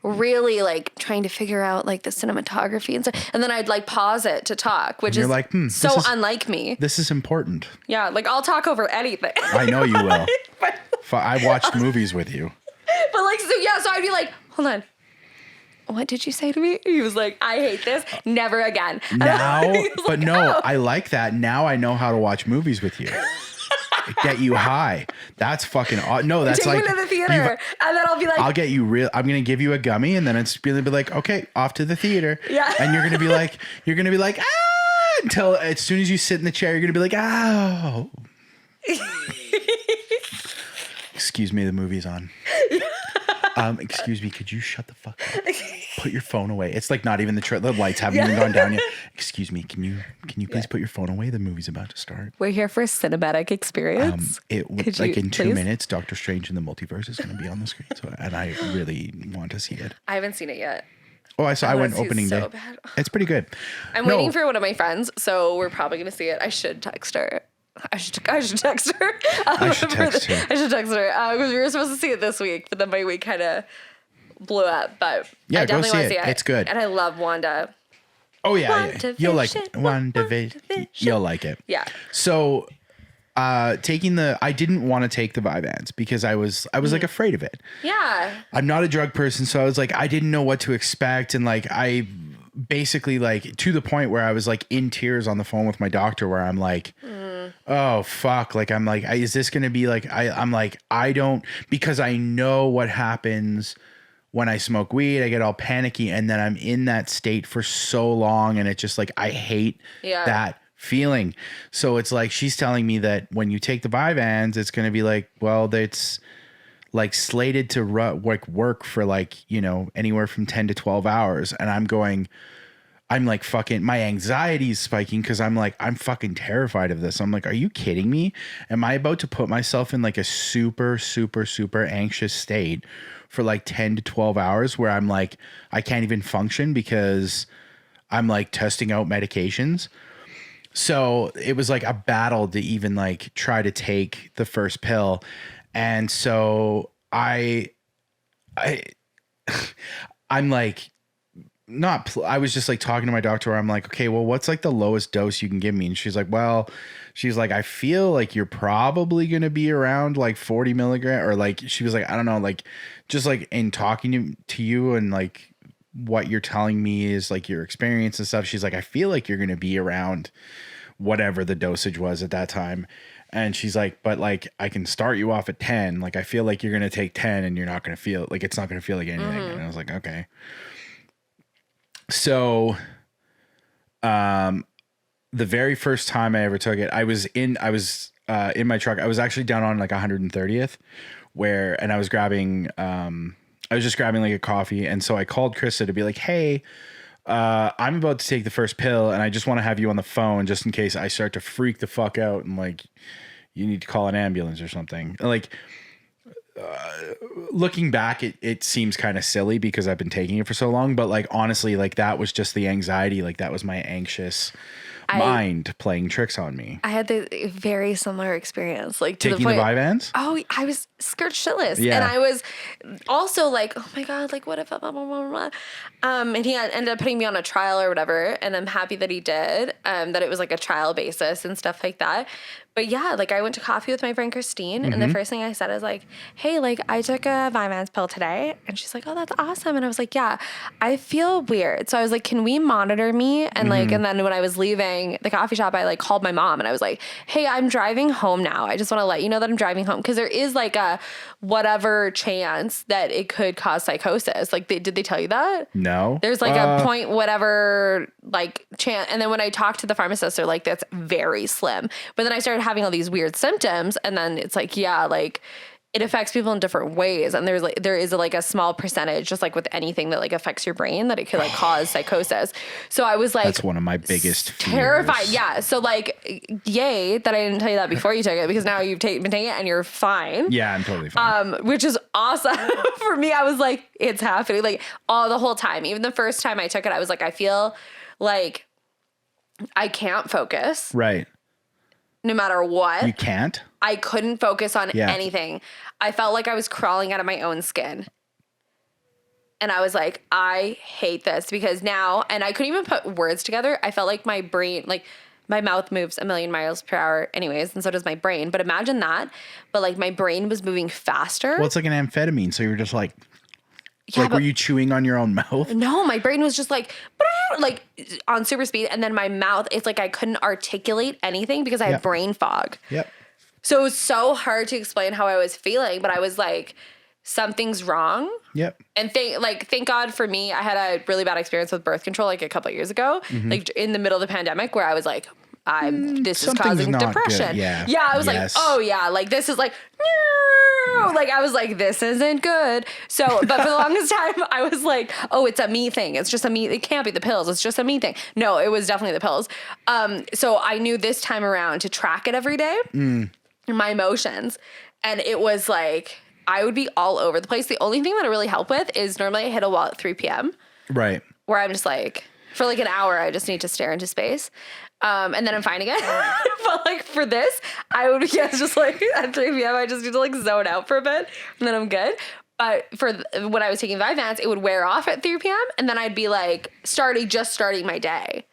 Speaker 3: really like trying to figure out like the cinematography and stuff, and then I'd like pause it to talk, which is like so unlike me.
Speaker 2: This is important.
Speaker 3: Yeah, like I'll talk over anything.
Speaker 2: I know you will. I watched movies with you.
Speaker 3: But like, so I'd be like, hold on. What did you say to me? He was like, I hate this. Never again.
Speaker 2: Now, but like, no, I like that. Now I know how to watch movies with you. Get you high. That's fucking no, that's
Speaker 3: take
Speaker 2: like
Speaker 3: me to the theater. And then I'll be like,
Speaker 2: I'll get you I'm gonna give you a gummy, and then it's gonna be like, okay, off to the theater. Yeah. And you're gonna be like, ah, until as soon as you sit in the chair, you're gonna be like, oh. Excuse me, the movie's on. Excuse me, could you shut the fuck up? Put your phone away. It's like not even the lights haven't even gone down yet. Excuse me, can you please put your phone away? The movie's about to start.
Speaker 3: We're here for a cinematic experience.
Speaker 2: In 2 minutes, Doctor Strange in the Multiverse is going to be on the screen. And I really want to see it.
Speaker 3: I haven't seen it yet.
Speaker 2: Oh, I went opening day. Bad. It's pretty good.
Speaker 3: I'm waiting for one of my friends, so we're probably going to see it. I should text her. I should text her. I should text her. Because we were supposed to see it this week, but then my week kind of blew up. But
Speaker 2: yeah, I definitely want to see it. It's good.
Speaker 3: And I love Wanda.
Speaker 2: Oh, yeah. You'll like it. WandaVision. You'll like it.
Speaker 3: Yeah.
Speaker 2: So I didn't want to take the Vyvanse because I was like afraid of it.
Speaker 3: Yeah.
Speaker 2: I'm not a drug person, so I was like, I didn't know what to expect. And like, I basically like to the point where I was like in tears on the phone with my doctor where I'm like, oh fuck. Like, I'm like, is this going to be like, I'm like, I don't, because I know what happens when I smoke weed. I get all panicky and then I'm in that state for so long. And it's just like, I hate that feeling. So it's like she's telling me that when you take the Vyvanse, it's going to be like, well, it's like slated to work for like, you know, anywhere from 10 to 12 hours. And I'm like fucking, my anxiety is spiking because I'm like, I'm fucking terrified of this. I'm like, are you kidding me? Am I about to put myself in like a super, super, super anxious state for like 10 to 12 hours where I'm like, I can't even function because I'm like testing out medications? So it was like a battle to even like try to take the first pill. And so I'm like, I was just like talking to my doctor where I'm like, okay, well, what's like the lowest dose you can give me? And she's like, I feel like you're probably going to be around like 40 milligram, or like, she was like, I don't know, like just like in talking to you and like what you're telling me is like your experience and stuff. She's like, I feel like you're going to be around whatever the dosage was at that time. And she's like, but like, I can start you off at 10. Like, I feel like you're going to take 10 and you're not going to feel like, it's not going to feel like anything. And I was like, okay. So, the very first time I ever took it, I was in my truck. I was actually down on like 130th and I was just grabbing like a coffee. And so I called Krista to be like, hey, I'm about to take the first pill and I just want to have you on the phone just in case I start to freak the fuck out and like, you need to call an ambulance or something. Like, looking back, it seems kind of silly because I've been taking it for so long, but like, honestly, like that was just the anxiety. Like that was my anxious mind playing tricks on me.
Speaker 3: I had the very similar experience, like to
Speaker 2: taking
Speaker 3: the point.
Speaker 2: The Vyvanse?
Speaker 3: Oh, I was scared shitless.
Speaker 2: Yeah.
Speaker 3: And I was also like, oh my God, like what if, blah, blah, blah, blah, blah. And he ended up putting me on a trial or whatever. And I'm happy that he did, that it was like a trial basis and stuff like that. But yeah, like I went to coffee with my friend Christine, and the first thing I said is like, hey, like I took a Vyvanse pill today. And she's like, oh, that's awesome. And I was like, yeah, I feel weird. So I was like, can we monitor me? And like, and then when I was leaving the coffee shop, I like called my mom and I was like, hey, I'm driving home now. I just want to let you know that I'm driving home. Cause there is like a whatever chance that it could cause psychosis. Like did they tell you that?
Speaker 2: No.
Speaker 3: There's like a point, whatever, like chance. And then when I talked to the pharmacist, they're like, that's very slim. But then I started having all these weird symptoms, and then it's like, yeah, like it affects people in different ways. And there is like a small percentage, just like with anything that like affects your brain, that it could like cause psychosis. So I was like,
Speaker 2: that's one of my biggest fears.
Speaker 3: Terrified. Yeah. So like, yay that I didn't tell you that before you took it, because now you've been taking it and you're fine.
Speaker 2: Yeah, I'm totally fine.
Speaker 3: Which is awesome. For me, I was like, it's happening. Like the whole time, even the first time I took it, I was like, I feel like I can't focus.
Speaker 2: Right.
Speaker 3: No matter what.
Speaker 2: You can't?
Speaker 3: I couldn't focus on anything. I felt like I was crawling out of my own skin. And I was like, I hate this, because now, and I couldn't even put words together. I felt like my brain, like my mouth moves 1,000,000 miles per hour anyways, and so does my brain. But imagine that. But like my brain was moving faster.
Speaker 2: Well, it's like an amphetamine. So you're just like,
Speaker 3: yeah,
Speaker 2: were you chewing on your own mouth?
Speaker 3: No, my brain was just like on super speed. And then my mouth, it's like I couldn't articulate anything because I had brain fog.
Speaker 2: Yep.
Speaker 3: So it was so hard to explain how I was feeling, but I was like, something's wrong.
Speaker 2: Yep.
Speaker 3: And thank God for me, I had a really bad experience with birth control like a couple of years ago, like in the middle of the pandemic, where I was like, this is causing depression.
Speaker 2: Good. Yeah.
Speaker 3: Yeah. I was like, oh yeah, like this is like, like I was like, this isn't good. So, but for the longest time, I was like, oh, it's a me thing. It's just a me. It can't be the pills. It's just a me thing. No, it was definitely the pills. So I knew this time around to track it every day, my emotions, and it was like I would be all over the place. The only thing that I really help with is normally I hit a wall at 3 p.m.
Speaker 2: Right.
Speaker 3: Where I'm just like, for like an hour, I just need to stare into space. And then I'm fine again. But like for this, I would, just like at 3 p.m., I just need to like zone out for a bit and then I'm good. But when I was taking Vyvanse, it would wear off at 3 p.m. and then I'd be like just starting my day.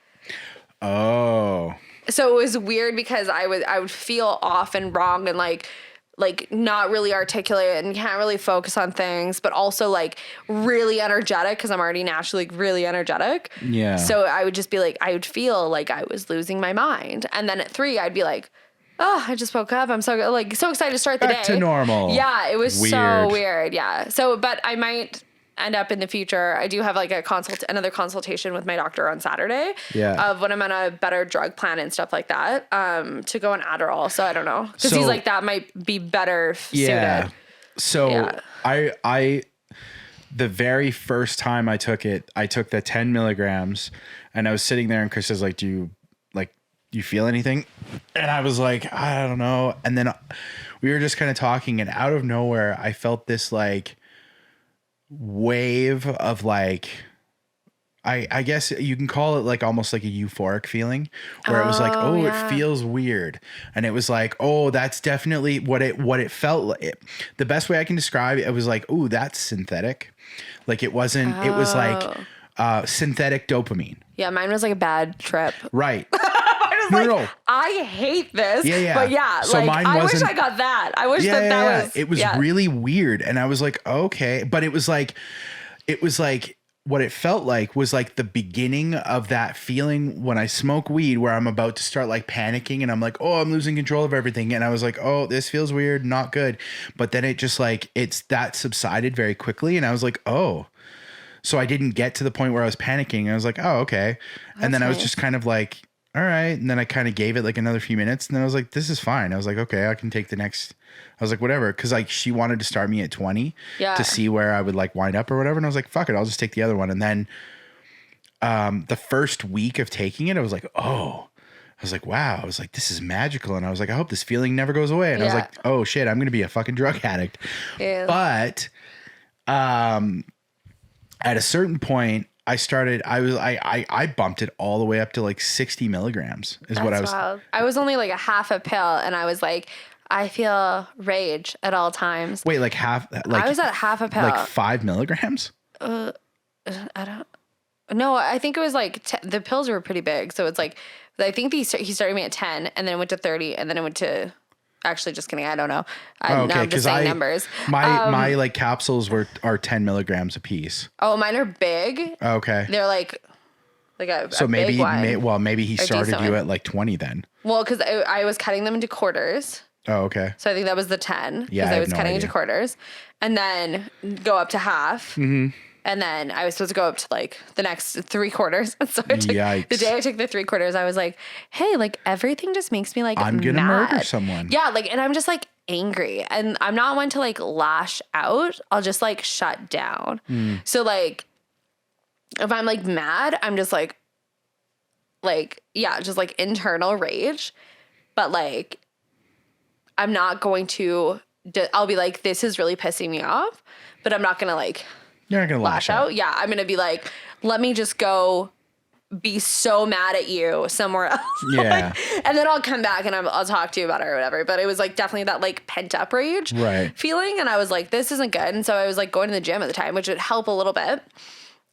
Speaker 2: Oh.
Speaker 3: So it was weird because I would feel off and wrong and like not really articulate and can't really focus on things, but also like really energetic because I'm already naturally really energetic.
Speaker 2: Yeah.
Speaker 3: So I would just be like, I would feel like I was losing my mind. And then at 3, I'd be like, oh, I just woke up. I'm so excited to start the day.
Speaker 2: Back to normal.
Speaker 3: Yeah. It was so weird. Yeah. So, but I might end up in the future, I do have like another consultation with my doctor on Saturday of when I'm on a better drug plan and stuff like that, to go on Adderall. So I don't know. Cause he's like, that might be better suited.
Speaker 2: So I, the very first time I took it, I took the 10 milligrams and I was sitting there and Chris is like, do you feel anything? And I was like, I don't know. And then we were just kind of talking and out of nowhere, I felt this like wave of like, I guess you can call it like almost like a euphoric feeling where it was like, it feels weird. And it was like, that's definitely what it felt like. The best way I can describe it was like, that's synthetic. Like it wasn't, it was like synthetic dopamine.
Speaker 3: Yeah. Mine was like a bad trip.
Speaker 2: Right.
Speaker 3: No. I hate this. Yeah. But yeah, so like mine I wish I got that. I wish that was.
Speaker 2: It was really weird. And I was like, okay. But it was like what it felt like was like the beginning of that feeling when I smoke weed where I'm about to start like panicking and I'm like, I'm losing control of everything. And I was like, this feels weird, not good. But then it just like, that subsided very quickly. And I was like, so I didn't get to the point where I was panicking. I was like, okay. And then I was just kind of like, all right. And then I kind of gave it like another few minutes and then I was like, this is fine. I was like, okay, I can take the next. I was like, whatever. Cause like she wanted to start me at 20 to see where I would like wind up or whatever. And I was like, fuck it. I'll just take the other one. And then the first week of taking it, I was like, I was like, wow. I was like, this is magical. And I was like, I hope this feeling never goes away. And I was like, oh shit, I'm going to be a fucking drug addict. Yeah. But at a certain point, I bumped it all the way up to like 60 milligrams is what I was.
Speaker 3: Wild. I was only like a half a pill and I was like, I feel rage at all times.
Speaker 2: Wait, like half, like
Speaker 3: I was at half a pill.
Speaker 2: Like 5 milligrams?
Speaker 3: I don't no, I think it was like, the pills were pretty big. So it's like, I think he started me at 10 and then went to 30 and then it went to, actually just kidding. I don't know. I'm just saying numbers.
Speaker 2: My like capsules are 10 milligrams a piece.
Speaker 3: Oh, mine are big.
Speaker 2: Okay.
Speaker 3: They're like
Speaker 2: so
Speaker 3: a
Speaker 2: maybe,
Speaker 3: big one.
Speaker 2: maybe he started you at like 20 then.
Speaker 3: Well, cause I was cutting them into quarters.
Speaker 2: Oh, okay.
Speaker 3: So I think that was the 10
Speaker 2: because
Speaker 3: I was cutting into quarters and then go up to half. Mm-hmm. And then I was supposed to go up to like the next 3 quarters. And so I took the day I took the 3 quarters, I was like, hey, like everything just makes me like
Speaker 2: I'm going to murder someone.
Speaker 3: Yeah. Like, and I'm just like angry and I'm not one to like lash out. I'll just like shut down. So like, if I'm like mad, I'm just like, just like internal rage. But like, I'm not going to, I'll be like, this is really pissing me off, but I'm not going to like,
Speaker 2: you're not going to lash out.
Speaker 3: Yeah. I'm going to be like, let me just go be so mad at you somewhere else.
Speaker 2: Yeah.
Speaker 3: And then I'll come back and I'll talk to you about it or whatever. But it was like definitely that like pent up rage feeling. And I was like, this isn't good. And so I was like going to the gym at the time, which would help a little bit.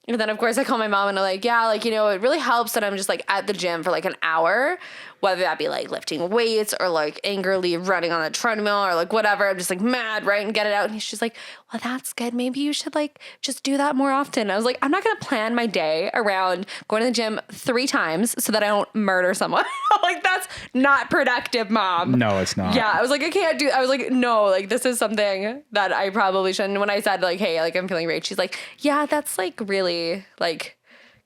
Speaker 3: And then of course I call my mom and I'm like, yeah, like, you know, it really helps that I'm just like at the gym for like an hour, whether that be like lifting weights or like angrily running on the treadmill or like whatever. I'm just like mad, right? And get it out. And she's like, well, that's good. Maybe you should like just do that more often. I was like, I'm not going to plan my day around going to the gym 3 times so that I don't murder someone. Like, that's not productive, Mom.
Speaker 2: No, it's not.
Speaker 3: Yeah. I was like, I was like, no, like this is something that I probably shouldn't. When I said like, hey, like I'm feeling rage, she's like, yeah, that's like really like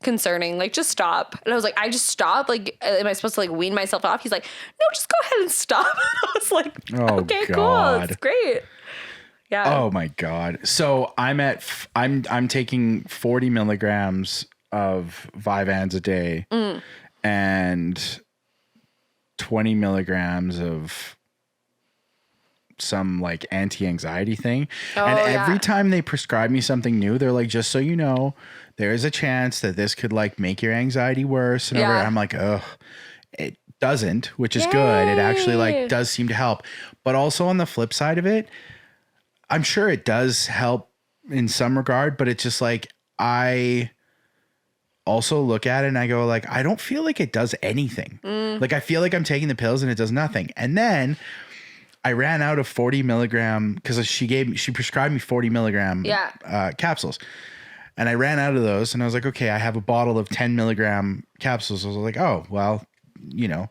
Speaker 3: concerning, like just stop. And I was like, I just stop, like am I supposed to like wean myself off? He's like, no, just go ahead and stop. I was like, okay, cool, it's great. Yeah.
Speaker 2: Oh my god. So I'm taking 40 milligrams of Vyvanse a day and 20 milligrams of some like anti-anxiety thing. And every time they prescribe me something new, they're like, just so you know, there is a chance that this could like make your anxiety worse. And I'm like, ugh, it doesn't, which is good. It actually like does seem to help. But also on the flip side of it, I'm sure it does help in some regard, but it's just like, I also look at it and I go like, I don't feel like it does anything. Like, I feel like I'm taking the pills and it does nothing. And then I ran out of 40 milligram because she prescribed me 40 milligram capsules. And I ran out of those and I was like, okay, I have a bottle of 10 milligram capsules. I was like, oh, well, you know,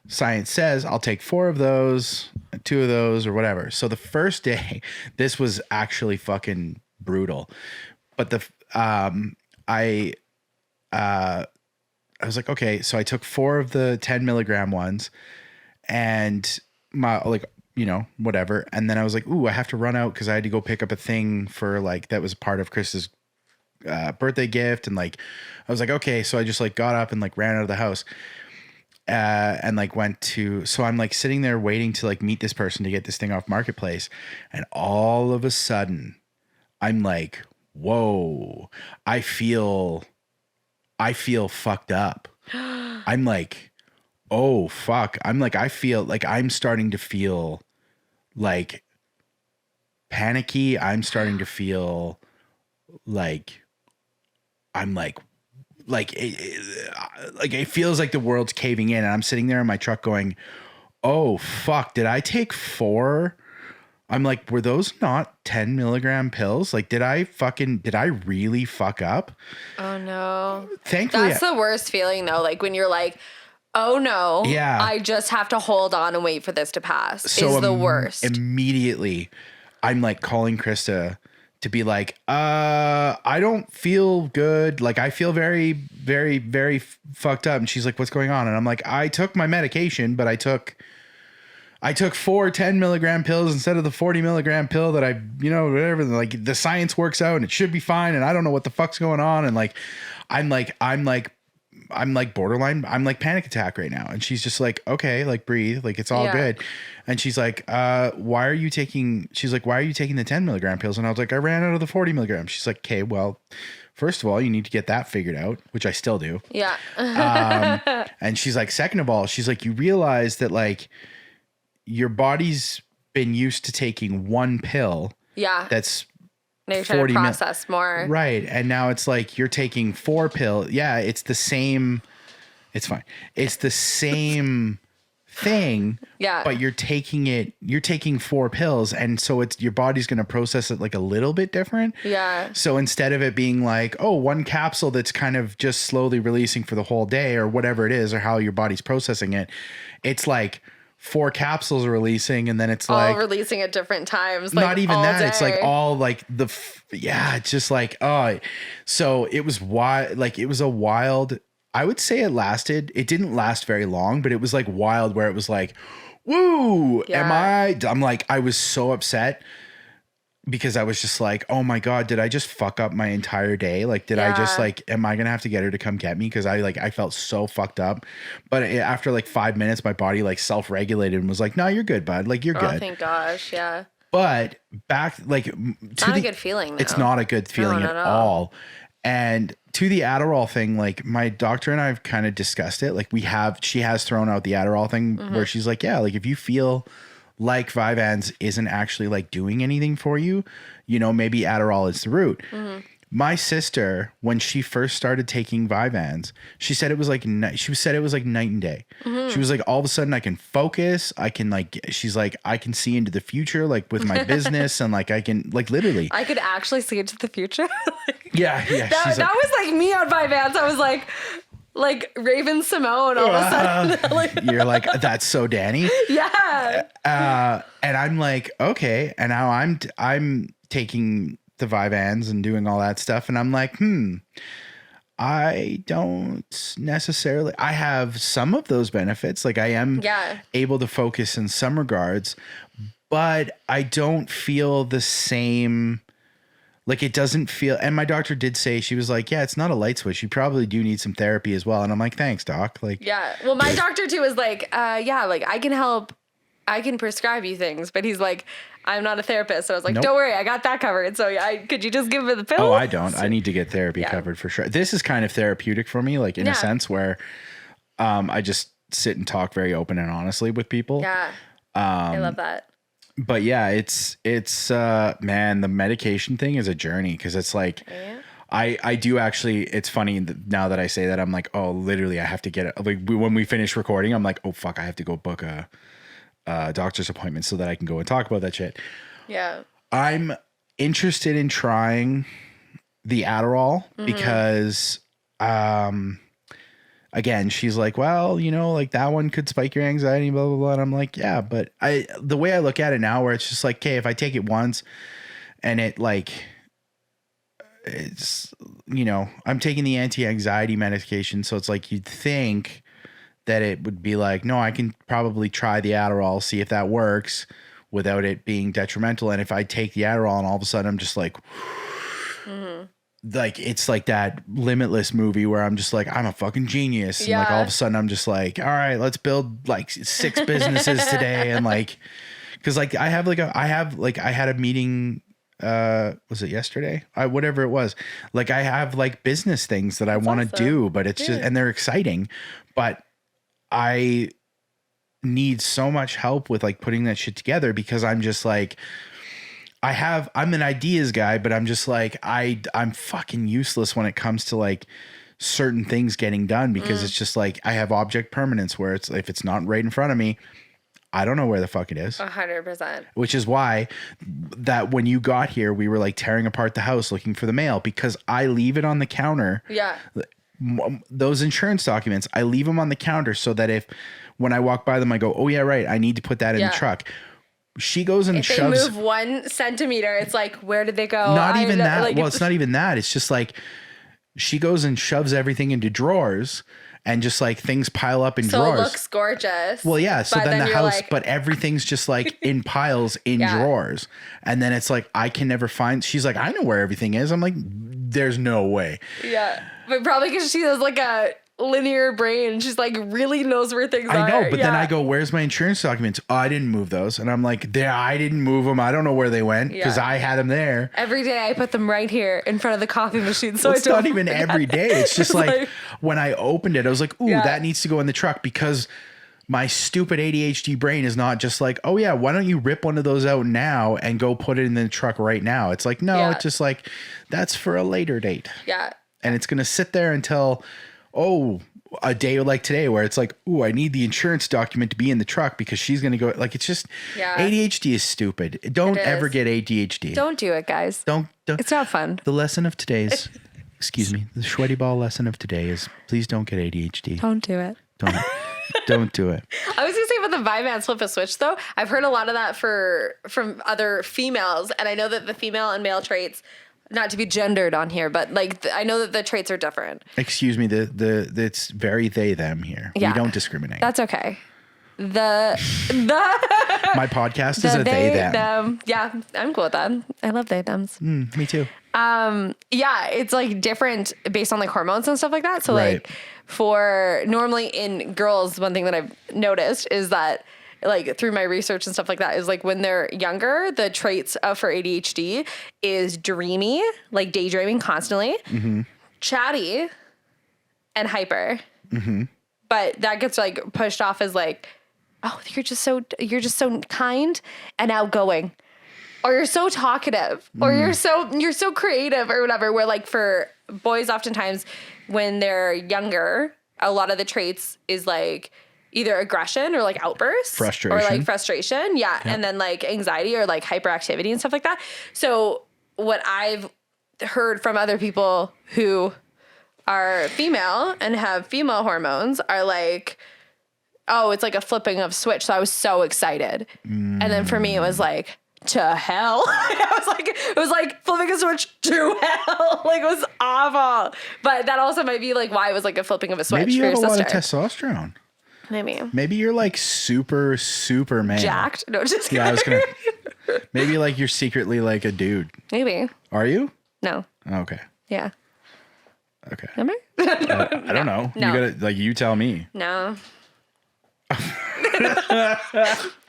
Speaker 2: science says I'll take 4 of those, 2 of those or whatever. So the first day, this was actually fucking brutal. but I was like, okay, so I took 4 of the 10 milligram ones and whatever. And then I was like, ooh, I have to run out because I had to go pick up a thing for like, that was part of Chris's birthday gift. And like, I was like, okay. So I just like got up and like ran out of the house and like so I'm like sitting there waiting to like meet this person to get this thing off Marketplace. And all of a sudden I'm like, whoa, I feel fucked up. I'm like, oh fuck. I'm like, I feel like I'm starting to feel like panicky. I'm starting to feel like I'm like it feels like the world's caving in, and I'm sitting there in my truck going, oh fuck, did I take 4? I'm like, were those not 10 milligram pills? Like, did I really fuck up?
Speaker 3: Oh no.
Speaker 2: Thankfully,
Speaker 3: that's the worst feeling though. Like when you're like, oh no,
Speaker 2: yeah,
Speaker 3: I just have to hold on and wait for this to pass.
Speaker 2: So
Speaker 3: is the worst.
Speaker 2: Immediately, I'm like calling Krista to be like, I don't feel good. Like I feel very, very, very fucked up. And she's like, what's going on? And I'm like, I took my medication, but I took 4 10 milligram pills instead of the 40 milligram pill that I, whatever, like the science works out and it should be fine. And I don't know what the fuck's going on. And like, I'm like borderline, I'm like panic attack right now. And she's just like, okay, like breathe, like it's all good. And she's like, why are you taking the 10 milligram pills? And I was like, I ran out of the 40 milligrams. She's like, okay, well, first of all, you need to get that figured out, which I still do.
Speaker 3: Yeah.
Speaker 2: And she's like, second of all, she's like, you realize that like your body's been used to taking one pill. Yeah. That's
Speaker 3: now you're trying to process more.
Speaker 2: Right. And now it's like you're taking 4 pills. Yeah, it's the same. It's fine. It's the same thing. Yeah. But you're taking 4 pills. And so it's your body's going to process it like a little bit different. Yeah. So instead of it being like, oh, one capsule that's kind of just slowly releasing for the whole day or whatever it is, or how your body's processing it, it's like 4 capsules are releasing, and then it's all like
Speaker 3: releasing at different times. Like
Speaker 2: not even that.
Speaker 3: Day.
Speaker 2: It's like all like it's just like, oh, so it was wild. Like it was a wild, I would say it didn't last very long, but it was like wild where it was like, woo, I'm like, I was so upset because I was just like, oh my God, did I just fuck up my entire day? Like, did I just like, am I going to have to get her to come get me? Cause I felt so fucked up. But after like 5 minutes, my body like self-regulated and was like, no, you're good, bud. Like you're good.
Speaker 3: Oh, thank gosh. Yeah.
Speaker 2: But back, like,
Speaker 3: it's not a good feeling.
Speaker 2: It's not a good feeling at all. And to the Adderall thing, like my doctor and I have kind of discussed it. Like she has thrown out the Adderall thing where she's like, yeah, like if you feel like Vyvanse isn't actually like doing anything for you, maybe Adderall is the route. My sister, when she first started taking Vyvanse, she said it was like night and day. She was like, all of a sudden I can focus. I can she's like, I can see into the future, like with my business. And like, I can like literally,
Speaker 3: I could actually see into the future.
Speaker 2: Yeah.
Speaker 3: That was like me on Vyvanse. I was like Raven Simone all of a sudden. Like,
Speaker 2: you're like, that's so Dani.
Speaker 3: Yeah.
Speaker 2: And I'm like, okay. And now I'm taking the Vyvanse and doing all that stuff. And I'm like, I don't necessarily, I have some of those benefits. Like I am able to focus in some regards, but I don't feel the same. Like it doesn't feel, and my doctor did say, she was like, yeah, it's not a light switch. You probably do need some therapy as well. And I'm like, thanks, doc. Like,
Speaker 3: yeah. Well, my doctor too was like, like I can help. I can prescribe you things, but he's like, I'm not a therapist. So I was like, don't worry, I got that covered. So could you just give me the pill?
Speaker 2: Oh, I don't. I need to get therapy covered for sure. This is kind of therapeutic for me, like in a sense where I just sit and talk very open and honestly with people. Yeah. I
Speaker 3: love that.
Speaker 2: But yeah, it's man, the medication thing is a journey. Cause it's like, I do actually, it's funny now that I say that, I'm like, oh, literally I have to get it. Like when we finish recording, I'm like, oh fuck, I have to go book a doctor's appointment so that I can go and talk about that shit. Yeah. I'm interested in trying the Adderall because, again, she's like, well, like that one could spike your anxiety, blah, blah, blah. And I'm like, yeah, but the way I look at it now where it's just like, okay, if I take it once and it like, it's, I'm taking the anti-anxiety medication. So it's like, you'd think that it would be like, no, I can probably try the Adderall, see if that works without it being detrimental. And if I take the Adderall and all of a sudden I'm just like, like, it's like that Limitless movie where I'm just like, I'm a fucking genius. And like, all of a sudden I'm just like, all right, let's build like 6 businesses today. And like, cause like I had a meeting, was it yesterday? Whatever it was. Like, I have like business things that I want to do, but it's just, and they're exciting, but I need so much help with like putting that shit together, because I'm just like, I'm an ideas guy, but I'm just like, I'm fucking useless when it comes to like certain things getting done, because it's just like, I have object permanence where it's, if it's not right in front of me, I don't know where the fuck it is.
Speaker 3: 100%.
Speaker 2: Which is why that when you got here, we were like tearing apart the house looking for the mail, because I leave it on the counter.
Speaker 3: Yeah.
Speaker 2: Those insurance documents, I leave them on the counter so that when I walk by them, I go, oh yeah, right, I need to put that in the truck. She goes and shoves.
Speaker 3: If they move 1 centimeter, it's like, where did they go?
Speaker 2: Not even that. Like, well, it's not even that. It's just like, she goes and shoves everything into drawers, and just like things pile up in drawers. So
Speaker 3: it looks gorgeous.
Speaker 2: Well, yeah. So then the house, but everything's just like in piles in drawers. And then it's like, I can never find, she's like, I know where everything is. I'm like, there's no way.
Speaker 3: Yeah. But probably because she has like a linear brain. She's like, really knows where things are.
Speaker 2: I know, but then I go, where's my insurance documents? Oh, I didn't move those. And I'm like, I didn't move them. I don't know where they went, because I had them there.
Speaker 3: Every day I put them right here in front of the coffee machine. So
Speaker 2: it's not even every day. It's just like when I opened it, I was like, ooh, that needs to go in the truck, because my stupid ADHD brain is not just like, oh yeah, why don't you rip one of those out now and go put it in the truck right now? It's like, no, it's just like, that's for a later date.
Speaker 3: Yeah.
Speaker 2: And it's going to sit there until, a day like today, where it's like, ooh, I need the insurance document to be in the truck, because she's going to go, like, it's just, ADHD is stupid. Don't ever get ADHD.
Speaker 3: Don't do it, guys.
Speaker 2: Don't.
Speaker 3: It's not fun.
Speaker 2: The lesson of today's, the sweaty ball lesson of today is, please don't get ADHD.
Speaker 3: Don't do it.
Speaker 2: Don't do it.
Speaker 3: I was gonna say about the Vyvanse flip a switch though. I've heard a lot of that from other females, and I know that the female and male traits, not to be gendered on here, but like I know that the traits are different.
Speaker 2: Excuse me, it's very they them here. Yeah. We don't discriminate.
Speaker 3: That's okay.
Speaker 2: My podcast is a they them.
Speaker 3: Yeah, I'm cool with that. I love they thems.
Speaker 2: Me too.
Speaker 3: Yeah, it's like different based on like hormones and stuff like that. So like for normally in girls, one thing that I've noticed is that like through my research and stuff like that is like when they're younger, the traits for ADHD is dreamy, like daydreaming constantly, chatty, and hyper. But that gets like pushed off as like, oh, you're just so kind and outgoing, or you're so talkative, or you're so creative, or whatever. Where like for boys, oftentimes when they're younger, a lot of the traits is like either aggression or like outbursts,
Speaker 2: frustration,
Speaker 3: or like frustration, and then like anxiety or like hyperactivity and stuff like that. So what I've heard from other people who are female and have female hormones are like, oh, it's like a flipping of switch. So I was so excited. And then for me, it was like, to hell. It was like flipping a switch to hell. Like it was awful. But that also might be like why it was like a flipping of a switch.
Speaker 2: Maybe you
Speaker 3: for
Speaker 2: have
Speaker 3: your
Speaker 2: a lot
Speaker 3: sister.
Speaker 2: of testosterone.
Speaker 3: Maybe
Speaker 2: you're like super man.
Speaker 3: Jacked. No, just kidding.
Speaker 2: Yeah, I was gonna. Maybe like you're secretly like a dude.
Speaker 3: Maybe.
Speaker 2: Are you?
Speaker 3: No.
Speaker 2: Okay.
Speaker 3: Yeah.
Speaker 2: Okay.
Speaker 3: Am I?
Speaker 2: I don't know.
Speaker 3: No.
Speaker 2: You gotta like you tell me.
Speaker 3: No.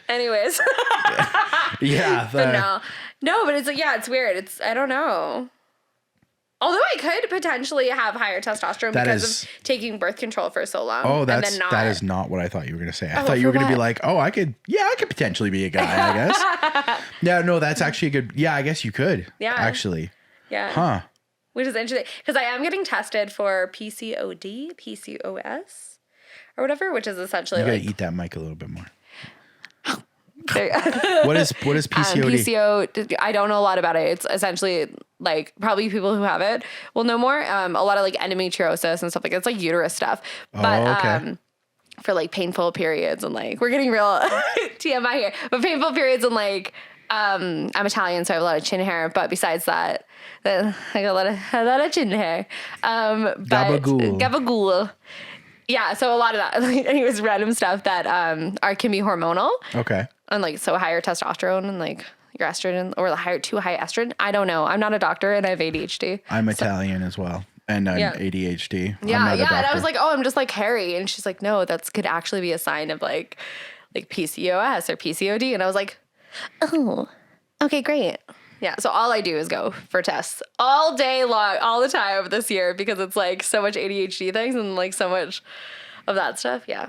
Speaker 3: Anyways.
Speaker 2: Yeah.
Speaker 3: But no, but it's like, yeah, it's weird. I don't know. Although I could potentially have higher testosterone because of taking birth control for so long.
Speaker 2: Oh, that is not what I thought you were going to say. I thought you were going to be like, oh, I could potentially be a guy, I guess. No, that's actually a good, I guess you could. Yeah. Actually.
Speaker 3: Yeah.
Speaker 2: Huh.
Speaker 3: Which is interesting because I am getting tested for PCOS, or whatever, which is essentially
Speaker 2: you gotta eat that mic a little bit more.
Speaker 3: What
Speaker 2: is PCOD?
Speaker 3: PCO, I don't know a lot about it. It's essentially like probably people who have it will know more. A lot of like endometriosis and stuff like that. It's like uterus stuff. But for like painful periods and like we're getting real TMI here, but painful periods and like I'm Italian, so I have a lot of chin hair. But besides that, I got a lot of chin hair. But
Speaker 2: Gabagool.
Speaker 3: Gabagool. Yeah, so a lot of that. Anyways, random stuff that can be hormonal.
Speaker 2: Okay.
Speaker 3: And like so higher testosterone and like your estrogen or too high estrogen. I don't know. I'm not a doctor and I have ADHD.
Speaker 2: I'm Italian as well. And I'm ADHD. I'm not a doctor.
Speaker 3: And I was like, oh, I'm just like hairy. And she's like, no, that could actually be a sign of like PCOS or PCOD. And I was like, oh, okay, great. Yeah. So all I do is go for tests all day long, all the time this year because it's like so much ADHD things and like so much of that stuff. Yeah.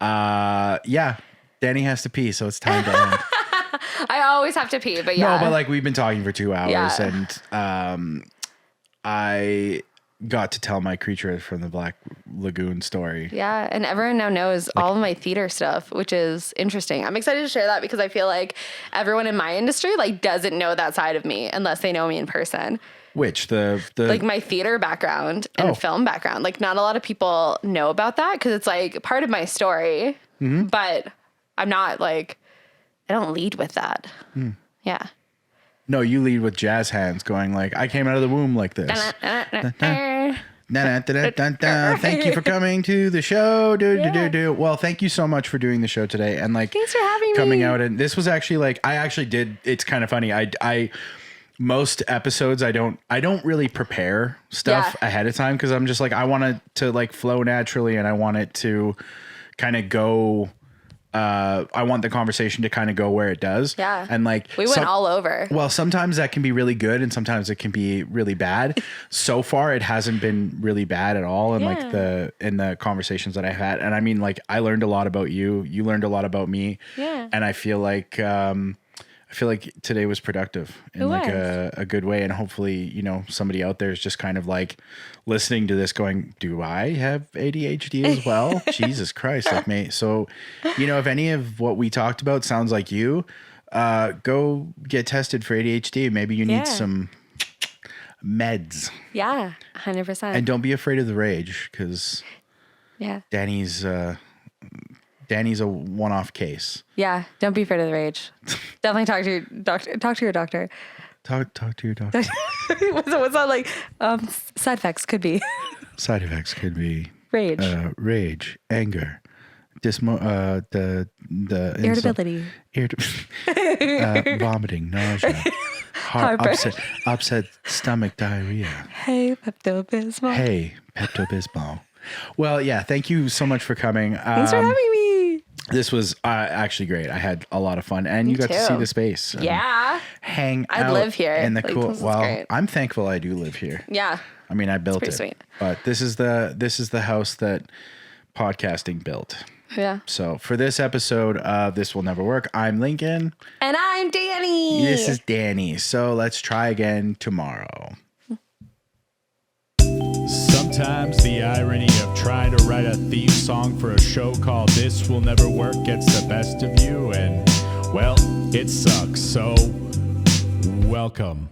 Speaker 2: Yeah. Dani has to pee, so it's time to end.
Speaker 3: I always have to pee, but yeah.
Speaker 2: No, but like we've been talking for 2 hours
Speaker 3: Yeah.
Speaker 2: and I got to tell my Creature from the Black Lagoon story.
Speaker 3: Yeah, and everyone now knows all of my theater stuff, which is interesting. I'm excited to share that because I feel like everyone in my industry like doesn't know that side of me unless they know me in person.
Speaker 2: Which the
Speaker 3: like my theater background and film background. Like not a lot of people know about that because it's like part of my story, but I'm not like I don't lead with that. Yeah.
Speaker 2: No, you lead with jazz hands going like, I came out of the womb like this. Thank you for coming to the show. Well, thank you so much for doing the show today. And like,
Speaker 3: thanks for having
Speaker 2: coming
Speaker 3: me.
Speaker 2: out. And this was actually like, I actually did. It's kind of funny. I most episodes, I don't really prepare stuff ahead of time. Cause I'm just like, I want it to like flow naturally and I want it to kind of go, I want the conversation to kind of go where it does.
Speaker 3: Yeah.
Speaker 2: And like
Speaker 3: we went all over.
Speaker 2: Well, sometimes that can be really good and sometimes it can be really bad. So far it hasn't been really bad at all in like in the conversations that I've had. And I mean like I learned a lot about you. You learned a lot about me.
Speaker 3: Yeah.
Speaker 2: And I feel like today was productive in like a good way. And hopefully, you know, somebody out there is just kind of like listening to this going, do I have ADHD as well? Jesus Christ. Like me. So, you know, if any of what we talked about sounds like you, go get tested for ADHD. Maybe you need some meds.
Speaker 3: Yeah. 100%.
Speaker 2: And don't be afraid of the rage because Dani's a one-off case.
Speaker 3: Yeah. Don't be afraid of the rage. Definitely talk to your doctor. Talk to your doctor.
Speaker 2: Talk to your doctor.
Speaker 3: What's that like? Side effects could be.
Speaker 2: Side effects could be
Speaker 3: rage,
Speaker 2: anger, the
Speaker 3: irritability,
Speaker 2: vomiting, nausea, upset stomach, diarrhea.
Speaker 3: Hey,
Speaker 2: Pepto-Bismol. Well, yeah. Thank you so much for coming.
Speaker 3: Thanks for having me.
Speaker 2: This was actually great. I had a lot of fun, and you got to see the space. Hang out.
Speaker 3: I'd live here.
Speaker 2: In the
Speaker 3: like,
Speaker 2: cool. Well,
Speaker 3: great.
Speaker 2: I'm thankful I do live here.
Speaker 3: Yeah.
Speaker 2: I mean, I built it.
Speaker 3: Sweet.
Speaker 2: But this is the house that podcasting built.
Speaker 3: Yeah.
Speaker 2: So for this episode of This Will Never Work, I'm Lincoln.
Speaker 3: And I'm Dani.
Speaker 2: This is Dani. So let's try again tomorrow.
Speaker 1: Sometimes the irony of trying to write a theme song for a show called This Will Never Work gets the best of you, and, well, it sucks. So, welcome.